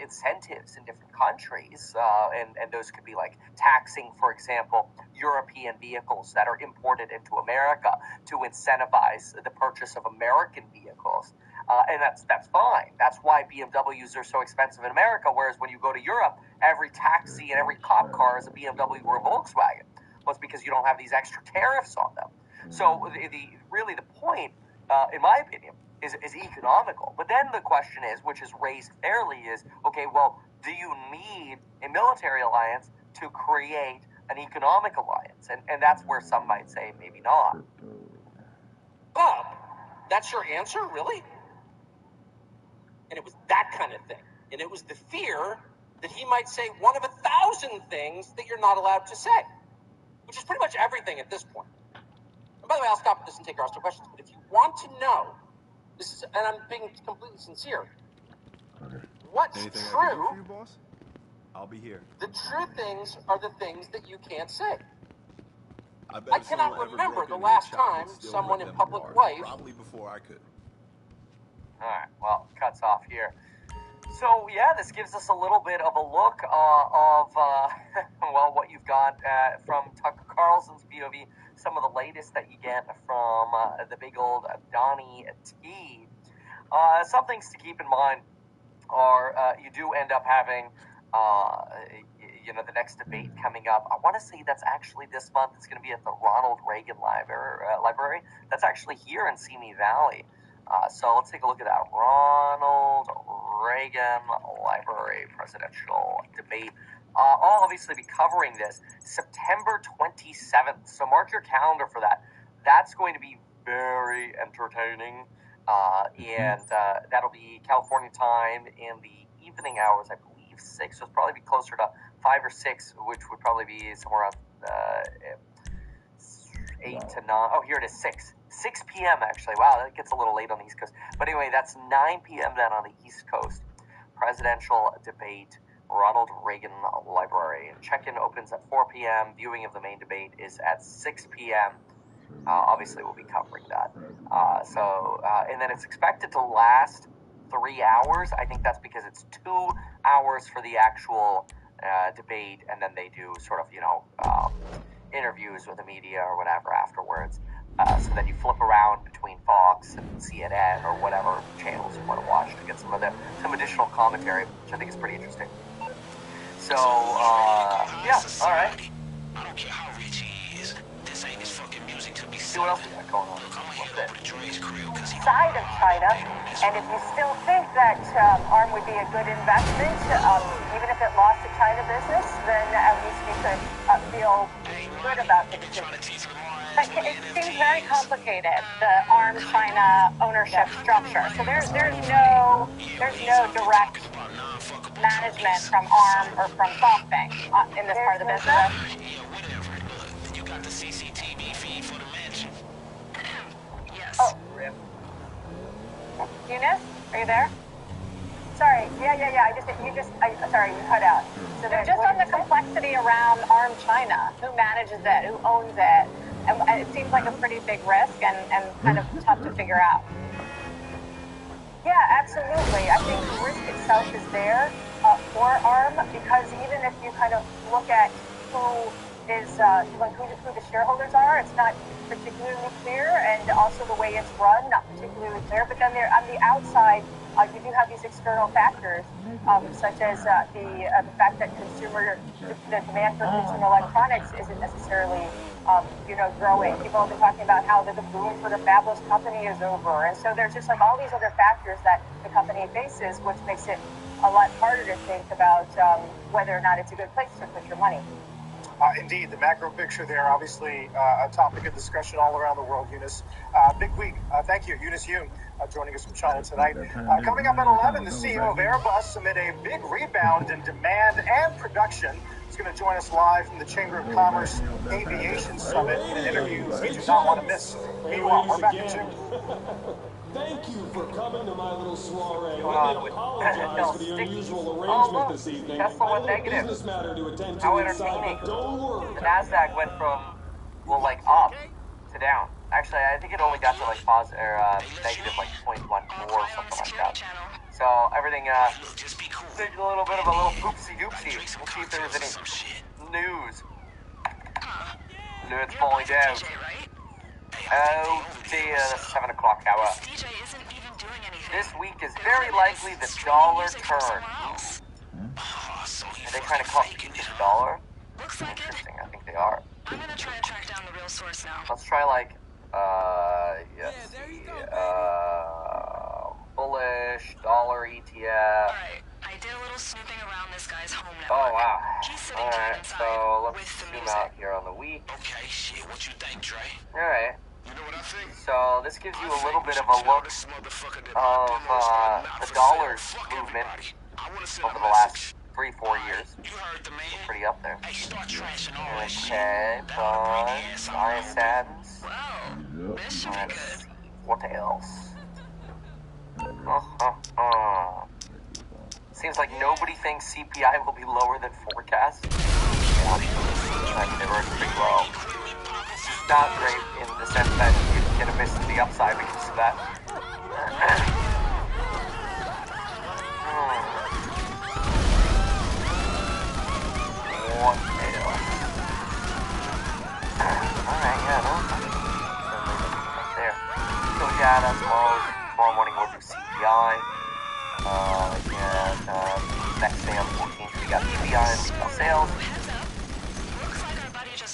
incentives in different countries. And those could be like taxing, for example, European vehicles that are imported into America to incentivize the purchase of American vehicles. And that's fine. That's why BMWs are so expensive in America, whereas when you go to Europe, every taxi and every cop car is a BMW or a Volkswagen. Well, it's because you don't have these extra tariffs on them. So the point, in my opinion, is economical. But then the question is, which is raised fairly, is, okay, well, do you need a military alliance to create an economic alliance? And that's where some might say maybe not. Bob, that's your answer, really? And it was that kind of thing. And it was the fear that he might say one of 1,000 things that you're not allowed to say, which is pretty much everything at this point. And by the way, I'll stop this and take our questions. But if you want to know, this is, and I'm being completely sincere, what's Anything true? I can do for you, boss? I'll be here. The true things are the things that you can't say. I I cannot remember the last time someone in public life. Probably before I could. All right, well, cuts off here. So, yeah, this gives us a little bit of a look of well, what you've got from Tucker Carlson's POV, some of the latest that you get from the big old Donnie T. Some things to keep in mind are you do end up having, the next debate coming up. I want to say that's actually this month. It's going to be at the Ronald Reagan Library. That's actually here in Simi Valley. So let's take a look at that. Ronald Reagan Library presidential debate. I'll obviously be covering this September 27th. So mark your calendar for that. That's going to be very entertaining. And that'll be California time in the evening hours, I believe 6. So it's probably be closer to 5 or 6, which would probably be somewhere around 8 to 9. Oh, here it is, 6 p.m. actually. Wow, that gets a little late on the East Coast. But anyway, that's 9 p.m. then on the East Coast. Presidential debate, Ronald Reagan Library. Check-in opens at 4 p.m. Viewing of the main debate is at 6 p.m. Obviously, we'll be covering that. And then it's expected to last 3 hours. I think that's because it's 2 hours for the actual debate, and then they do sort of, interviews with the media or whatever afterwards. So then you flip around between Fox and CNN or whatever channels you want to watch to get some additional commentary, which I think is pretty interesting. So, yeah, all right. I don't care how rich he is. This ain't his fucking music to be see what else we got going on. Side of China, and if you still think that ARM would be a good investment, even if it lost the China business, then at least you could feel good about the decision. But it seems very complicated, the ARM China ownership structure. So there's no direct management from ARM or from SoftBank in this part of the business. You got the CCTV feed for the mansion. Yes. Oh. Eunice, are you there? Sorry. Yeah. Sorry, you cut out. So just on the complexity around ARM China, who manages it, who owns it, and it seems like a pretty big risk and kind of tough to figure out. Yeah, absolutely. I think the risk itself is there for ARM because even if you kind of look at who the shareholders are, it's not particularly clear, and also the way it's run, not particularly clear. But then on the outside, you do have these external factors, such as the fact that the demand for consumer electronics isn't necessarily, growing. People have been talking about how the boom for the fabless company is over, and so there's just like all these other factors that the company faces, which makes it a lot harder to think about whether or not it's a good place to put your money. Indeed, the macro picture there, obviously a topic of discussion all around the world, Eunice. Big week. Thank you, Eunice Yoon, joining us from China tonight. Coming up at 11, the CEO of Airbus, amid a big rebound in demand and production, is going to join us live from the Chamber of Commerce Aviation Summit in an interview you do not want to miss. Meanwhile, we're back at 2. Thank you for coming to my little soiree. Let me apologize for the unusual arrangement this evening. I have a business matter to attend to inside, but don't worry. The NASDAQ went from, up to down. Actually, I think it only got to positive or negative 0.14 or something like that. So everything taking a little bit of a little poopsie-doopsie. We'll see if there was any news. It's falling down. Oh dear, the 7 o'clock hour. DJ isn't even doing anything. This week is very likely the dollar turn. Are they trying to copy the dollar? Interesting, I think they are. I'm gonna try and track down the real source now. Let's try like, yes, bullish, dollar ETF. Alright, I did a little snooping around this guy's home network. Oh, wow. He's sitting Alright, inside so let's with the zoom music. out here on the week. Okay, shit, what you think, Dre? Alright. You know what I think? So this gives you a little bit of a look of the dollar's movement over the last 3-4 years. Pretty up there. Okay, but ISADs. What else? Seems like nobody thinks CPI will be lower than forecast. Yeah, I mean, they were pretty low. Not great in the sense that you get a miss to the upside because of that. What else? Alright, yeah, no. There. So yeah, that's tomorrow morning we'll do CPI. Next day on the 14th we got PPI and retail sales.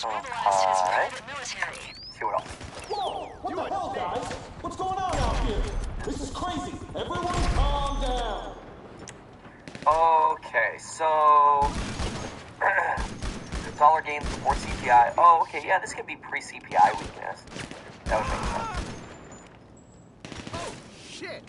Alright. See what else. Whoa! What the hell, guys? What's going on out here? This is crazy. Everyone calm down. Okay, so dollar gains before CPI. Oh, okay, yeah, this could be pre-CPI weakness. That would make sense. Oh, shit.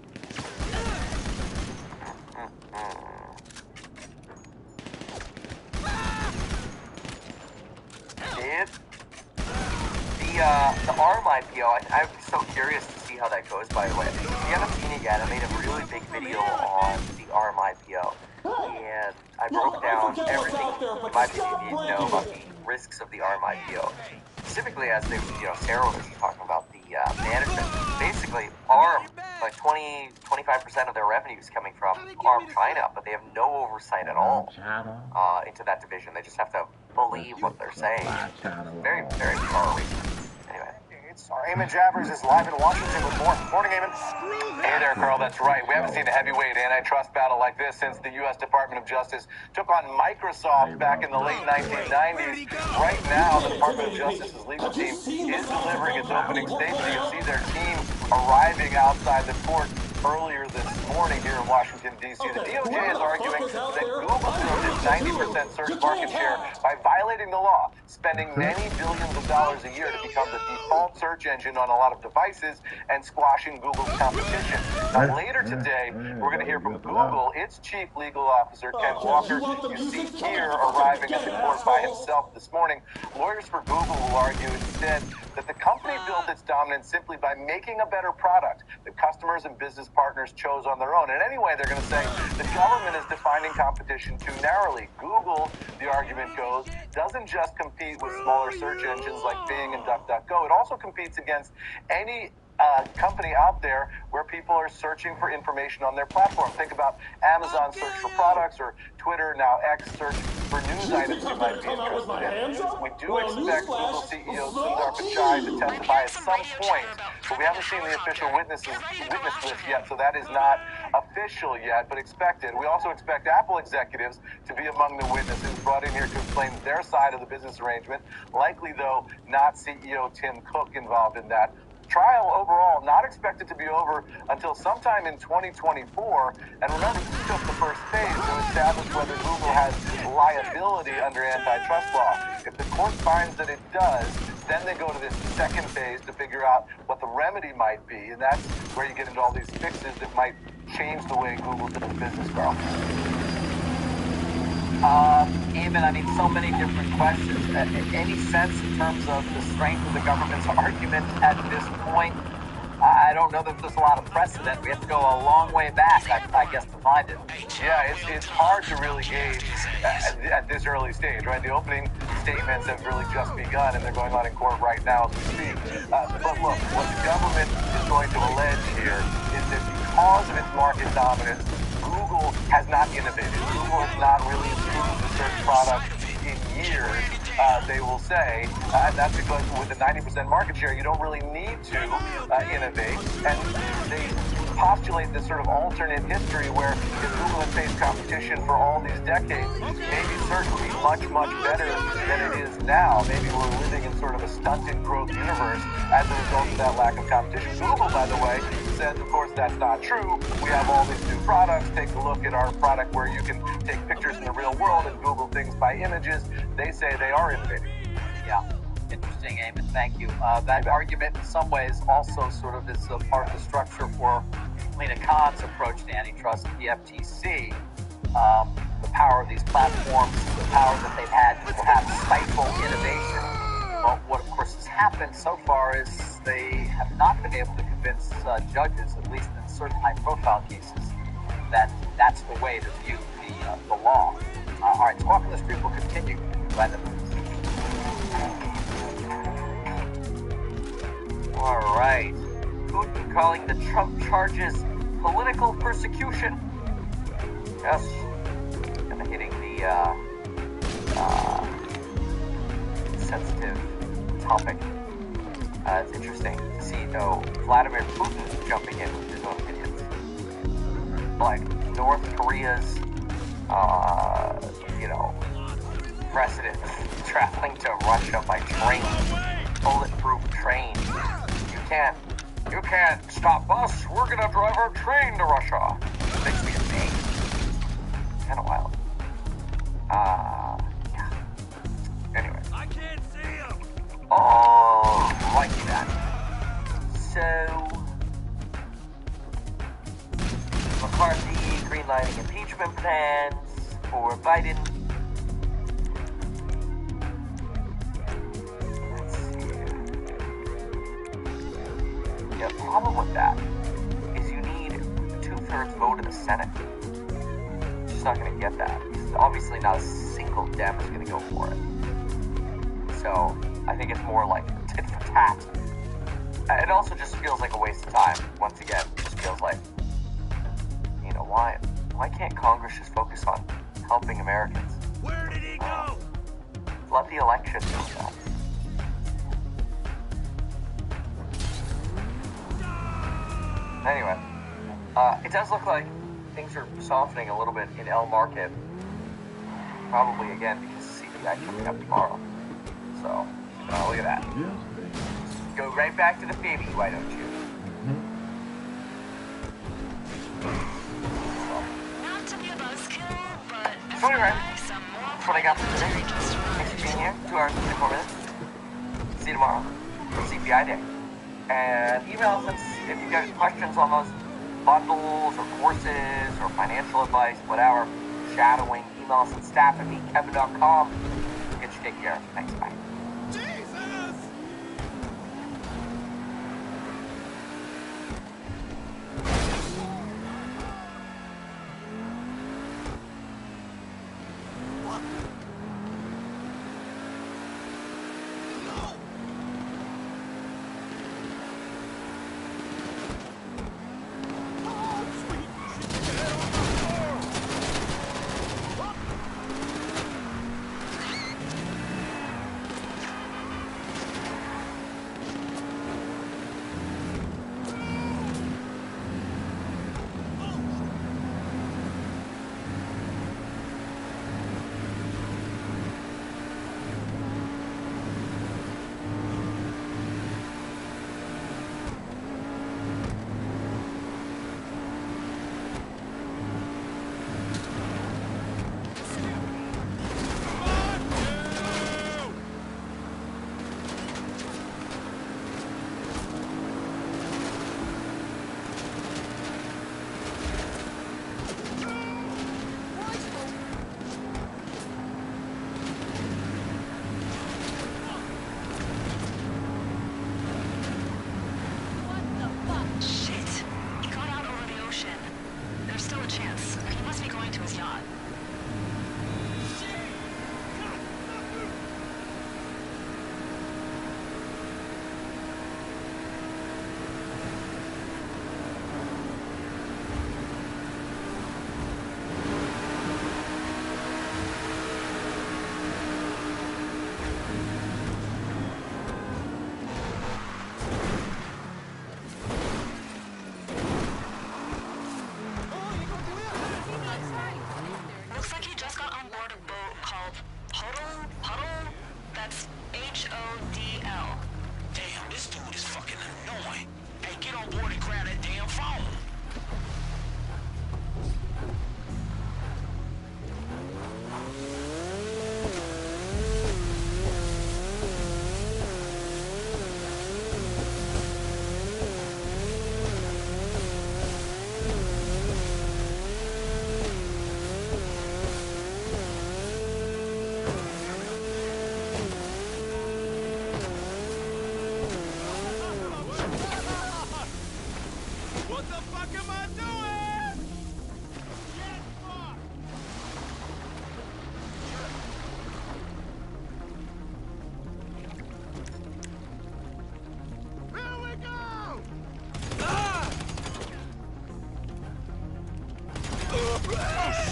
The ARM IPO, I'm so curious to see how that goes, by the way. If you haven't seen it yet, I made a really big video on the ARM IPO. And I broke down everything in my opinion you need to know about the risks of the ARM IPO. Specifically as they, Sarah was talking about the management. Basically, ARM, like 20-25% of their revenue is coming from ARM China, but they have no oversight at all into that division. They just have to believe what they're saying. Very, very far-reaching. Anyway. Eamon Javers is live in Washington with more. Morning, Eamon. Hey there, Carl. That's right. We haven't seen a heavyweight antitrust battle like this since the U.S. Department of Justice took on Microsoft back in the late 1990s. Right now, the Department of Justice's legal team is delivering its opening statement. You see their team arriving outside the court earlier this morning here in Washington, D.C. The DOJ is arguing that Google built its 90% search market share by violating the law, spending many billions of dollars a year to become the default search engine on a lot of devices and squashing Google's competition. Now, later today, we're going to hear from Google, its chief legal officer, Ken Walker. You see here arriving at the court by himself this morning. Lawyers for Google will argue instead that the company built its dominance simply by making a better product that customers and business partners chose on their own. And anyway, they're going to say the government is defining competition too narrowly. Google, the argument goes, doesn't just compete with smaller search engines like Bing and DuckDuckGo. It also competes against any company out there where people are searching for information on their platform. Think about Amazon search for products or Twitter, now X, search for news items you might be interested in. We do expect Google CEO Sundar Pichai to testify at some point, but we haven't seen the official witness list yet, so that is not official yet, but expected. We also expect Apple executives to be among the witnesses brought in here to explain their side of the business arrangement. Likely, though, not CEO Tim Cook involved in that. Trial overall not expected to be over until sometime in 2024. And remember, this is just the first phase to establish whether Google has liability under antitrust law. If the court finds that it does, then they go to this second phase to figure out what the remedy might be. And that's where you get into all these fixes that might change the way Google does business, Carl. Eamon, I mean, so many different questions. Any sense in terms of the strength of the government's argument at this point? I don't know that there's a lot of precedent. We have to go a long way back, I guess, to find it. Yeah, it's hard to really gauge at this early stage, right? The opening statements have really just begun, and they're going on in court right now as we speak. But look, what the government is going to allege here is that because of its market dominance, Google has not innovated. Google has not really improved the search product in years, they will say. And that's because with a 90% market share, you don't really need to innovate. And they postulate this sort of alternate history where if Google had faced competition for all these decades, maybe search would be much, much better than it is now. Maybe we're living in sort of a stunted growth universe as a result of that lack of competition. Google, by the way, says, of course, that's not true. We have all these new products. Take a look at our product where you can take pictures in the real world and Google things by images. They say they are innovating. Yeah. Interesting, Eamon. Thank you. That argument, in some ways, also sort of is a part of the structure for Lena Khan's approach to antitrust, the FTC. The power of these platforms, the power that they've had to perhaps stifle innovation. Well, what, of course, has happened so far is they have not been able to convince judges, at least in certain high-profile cases, that that's the way to view the law. All right, Squawk on the Street will continue by the minutes. All right. Putin calling the Trump charges political persecution. Yes. Kind of hitting the sensitive topic. It's interesting to see, though, Vladimir Putin jumping in with his own opinions. Like North Korea's, president traveling to Russia by train, bulletproof train. You can't stop us. We're gonna drive our train to Russia. Makes me insane. Kind of wild. Yeah. Anyway. I can't see him. Oh, like that. So, McCarthy greenlighting impeachment plans for Biden. The problem with that is you need a 2/3 vote in the Senate. Just not going to get that. Obviously, not a single Dem is going to go for it. So I think it's more like tit for tat. It also just feels like a waste of time. Once again, it just feels like, why can't Congress just focus on helping Americans? Where did he go? Let the election do that. Anyway, it does look like things are softening a little bit in L Market. Probably again because CPI coming up tomorrow. So, look at that. Go right back to the baby, why don't you? Not to be a buzzkill, but So anyway, that's what I got for today. Thanks for being here. 2 hours and 24 minutes. See you tomorrow for CPI Day. And email us if you got questions on those bundles or courses or financial advice, whatever, shadowing. Email us at staff@meetkevin.com. Get you take care. Thanks, bye.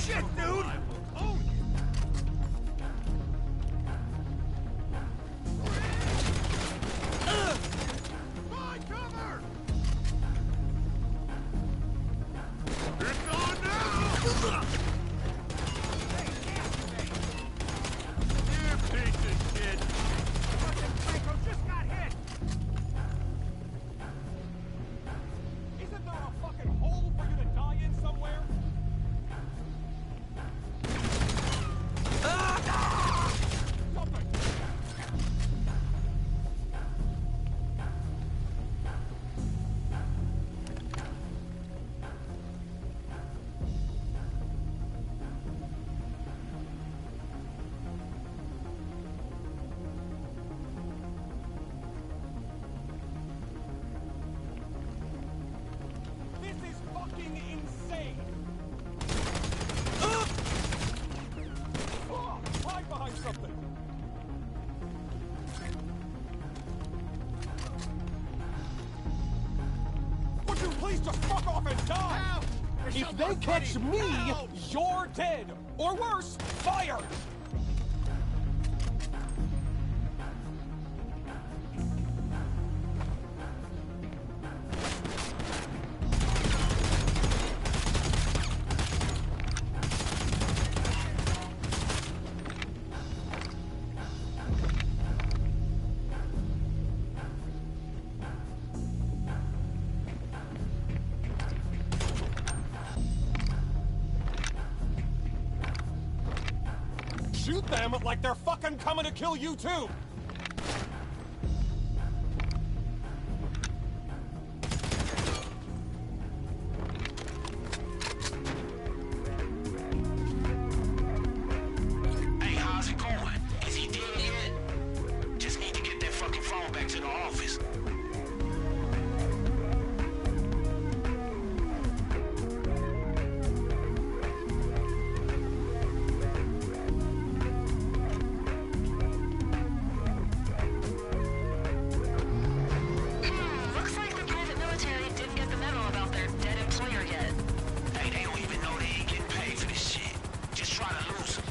shit, dude! Oh. Find cover! It's on now! You piece of shit! Fucking Franco just got hit! Isn't there a fucking hole for you to die in somewhere? Something! This is fucking insane! Hide behind something! Would you please just fuck off and die? Help! If they catch me, help! You're dead! Or worse, fired! Shoot them like they're fucking coming to kill you too! Hey, how's it going? Is he dead yet? Just need to get that fucking phone back to the office. Looks like the private military didn't get the memo about their dead employer yet. Hey, they don't even know they ain't getting paid for this shit. Just try to lose them.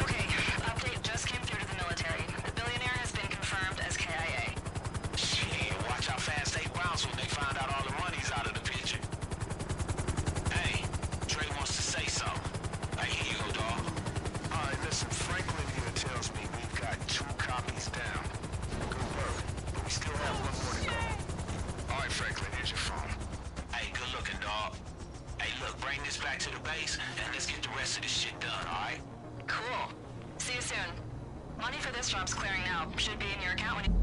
Okay, update just came through to the military. The billionaire has been confirmed as KIA. Shit, watch how fast they bounce when they find out all the money's out of the picture. Hey, Trey wants to say something. Hey, here you go, dog. Alright, listen, Franklin here tells me we've got 2 copies down. Good work, but we still have 1 more to go. Alright, Franklin, here's your phone. Hey, good looking, dog. Hey, look, bring this back to the base, and let's get the rest of this shit done, alright? Cool. See you soon. Money for this job's clearing now. Should be in your account when you...